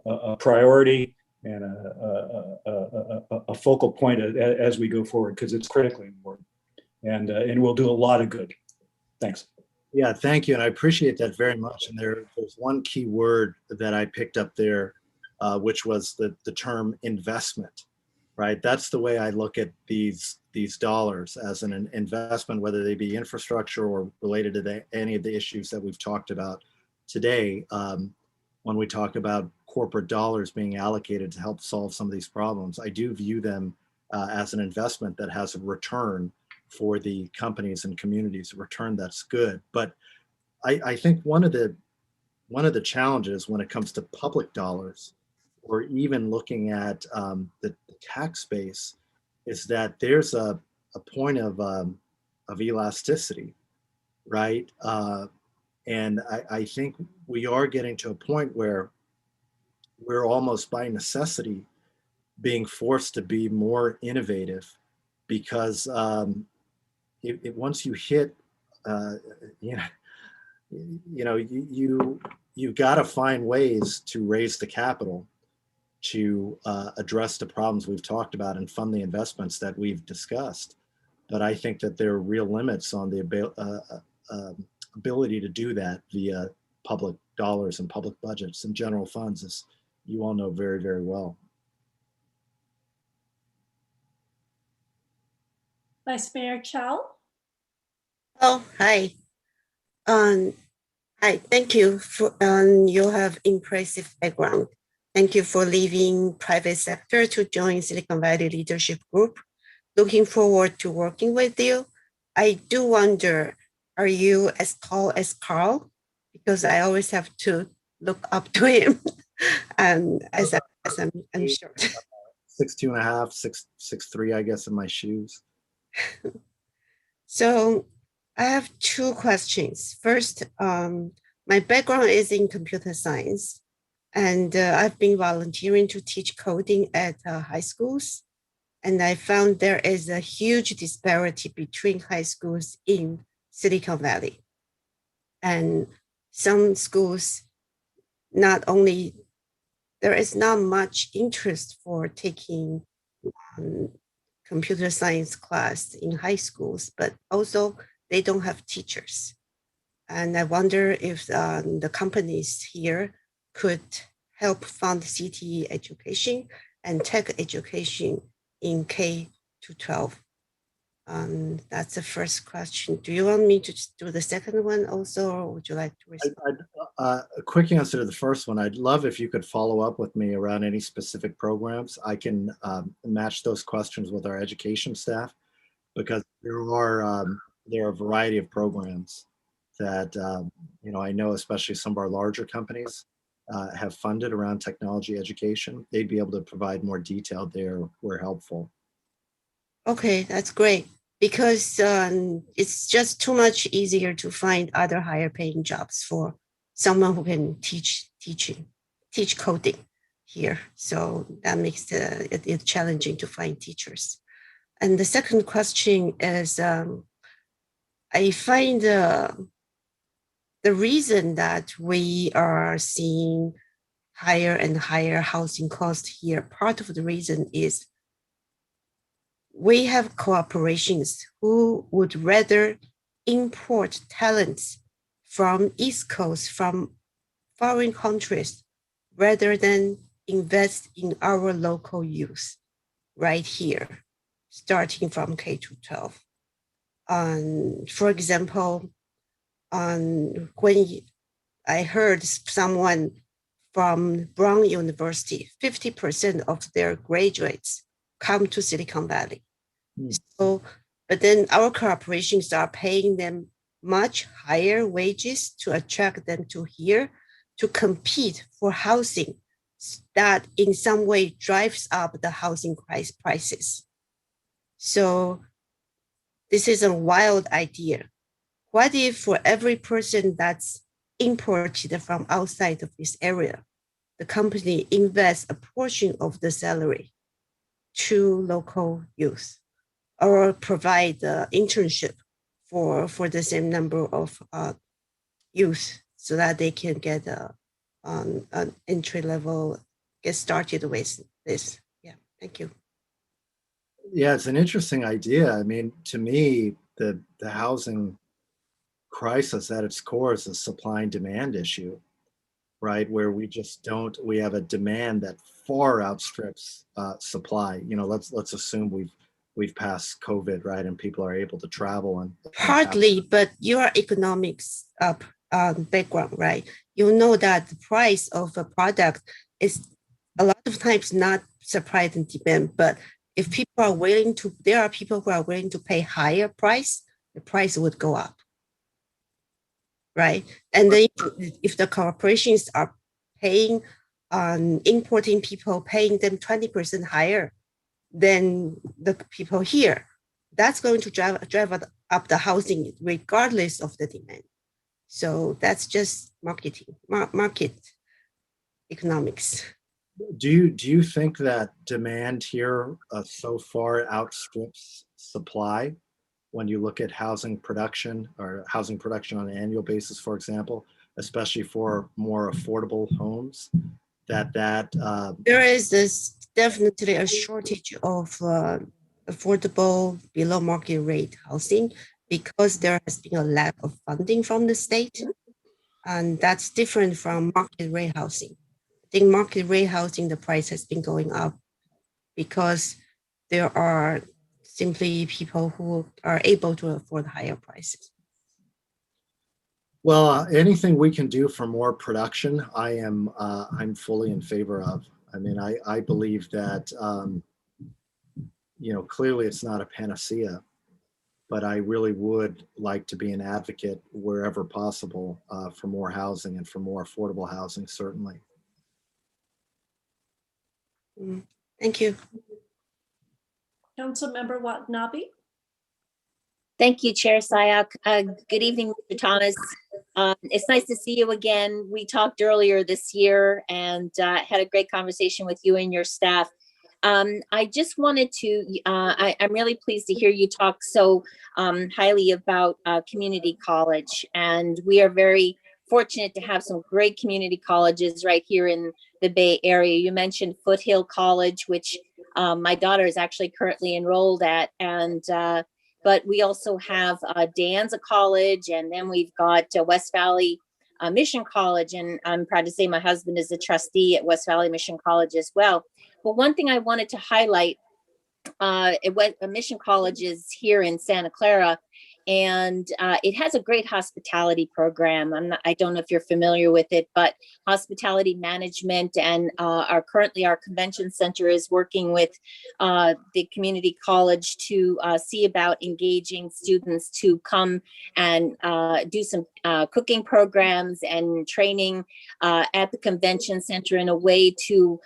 N: a priority and a focal point as we go forward, because it's critically important, and we'll do a lot of good. Thanks.
X: Yeah, thank you. And I appreciate that very much. And there's one key word that I picked up there, which was the term investment, right? That's the way I look at these dollars, as an investment, whether they be infrastructure or related to any of the issues that we've talked about today. When we talk about corporate dollars being allocated to help solve some of these problems, I do view them as an investment that has a return for the companies and communities, a return that's good. But I think one of the challenges when it comes to public dollars, or even looking at the tax base, is that there's a point of elasticity, right? And I think we are getting to a point where we're almost by necessity being forced to be more innovative, because once you hit, you've got to find ways to raise the capital to address the problems we've talked about and fund the investments that we've discussed. But I think that there are real limits on the ability to do that via public dollars and public budgets and general funds, as you all know very, very well.
U: Vice Mayor Chow?
L: Oh, hi. Hi, thank you for, you have impressive background. Thank you for leaving private sector to join Silicon Valley Leadership Group. Looking forward to working with you. I do wonder, are you as tall as Carl? Because I always have to look up to him. As I'm short.
X: 6'2.5", 6'3", I guess, in my shoes.
L: So I have two questions. First, my background is in computer science, and I've been volunteering to teach coding at high schools. And I found there is a huge disparity between high schools in Silicon Valley. And some schools, not only, there is not much interest for taking computer science class in high schools, but also they don't have teachers. And I wonder if the companies here could help fund CTE education and tech education in K to 12. That's the first question. Do you want me to do the second one also, or would you like to respond?
X: A quick answer to the first one. I'd love if you could follow up with me around any specific programs. I can match those questions with our education staff, because there are a variety of programs that I know, especially some of our larger companies have funded around technology education. They'd be able to provide more detail there where helpful.
L: Okay, that's great, because it's just too much easier to find other higher paying jobs for someone who can teach coding here. So that makes it challenging to find teachers. And the second question is, I find the reason that we are seeing higher and higher housing costs here, part of the reason is we have corporations who would rather import talents from East Coast, from foreign countries, rather than invest in our local youth right here, starting from K to 12. For example, when I heard someone from Brown University, 50% of their graduates come to Silicon Valley. So, but then our corporations are paying them much higher wages to attract them to here to compete for housing that in some way drives up the housing prices. So this is a wild idea. What if for every person that's imported from outside of this area, the company invests a portion of the salary to local youth, or provide the internship for the same number of youth, so that they can get an entry level, get started with this. Yeah, thank you.
X: Yeah, it's an interesting idea. I mean, to me, the housing crisis at its core is a supply and demand issue, right? Where we just don't, we have a demand that far outstrips supply. You know, let's assume we've passed COVID, right? And people are able to travel and
L: Partly, but your economics background, right? You know that the price of a product is a lot of times not supply and demand, but if people are willing to, there are people who are willing to pay higher price, the price would go up, right? And then if the corporations are paying importing people, paying them 20% higher than the people here, that's going to drive up the housing regardless of the demand. So that's just market economics.
X: Do you think that demand here so far outstrips supply when you look at housing production or housing production on an annual basis, for example, especially for more affordable homes?
L: There is definitely a shortage of affordable below market rate housing because there has been a lack of funding from the state, and that's different from market rate housing. I think market rate housing, the price has been going up because there are simply people who are able to afford higher prices.
X: Well, anything we can do for more production, I'm fully in favor of. I mean, I believe that, you know, clearly it's not a panacea, but I really would like to be an advocate wherever possible for more housing and for more affordable housing, certainly.
L: Thank you.
U: Councilmember Watanabe.
I: Thank you, Chair Sayak. Good evening, Mr. Thomas. It's nice to see you again. We talked earlier this year and had a great conversation with you and your staff. I just wanted to, I'm really pleased to hear you talk so highly about community college. And we are very fortunate to have some great community colleges right here in the Bay Area. You mentioned Foothill College, which my daughter is actually currently enrolled at. And but we also have De Anza College, and then we've got West Valley Mission College. And I'm proud to say my husband is a trustee at West Valley Mission College as well. But one thing I wanted to highlight, Mission College is here in Santa Clara, and it has a great hospitality program. I don't know if you're familiar with it, but hospitality management, and currently our convention center is working with the community college to see about engaging students to come and do some cooking programs and training at the convention center in a way to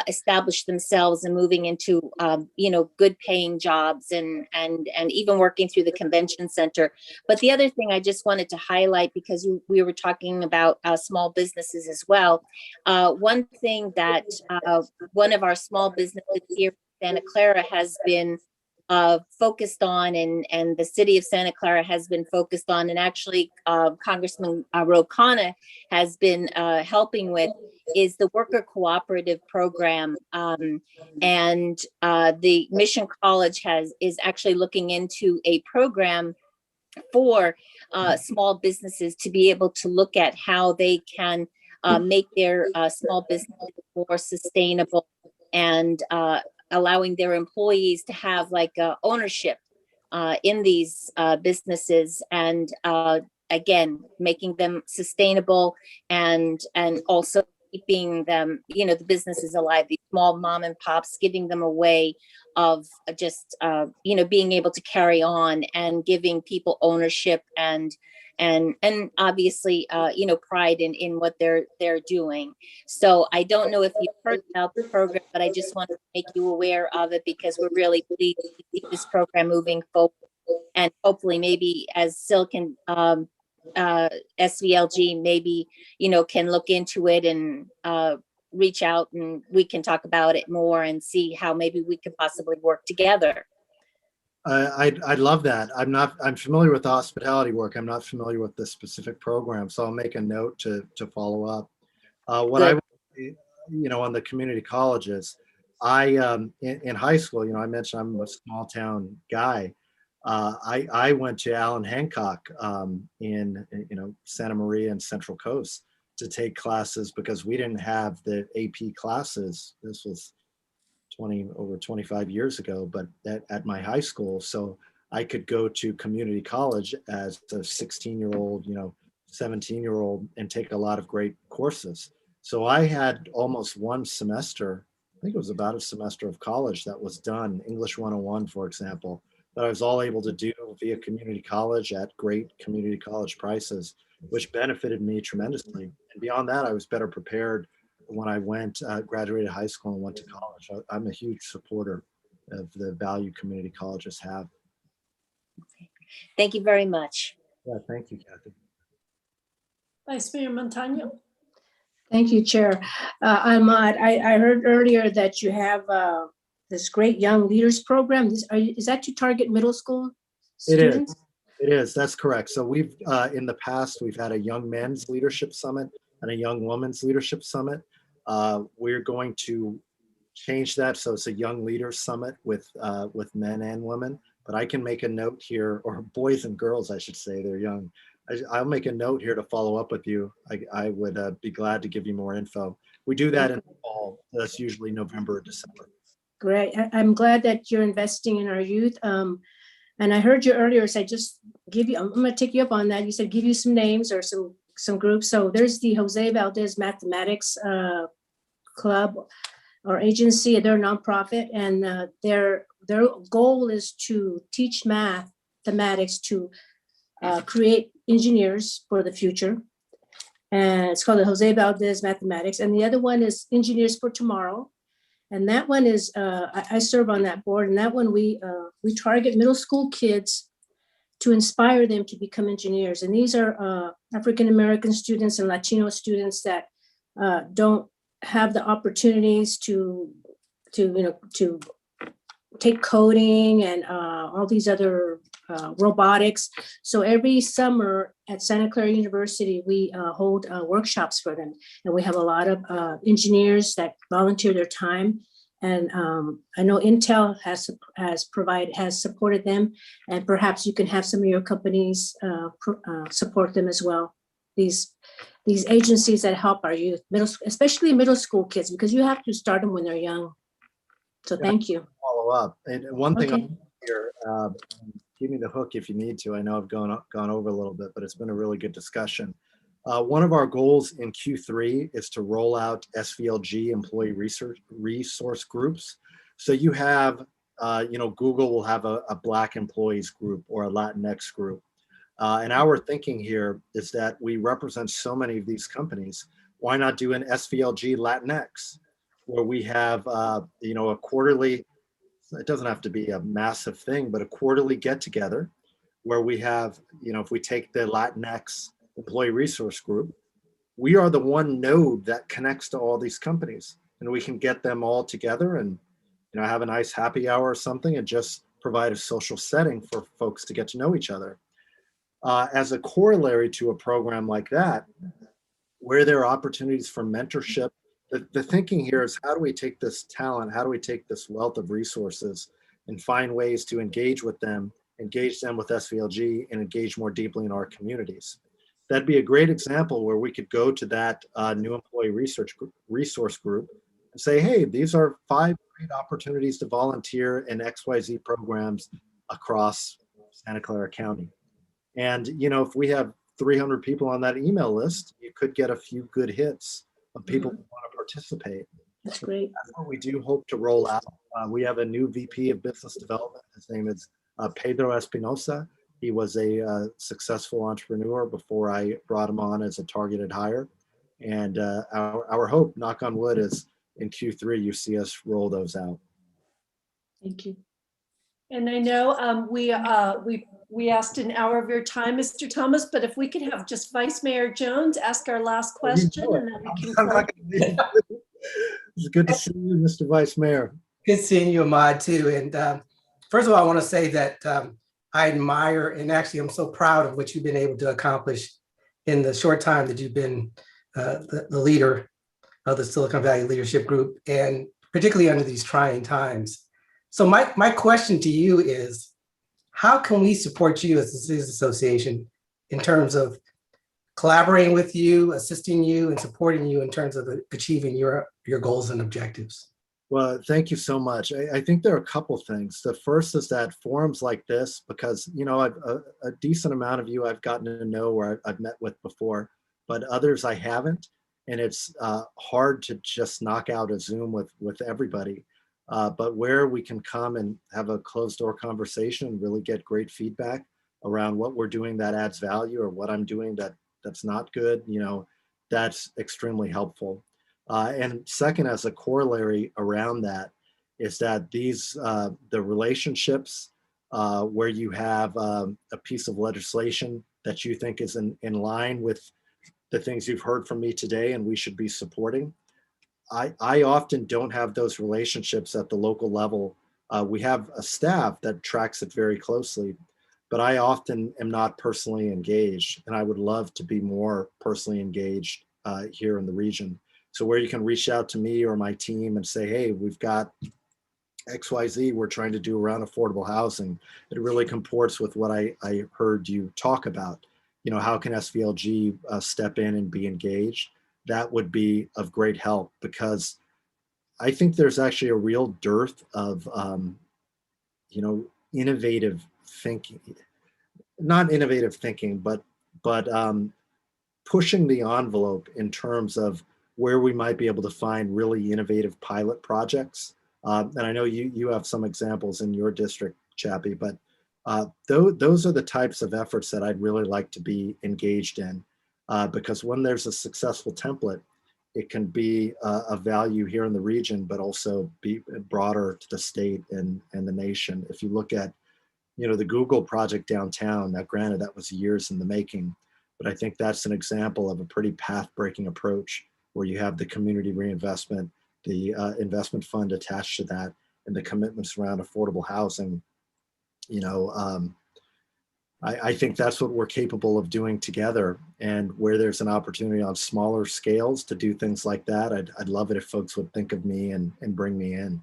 I: establish themselves and moving into good paying jobs and even working through the convention center. But the other thing I just wanted to highlight, because we were talking about small businesses as well. One thing that one of our small businesses here in Santa Clara has been focused on, and the city of Santa Clara has been focused on, and actually Congressman Ro Khanna has been helping with, is the worker cooperative program. And the Mission College is actually looking into a program for small businesses to be able to look at how they can make their small businesses more sustainable, and allowing their employees to have like ownership in these businesses, and again, making them sustainable, and also keeping them, the businesses alive, these small mom and pops, giving them a way of just, being able to carry on and giving people ownership and obviously, pride in what they're doing. So I don't know if you've heard about the program, but I just wanted to make you aware of it, because we're really pleased to see this program moving forward, and hopefully maybe as Silicon SVLG maybe, can look into it and reach out, and we can talk about it more and see how maybe we could possibly work together.
X: I'd love that. I'm familiar with the hospitality work. I'm not familiar with the specific program, so I'll make a note to follow up. On the community colleges, in high school, I mentioned I'm a small town guy. I went to Allen Hancock in Santa Maria and Central Coast to take classes because we didn't have the AP classes. This was over 25 years ago, but at my high school. So I could go to community college as a 16-year-old, 17-year-old and take a lot of great courses. So I had almost one semester, I think it was about a semester of college that was done, English 101, for example, that I was all able to do via community college at great community college prices, which benefited me tremendously. And beyond that, I was better prepared when I graduated high school and went to college. I'm a huge supporter of the value community colleges have.
I: Thank you very much.
X: Yeah, thank you, Kathy.
U: Vice Mayor Montano.
E: Thank you, Chair. Ahmad, I heard earlier that you have this great Young Leaders Program. Is that to target middle school students?
X: It is. That's correct. So we've, in the past, we've had a Young Men's Leadership Summit and a Young Women's Leadership Summit. We're going to change that. So it's a Young Leaders Summit with men and women. But I can make a note here, or boys and girls, I should say, they're young. I'll make a note here to follow up with you. I would be glad to give you more info. We do that in the fall. That's usually November or December.
E: Great. I'm glad that you're investing in our youth. And I heard you earlier say, just I'm going to take you up on that. You said give you some names or some groups. So there's the Jose Valdez Mathematics Club or agency. They're a nonprofit, and their goal is to teach mathematics to create engineers for the future. And it's called the Jose Valdez Mathematics. And the other one is Engineers for Tomorrow. And that one is, I serve on that board, and that one we target middle school kids to inspire them to become engineers. And these are African-American students and Latino students that don't have the opportunities to take coding and all these other robotics. So every summer at Santa Clara University, we hold workshops for them. And we have a lot of engineers that volunteer their time. And I know Intel has supported them, and perhaps you can have some of your companies support them as well. These agencies that help our youth, especially middle school kids, because you have to start them when they're young. So thank you.
X: Follow up. And one thing
E: Okay.
X: here, give me the hook if you need to. I know I've gone over a little bit, but it's been a really good discussion. One of our goals in Q3 is to roll out SVLG employee resource groups. So you have, Google will have a Black employees group or a Latinx group. And our thinking here is that we represent so many of these companies. Why not do an SVLG Latinx, where we have, a quarterly, it doesn't have to be a massive thing, but a quarterly get together where we have, if we take the Latinx employee resource group, we are the one node that connects to all these companies, and we can get them all together and, have a nice happy hour or something and just provide a social setting for folks to get to know each other. As a corollary to a program like that, where there are opportunities for mentorship, the thinking here is how do we take this talent, how do we take this wealth of resources and find ways to engage with them, engage them with SVLG, and engage more deeply in our communities. That'd be a great example where we could go to that new employee resource group and say, hey, these are 5 great opportunities to volunteer in XYZ programs across Santa Clara County. And, if we have 300 people on that email list, you could get a few good hits of people who want to participate.
E: That's great.
X: That's what we do hope to roll out. We have a new VP of Business Development. His name is Pedro Espinosa. He was a successful entrepreneur before I brought him on as a targeted hire. And our hope, knock on wood, is in Q3, you see us roll those out.
E: Thank you.
U: And I know we asked an hour of your time, Mr. Thomas, but if we could have just Vice Mayor Jones ask our last question, and then we can close.
X: It's good to see you, Mr. Vice Mayor.
J: Good seeing you, Ahmad, too. And first of all, I want to say that I admire, and actually I'm so proud of what you've been able to accomplish in the short time that you've been the leader of the Silicon Valley Leadership Group, and particularly under these trying times. So my question to you is, how can we support you as the Cities Association in terms of collaborating with you, assisting you, and supporting you in terms of achieving your goals and objectives?
X: Well, thank you so much. I think there are a couple things. The first is that forums like this, because a decent amount of you I've gotten to know or I've met with before, but others I haven't. And it's hard to just knock out a Zoom with everybody. But where we can come and have a closed door conversation and really get great feedback around what we're doing that adds value or what I'm doing that's not good, that's extremely helpful. And second, as a corollary around that, is that the relationships where you have a piece of legislation that you think is in line with the things you've heard from me today and we should be supporting. I often don't have those relationships at the local level. We have a staff that tracks it very closely, but I often am not personally engaged, and I would love to be more personally engaged here in the region. So where you can reach out to me or my team and say, hey, we've got XYZ we're trying to do around affordable housing. It really comports with what I heard you talk about. How can SVLG step in and be engaged? That would be of great help, because I think there's actually a real dearth of, innovative thinking, not innovative thinking, but pushing the envelope in terms of where we might be able to find really innovative pilot projects. And I know you have some examples in your district, Chappie, but those are the types of efforts that I'd really like to be engaged in. Because when there's a successful template, it can be a value here in the region, but also be broader to the state and the nation. If you look at, the Google project downtown, now granted that was years in the making, but I think that's an example of a pretty path-breaking approach where you have the community reinvestment, the investment fund attached to that, and the commitments around affordable housing. I think that's what we're capable of doing together, and where there's an opportunity on smaller scales to do things like that, I'd love it if folks would think of me and bring me in.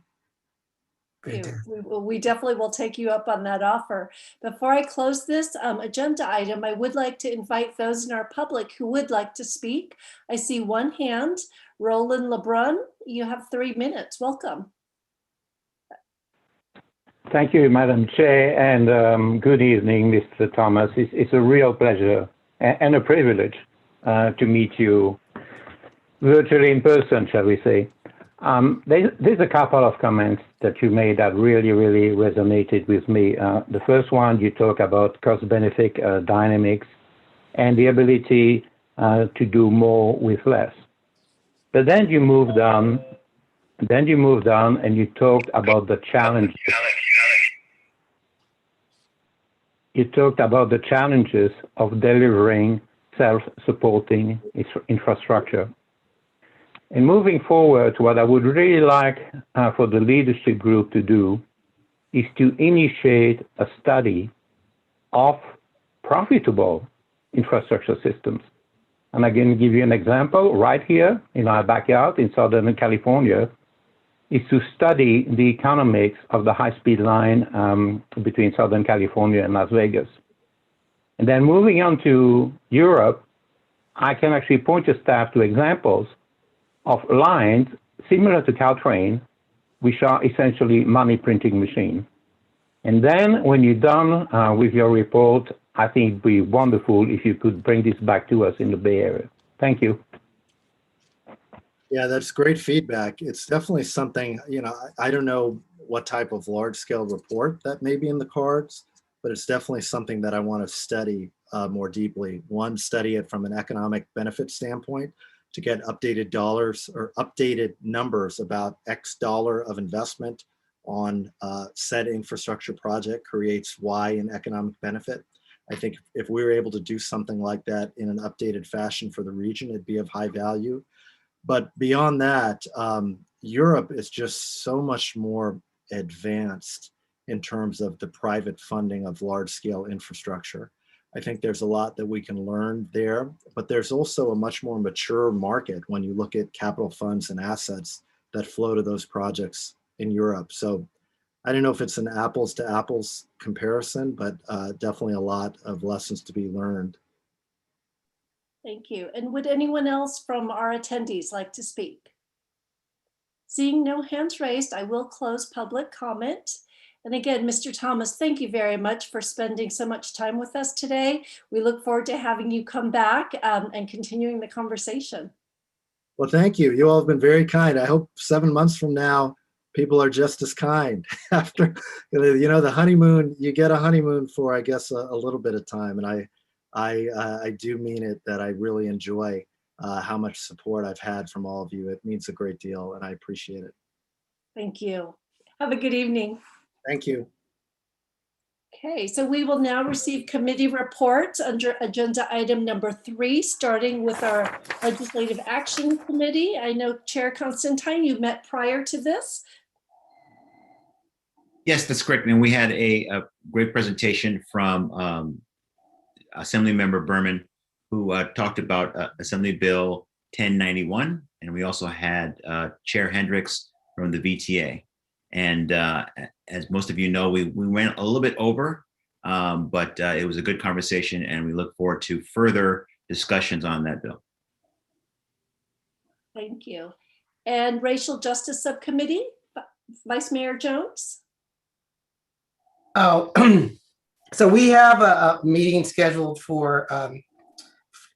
U: We definitely will take you up on that offer. Before I close this agenda item, I would like to invite those in our public who would like to speak. I see one hand. Roland LeBrun, you have 3 minutes. Welcome.
S: Thank you, Madam Chair, and good evening, Mr. Thomas. It's a real pleasure and a privilege to meet you virtually in person, shall we say. There's a couple of comments that you made that really, really resonated with me. The first one, you talk about cost-benefit dynamics and the ability to do more with less. But then you moved on. And you talked about the challenges. You talked about the challenges of delivering self-supporting infrastructure. And moving forward, what I would really like for the leadership group to do is to initiate a study of profitable infrastructure systems. And I can give you an example right here in our backyard in Southern California, is to study the economics of the high-speed line between Southern California and Las Vegas. And then moving on to Europe, I can actually point your staff to examples of lines similar to Caltrain, which are essentially money printing machine. And then when you're done with your report, I think it'd be wonderful if you could bring this back to us in the Bay Area. Thank you.
X: Yeah, that's great feedback. It's definitely something, I don't know what type of large scale report that may be in the cards, but it's definitely something that I want to study more deeply. One, study it from an economic benefit standpoint to get updated dollars or updated numbers about X dollar of investment on said infrastructure project creates Y in economic benefit. I think if we were able to do something like that in an updated fashion for the region, it'd be of high value. But beyond that, Europe is just so much more advanced in terms of the private funding of large scale infrastructure. I think there's a lot that we can learn there, but there's also a much more mature market when you look at capital funds and assets that flow to those projects in Europe. So I don't know if it's an apples to apples comparison, but definitely a lot of lessons to be learned.
U: Thank you. And would anyone else from our attendees like to speak? Seeing no hands raised, I will close public comment. And again, Mr. Thomas, thank you very much for spending so much time with us today. We look forward to having you come back and continuing the conversation.
X: Well, thank you. You all have been very kind. I hope 7 months from now, people are just as kind. After, the honeymoon, you get a honeymoon for, I guess, a little bit of time. And I do mean it, that I really enjoy how much support I've had from all of you. It means a great deal, and I appreciate it.
U: Thank you. Have a good evening.
X: Thank you.
U: Okay, so we will now receive committee reports under agenda item number 3, starting with our Legislative Action Committee. I know Chair Constantine, you met prior to this.
G: Yes, that's correct. And we had a great presentation from Assemblymember Berman, who talked about Assembly Bill 1091. And we also had Chair Hendricks from the VTA. And as most of you know, we went a little bit over, but it was a good conversation, and we look forward to further discussions on that bill.
U: Thank you. And Racial Justice Subcommittee, Vice Mayor Jones.
J: Oh, so we have a meeting scheduled for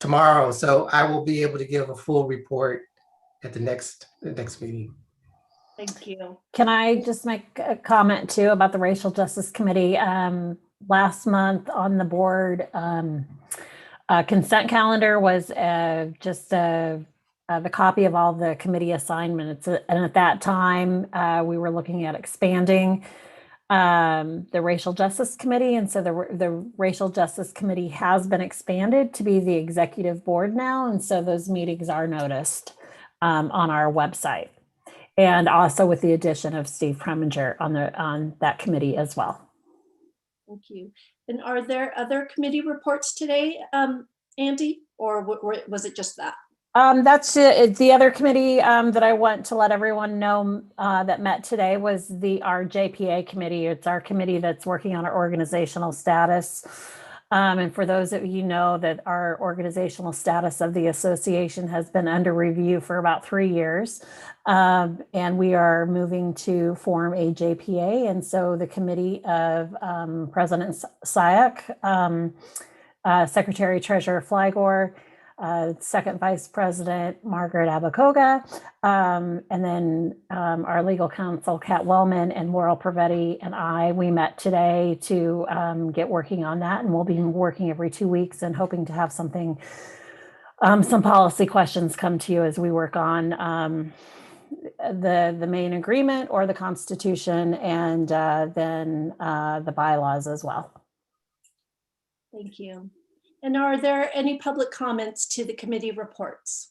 J: tomorrow, so I will be able to give a full report at the next meeting.
U: Thank you.
B: Can I just make a comment too about the Racial Justice Committee? Last month on the board, consent calendar was just the copy of all the committee assignments. And at that time, we were looking at expanding the Racial Justice Committee. And so the Racial Justice Committee has been expanded to be the executive board now. And so those meetings are noticed on our website. And also with the addition of Steve Preminger on that committee as well.
U: Thank you. And are there other committee reports today, Andy, or was it just that?
B: That's it. The other committee that I want to let everyone know that met today was our JPA committee. It's our committee that's working on our organizational status. And for those of you know that our organizational status of the association has been under review for about 3 years. And we are moving to form a JPA. And so the committee of President Sayak, Secretary Treasurer Flygore, Second Vice President Margaret Abakoga, and then our legal counsel, Kat Wellman, and Laurel Pravetti and we met today to get working on that. And we'll be working every 2 weeks and hoping to have something, some policy questions come to you as we work on the main agreement or the Constitution, and then the bylaws as well.
U: Thank you. And are there any public comments to the committee reports?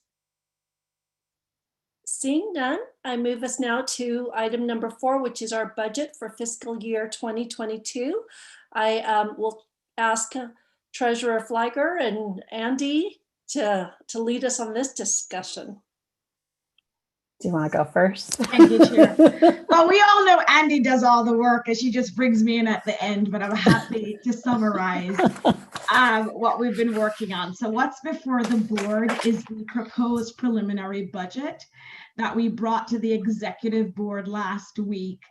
U: Seeing none, I move us now to item number 4, which is our budget for fiscal year 2022. I will ask Treasurer Flygore and Andy to lead us on this discussion.
B: Do you want to go first?
C: Thank you, Chair. Well, we all know Andy does all the work and she just brings me in at the end, but I'm happy to summarize what we've been working on. So what's before the board is the proposed preliminary budget that we brought to the executive board last week.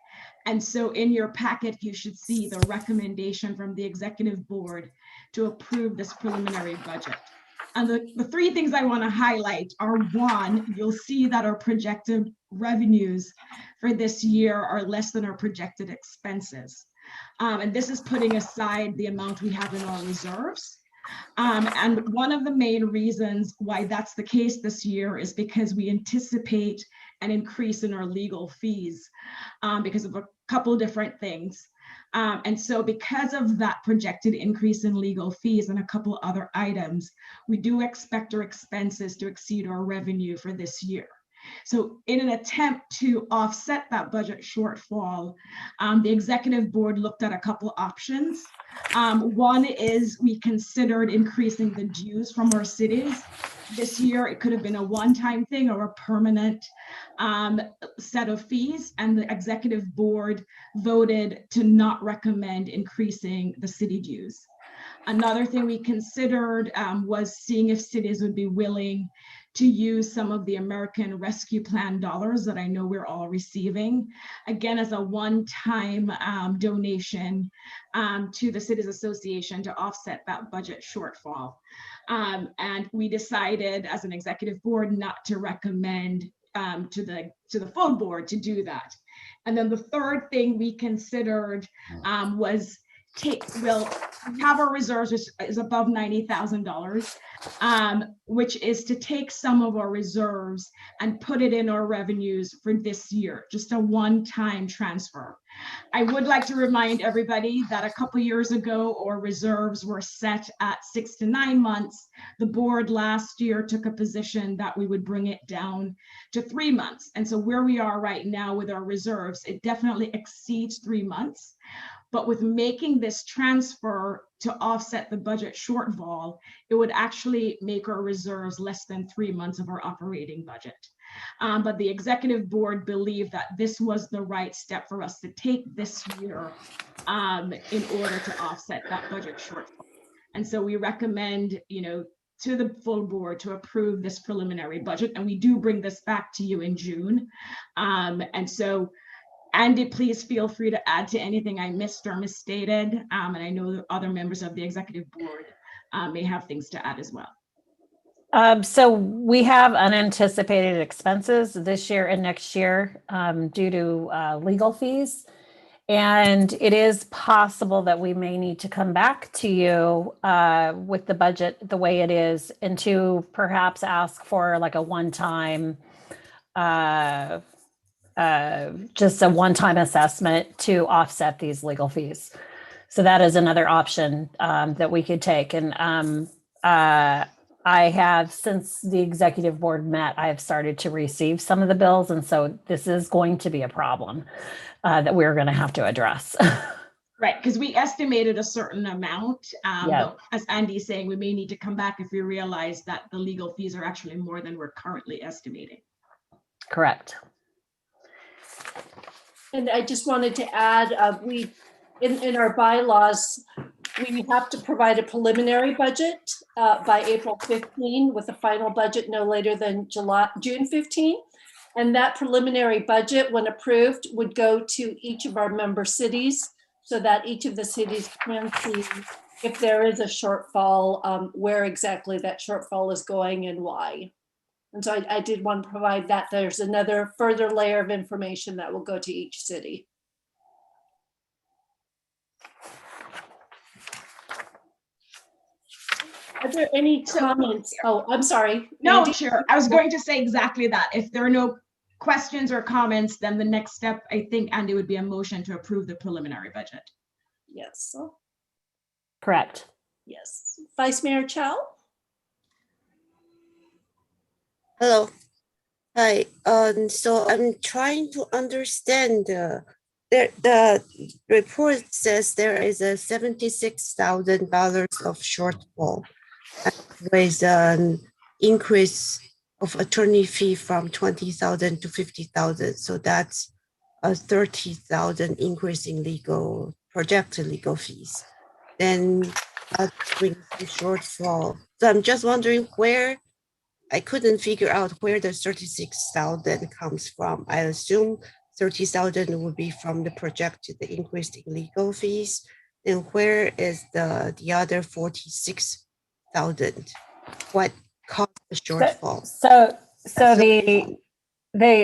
C: And so in your packet, you should see the recommendation from the executive board to approve this preliminary budget. And the 3 things I want to highlight are: 1, you'll see that our projected revenues for this year are less than our projected expenses. And this is putting aside the amount we have in our reserves. And one of the main reasons why that's the case this year is because we anticipate an increase in our legal fees because of a couple of different things. And so because of that projected increase in legal fees and a couple other items, we do expect our expenses to exceed our revenue for this year. So in an attempt to offset that budget shortfall, the executive board looked at a couple options. One is we considered increasing the dues from our cities. This year, it could have been a one-time thing or a permanent set of fees, and the executive board voted to not recommend increasing the city dues. Another thing we considered was seeing if cities would be willing to use some of the American Rescue Plan dollars that I know we're all receiving, again, as a one-time donation to the Cities Association to offset that budget shortfall. And we decided as an executive board not to recommend to the full board to do that. And then the third thing we considered was we have our reserves, which is above $90,000, which is to take some of our reserves and put it in our revenues for this year, just a one-time transfer. I would like to remind everybody that a couple years ago, our reserves were set at 6 to 9 months. The board last year took a position that we would bring it down to 3 months. And so where we are right now with our reserves, it definitely exceeds 3 months. But with making this transfer to offset the budget shortfall, it would actually make our reserves less than 3 months of our operating budget. But the executive board believed that this was the right step for us to take this year in order to offset that budget shortfall. And so we recommend, to the full board to approve this preliminary budget. And we do bring this back to you in June. And so Andy, please feel free to add to anything I missed or misstated. And I know that other members of the executive board may have things to add as well.
B: So we have unanticipated expenses this year and next year due to legal fees. And it is possible that we may need to come back to you with the budget the way it is and to perhaps ask for like a one-time just a one-time assessment to offset these legal fees. So that is another option that we could take. And I have, since the executive board met, I have started to receive some of the bills. And so this is going to be a problem that we're going to have to address.
C: Right, because we estimated a certain amount.
B: Yeah.
C: But as Andy's saying, we may need to come back if we realize that the legal fees are actually more than we're currently estimating.
B: Correct.
U: And I just wanted to add, we, in our bylaws, we have to provide a preliminary budget by April 15 with a final budget no later than June 15. And that preliminary budget, when approved, would go to each of our member cities so that each of the cities can see if there is a shortfall, where exactly that shortfall is going and why. And so I did want to provide that. There's another further layer of information that will go to each city. Are there any comments? Oh, I'm sorry.
C: No,
U: Andy?
C: Chair, I was going to say exactly that. If there are no questions or comments, then the next step, I think, Andy, would be a motion to approve the preliminary budget.
U: Yes.
B: Correct.
U: Yes. Vice Mayor Chow?
L: Hello. Hi. So I'm trying to understand the report says there is a $76,000 of shortfall with an increase of attorney fee from 20,000 to 50,000. So that's a 30,000 increase in projected legal fees. Then that brings the shortfall. So I'm just wondering where. I couldn't figure out where the 36,000 comes from. I assume 30,000 would be from the projected increase in legal fees. Then where is the other 46,000? What caused the shortfall?
B: So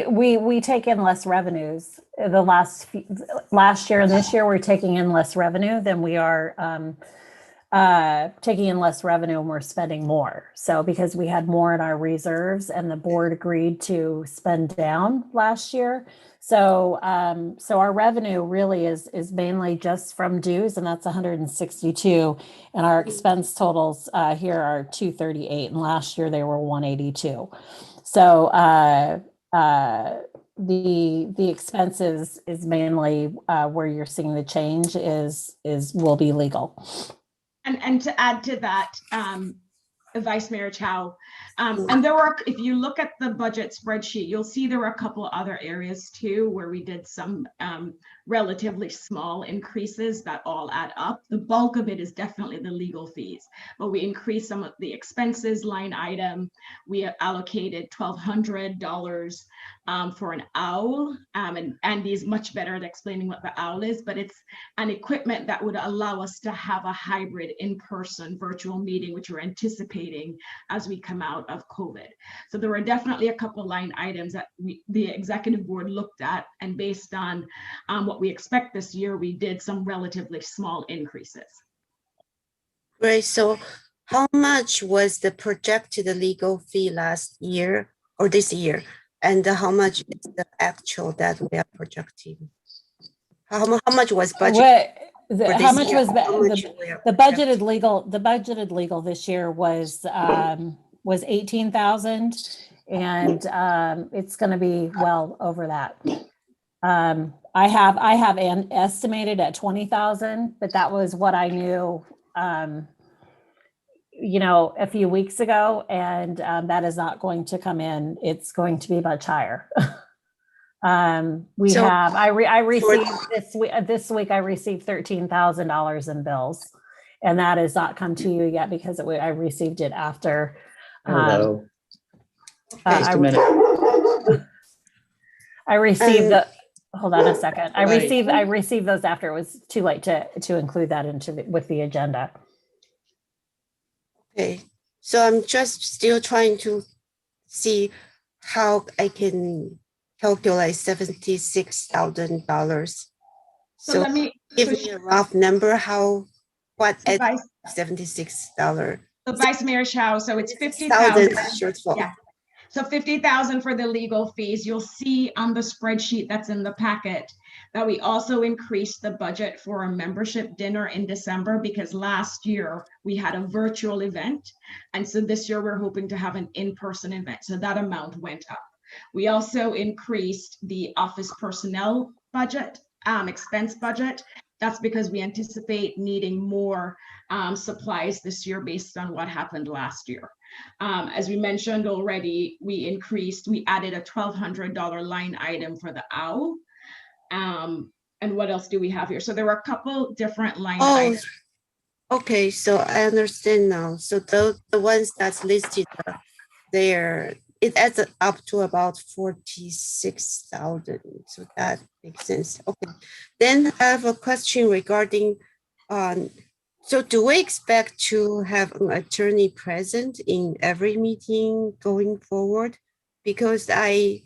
B: we take in less revenues. The last year and this year, we're taking in less revenue than we are taking in less revenue, and we're spending more. So because we had more in our reserves and the board agreed to spend down last year. So our revenue really is mainly just from dues, and that's 162. And our expense totals here are 238, and last year they were 182. So the expenses is mainly where you're seeing the change will be legal.
C: And to add to that, Vice Mayor Chow, and there were, if you look at the budget spreadsheet, you'll see there were a couple other areas too where we did some relatively small increases that all add up. The bulk of it is definitely the legal fees, but we increased some of the expenses line item. We allocated $1,200 for an owl, and Andy is much better at explaining what the owl is, but it's an equipment that would allow us to have a hybrid in-person virtual meeting, which we're anticipating as we come out of COVID. So there were definitely a couple line items that the executive board looked at, and based on what we expect this year, we did some relatively small increases.
L: Right. So how much was the projected legal fee last year or this year? And how much is the actual that we are projecting? How much was budgeted?
B: How much was the budgeted legal? The budgeted legal this year was 18,000, and it's going to be well over that. I have an estimated at 20,000, but that was what I knew, a few weeks ago, and that is not going to come in. It's going to be much higher. I received this week I received $13,000 in bills, and that has not come to you yet because I received it after.
V: Hello.
B: Just a minute. I received hold on a second. I received those after it was too late to include that with the agenda.
L: Okay, so I'm just still trying to see how I can calculate $76,000. So
C: let me
L: give me a rough number. What at $76?
C: So Vice Mayor Chow, so it's 50,000
L: shortfall.
C: Yeah. So 50,000 for the legal fees. You'll see on the spreadsheet that's in the packet that we also increased the budget for a membership dinner in December, because last year we had a virtual event. And so this year we're hoping to have an in-person event. So that amount went up. We also increased the office personnel budget, expense budget. That's because we anticipate needing more supplies this year based on what happened last year. As we mentioned already, we added a $1,200 line item for the owl. And what else do we have here? So there were a couple different line items.
L: Okay, so I understand now. So the ones that's listed there, it adds up to about 46,000. So that makes sense. Okay, then I have a question regarding, so do we expect to have an attorney present in every meeting going forward? Because I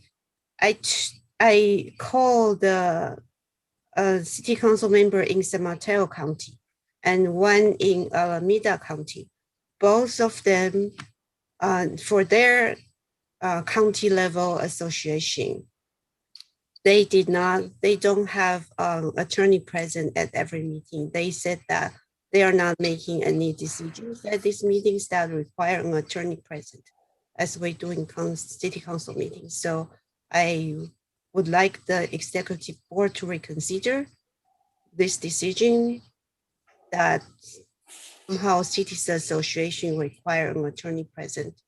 L: called the city council member in San Mateo County and one in Alameda County. Both of them for their county level association, they don't have attorney present at every meeting. They said that they are not making any decisions at these meetings that require an attorney present, as we do in city council meetings. So I would like the executive board to reconsider this decision that somehow cities association require an attorney present.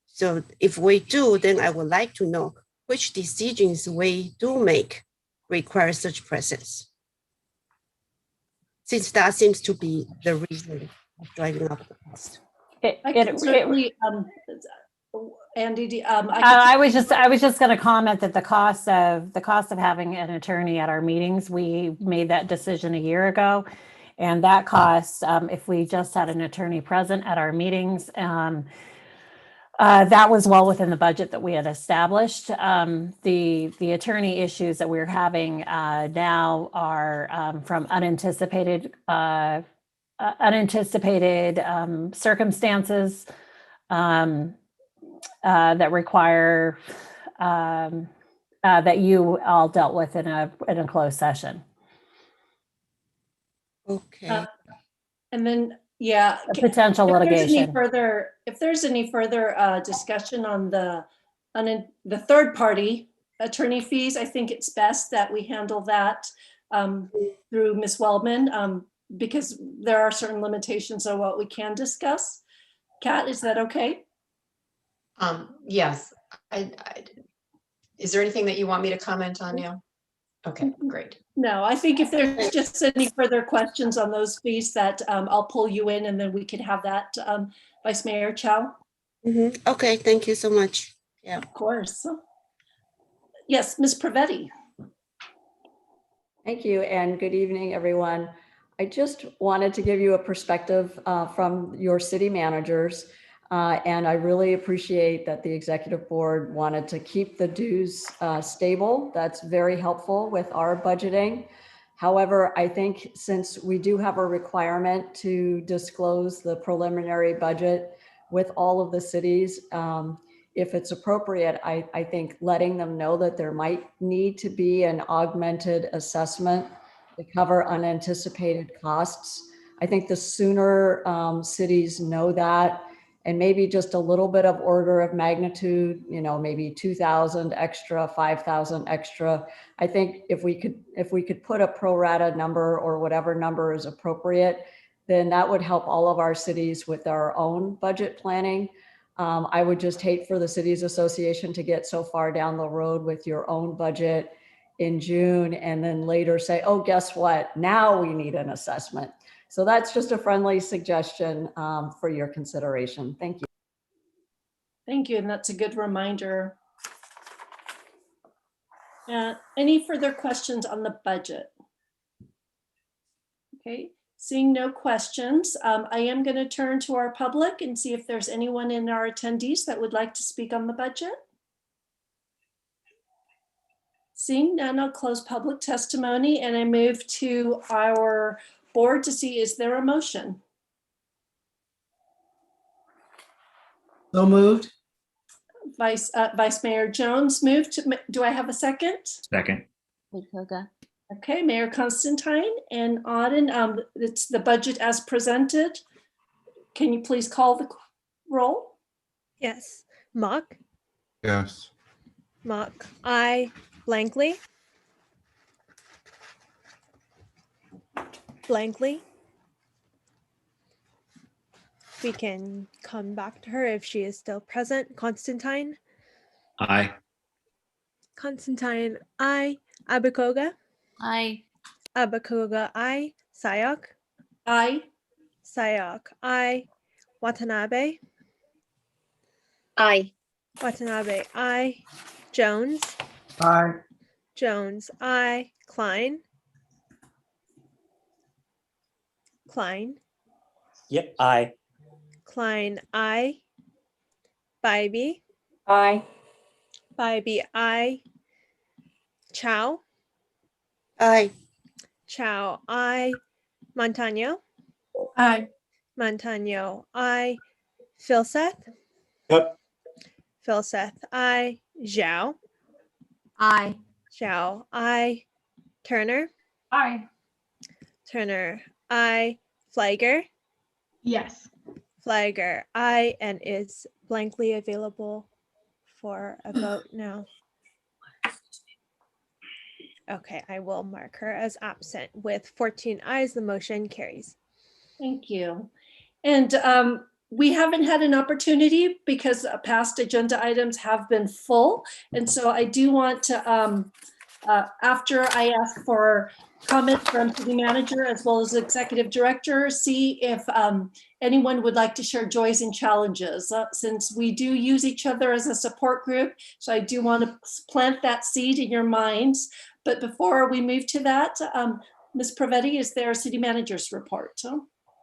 L: So if we do, then I would like to know which decisions we do make require such presence, since that seems to be the reason of driving up the cost.
U: Andy,
B: I was just going to comment that the cost of having an attorney at our meetings, we made that decision a year ago, and that cost, if we just had an attorney present at our meetings, that was well within the budget that we had established. The attorney issues that we're having now are from unanticipated circumstances that require that you all dealt with in a closed session.
L: Okay.
U: And then, potential
B: litigation.
U: If there's any further discussion on the the third party attorney fees, I think it's best that we handle that through Ms. Weldman, because there are certain limitations on what we can discuss. Kat, is that okay?
P: Yes. Is there anything that you want me to comment on now? Okay, great.
U: No, I think if there's just any further questions on those fees that I'll pull you in and then we can have that, Vice Mayor Chow.
L: Okay, thank you so much. Yeah.
U: Of course. Yes, Ms. Pravetti.
Q: Thank you and good evening, everyone. I just wanted to give you a perspective from your city managers. And I really appreciate that the executive board wanted to keep the dues stable. That's very helpful with our budgeting. However, I think since we do have a requirement to disclose the preliminary budget with all of the cities, if it's appropriate, I think letting them know that there might need to be an augmented assessment to cover unanticipated costs. I think the sooner cities know that, and maybe just a little bit of order of magnitude, maybe 2,000 extra, 5,000 extra. I think if we could put a pro rata number or whatever number is appropriate, then that would help all of our cities with our own budget planning. I would just hate for the Cities Association to get so far down the road with your own budget in June and then later say, oh, guess what? Now we need an assessment. So that's just a friendly suggestion for your consideration. Thank you.
U: Thank you, and that's a good reminder. Any further questions on the budget? Okay, seeing no questions, I am going to turn to our public and see if there's anyone in our attendees that would like to speak on the budget. Seeing none, I'll close public testimony and I move to our board to see, is there a motion?
J: So moved.
U: Vice Mayor Jones moved. Do I have a second?
G: Second.
U: Okay, Mayor Constantine and Auden, it's the budget as presented. Can you please call the roll?
H: Yes. Mock,
O: Yes.
H: Mock, I, Blankly. Blankly. We can come back to her if she is still present. Constantine.
G: Aye.
H: Constantine, I. Abakoga.
R: Aye.
H: Abakoga, I. Sayok.
U: Aye.
H: Sayok, I. Watanabe.
I: Aye.
H: Watanabe, I. Jones.
J: Aye.
H: Jones, I. Klein. Klein.
V: Yep, aye.
H: Klein, I. Bybee.
Q: Aye.
H: Bybee, I. Chow.
L: Aye.
H: Chow, I. Montano.
U: Aye.
H: Montano, I. Philseth.
V: Yep.
H: Philseth, I. Zhao.
U: Aye.
H: Zhao, I. Turner.
U: Aye.
H: Turner, I. Flagger.
C: Yes.
H: Flagger, I, and is blankly available for a vote now. Okay, I will mark her as absent. With 14 ayes, the motion carries.
U: Thank you. And we haven't had an opportunity because past agenda items have been full. And so I do want to, after I ask for comment from city manager as well as executive director, see if anyone would like to share joys and challenges since we do use each other as a support group. So I do want to plant that seed in your minds. But before we move to that, Ms. Pravetti, is there a city manager's report?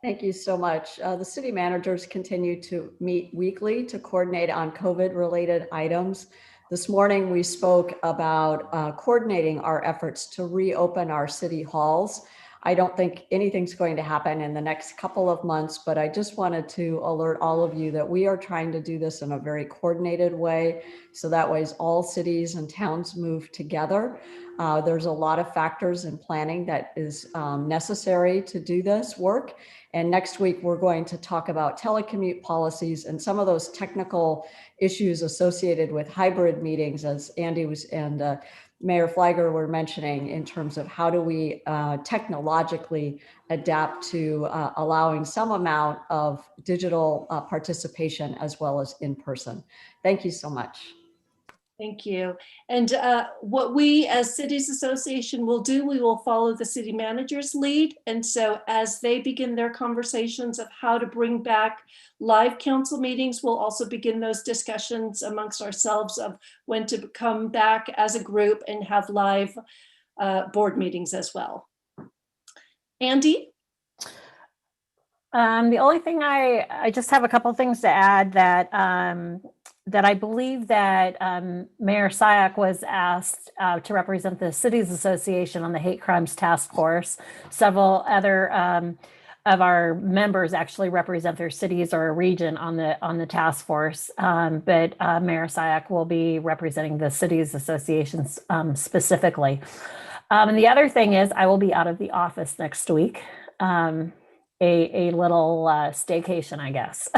Q: Thank you so much. The city managers continue to meet weekly to coordinate on COVID-related items. This morning, we spoke about coordinating our efforts to reopen our city halls. I don't think anything's going to happen in the next couple of months, but I just wanted to alert all of you that we are trying to do this in a very coordinated way. So that way all cities and towns move together. There's a lot of factors in planning that is necessary to do this work. And next week, we're going to talk about telecommute policies and some of those technical issues associated with hybrid meetings, as Andy was and Mayor Flagler were mentioning, in terms of how do we technologically adapt to allowing some amount of digital participation as well as in person. Thank you so much.
U: Thank you. And what we as Cities Association will do, we will follow the city manager's lead. And so as they begin their conversations of how to bring back live council meetings, we'll also begin those discussions amongst ourselves of when to come back as a group and have live board meetings as well. Andy?
B: The only thing I just have a couple things to add that that I believe that Mayor Sayak was asked to represent the Cities Association on the Hate Crimes Task Force. Several other of our members actually represent their cities or a region on the task force, but Mayor Sayak will be representing the Cities Associations specifically. And the other thing is I will be out of the office next week. A little staycation, I guess.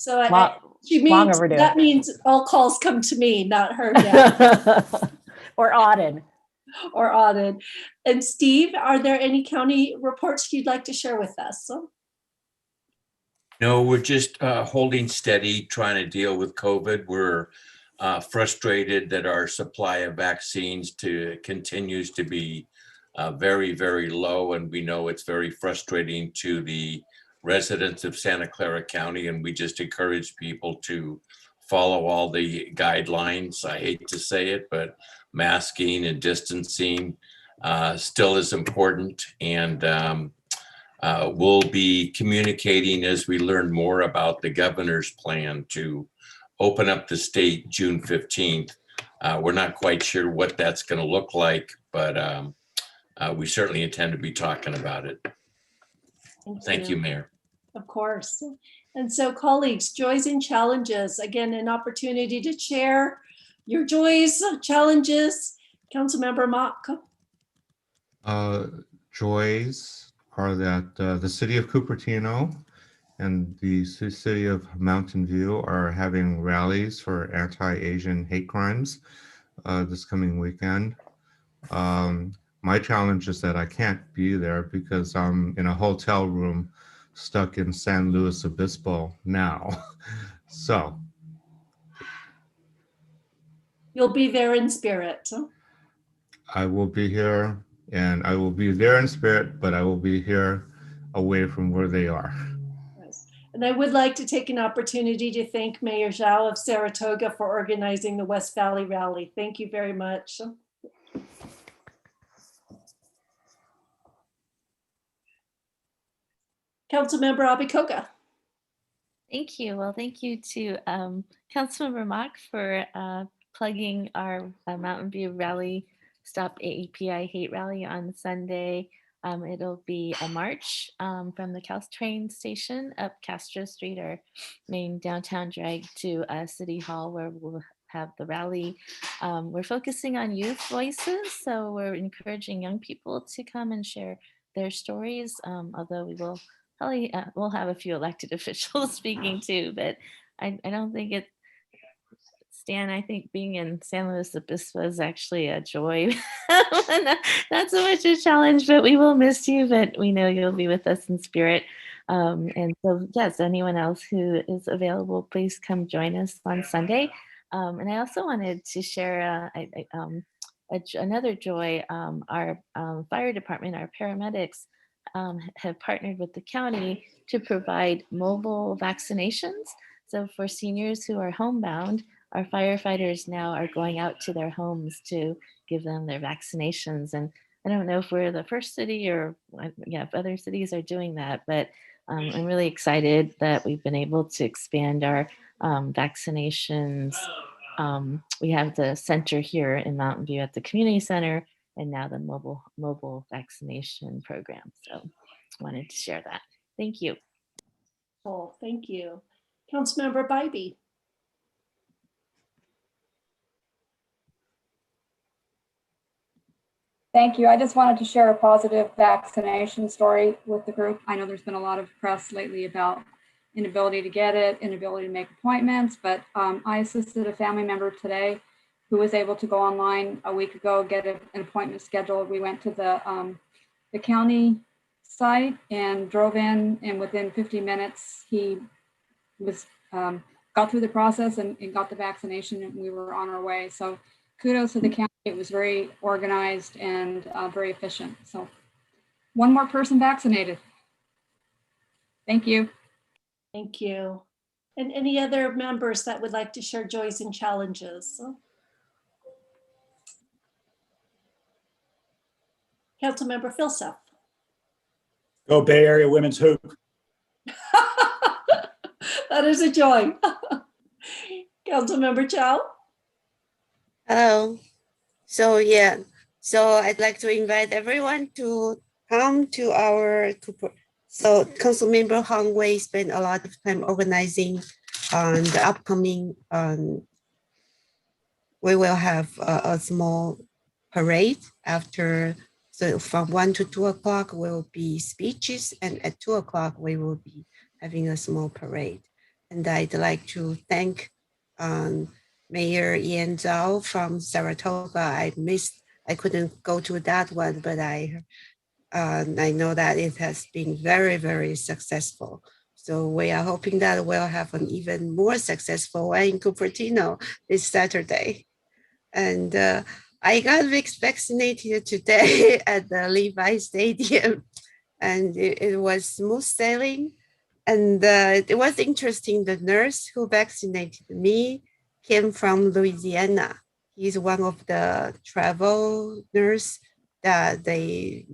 U: So
B: she means
U: that means all calls come to me, not her yet.
B: Or Auden.
U: Or Auden. And Steve, are there any county reports you'd like to share with us?
D: No, we're just holding steady, trying to deal with COVID. We're frustrated that our supply of vaccines continues to be very, very low. And we know it's very frustrating to the residents of Santa Clara County, and we just encourage people to follow all the guidelines. I hate to say it, but masking and distancing still is important. And we'll be communicating as we learn more about the governor's plan to open up the state June 15th. We're not quite sure what that's going to look like, but we certainly intend to be talking about it. Thank you, Mayor.
U: Of course. And so colleagues, joys and challenges, again, an opportunity to share your joys, challenges. Councilmember Mock.
O: Joys are that the city of Cupertino and the city of Mountain View are having rallies for anti-Asian hate crimes this coming weekend. My challenge is that I can't be there because I'm in a hotel room stuck in San Luis Obispo now. So.
U: You'll be there in spirit.
O: I will be here, and I will be there in spirit, but I will be here away from where they are.
U: And I would like to take an opportunity to thank Mayor Zhao of Saratoga for organizing the West Valley Rally. Thank you very much. Councilmember Abikoga.
R: Thank you. Well, thank you to Councilmember Mock for plugging our Mountain View Rally, Stop AAPI Hate Rally on Sunday. It'll be a march from the Caltrain station up Castro Street, our main downtown drag, to City Hall, where we'll have the rally. We're focusing on youth voices, so we're encouraging young people to come and share their stories, although we will probably we'll have a few elected officials speaking too, but I don't think it, Stan, I think being in San Luis Obispo is actually a joy. Not so much a challenge, but we will miss you, but we know you'll be with us in spirit. And so, yes, anyone else who is available, please come join us on Sunday. And I also wanted to share another joy. Our fire department, our paramedics, have partnered with the county to provide mobile vaccinations. So for seniors who are homebound, our firefighters now are going out to their homes to give them their vaccinations. And I don't know if we're the first city or if other cities are doing that, but I'm really excited that we've been able to expand our vaccinations. We have the center here in Mountain View at the community center, and now the mobile vaccination program. So wanted to share that. Thank you.
U: Oh, thank you. Councilmember Bybee.
F: Thank you. I just wanted to share a positive vaccination story with the group. I know there's been a lot of press lately about inability to get it, inability to make appointments, but I assisted a family member today who was able to go online a week ago, get an appointment scheduled. We went to the county site and drove in, and within 50 minutes, he was got through the process and got the vaccination, and we were on our way. So kudos to the county. It was very organized and very efficient. So one more person vaccinated. Thank you.
U: Thank you. And any other members that would like to share joys and challenges? Councilmember Filsath.
N: Go Bay Area Women's Hoop.
U: That is a joy. Councilmember Chow.
L: Hello. So I'd like to invite everyone to come to our, so Councilmember Hong Wei spent a lot of time organizing on the upcoming, we will have a small parade after, so from 1 to 2 o'clock will be speeches, and at 2 o'clock we will be having a small parade. And I'd like to thank Mayor Yan Zhao from Saratoga. I couldn't go to that one, but I know that it has been very, very successful. So we are hoping that we'll have an even more successful one in Cupertino this Saturday. And I got vaccinated today at the Levi Stadium, and it was smooth sailing. And it was interesting. The nurse who vaccinated me came from Louisiana. He's one of the travel nurse that they,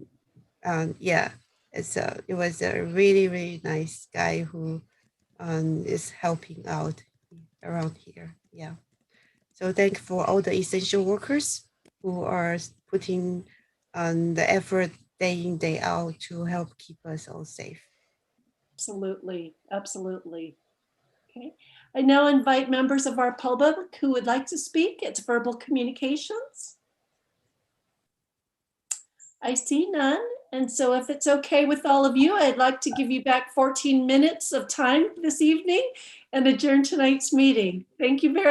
L: it was a really, really nice guy who is helping out around here. Yeah. So thank you for all the essential workers who are putting the effort day in, day out to help keep us all safe.
U: Absolutely, absolutely. Okay, I now invite members of our public who would like to speak. It's verbal communications. I see none. And so if it's okay with all of you, I'd like to give you back 14 minutes of time this evening and adjourn tonight's meeting. Thank you very much.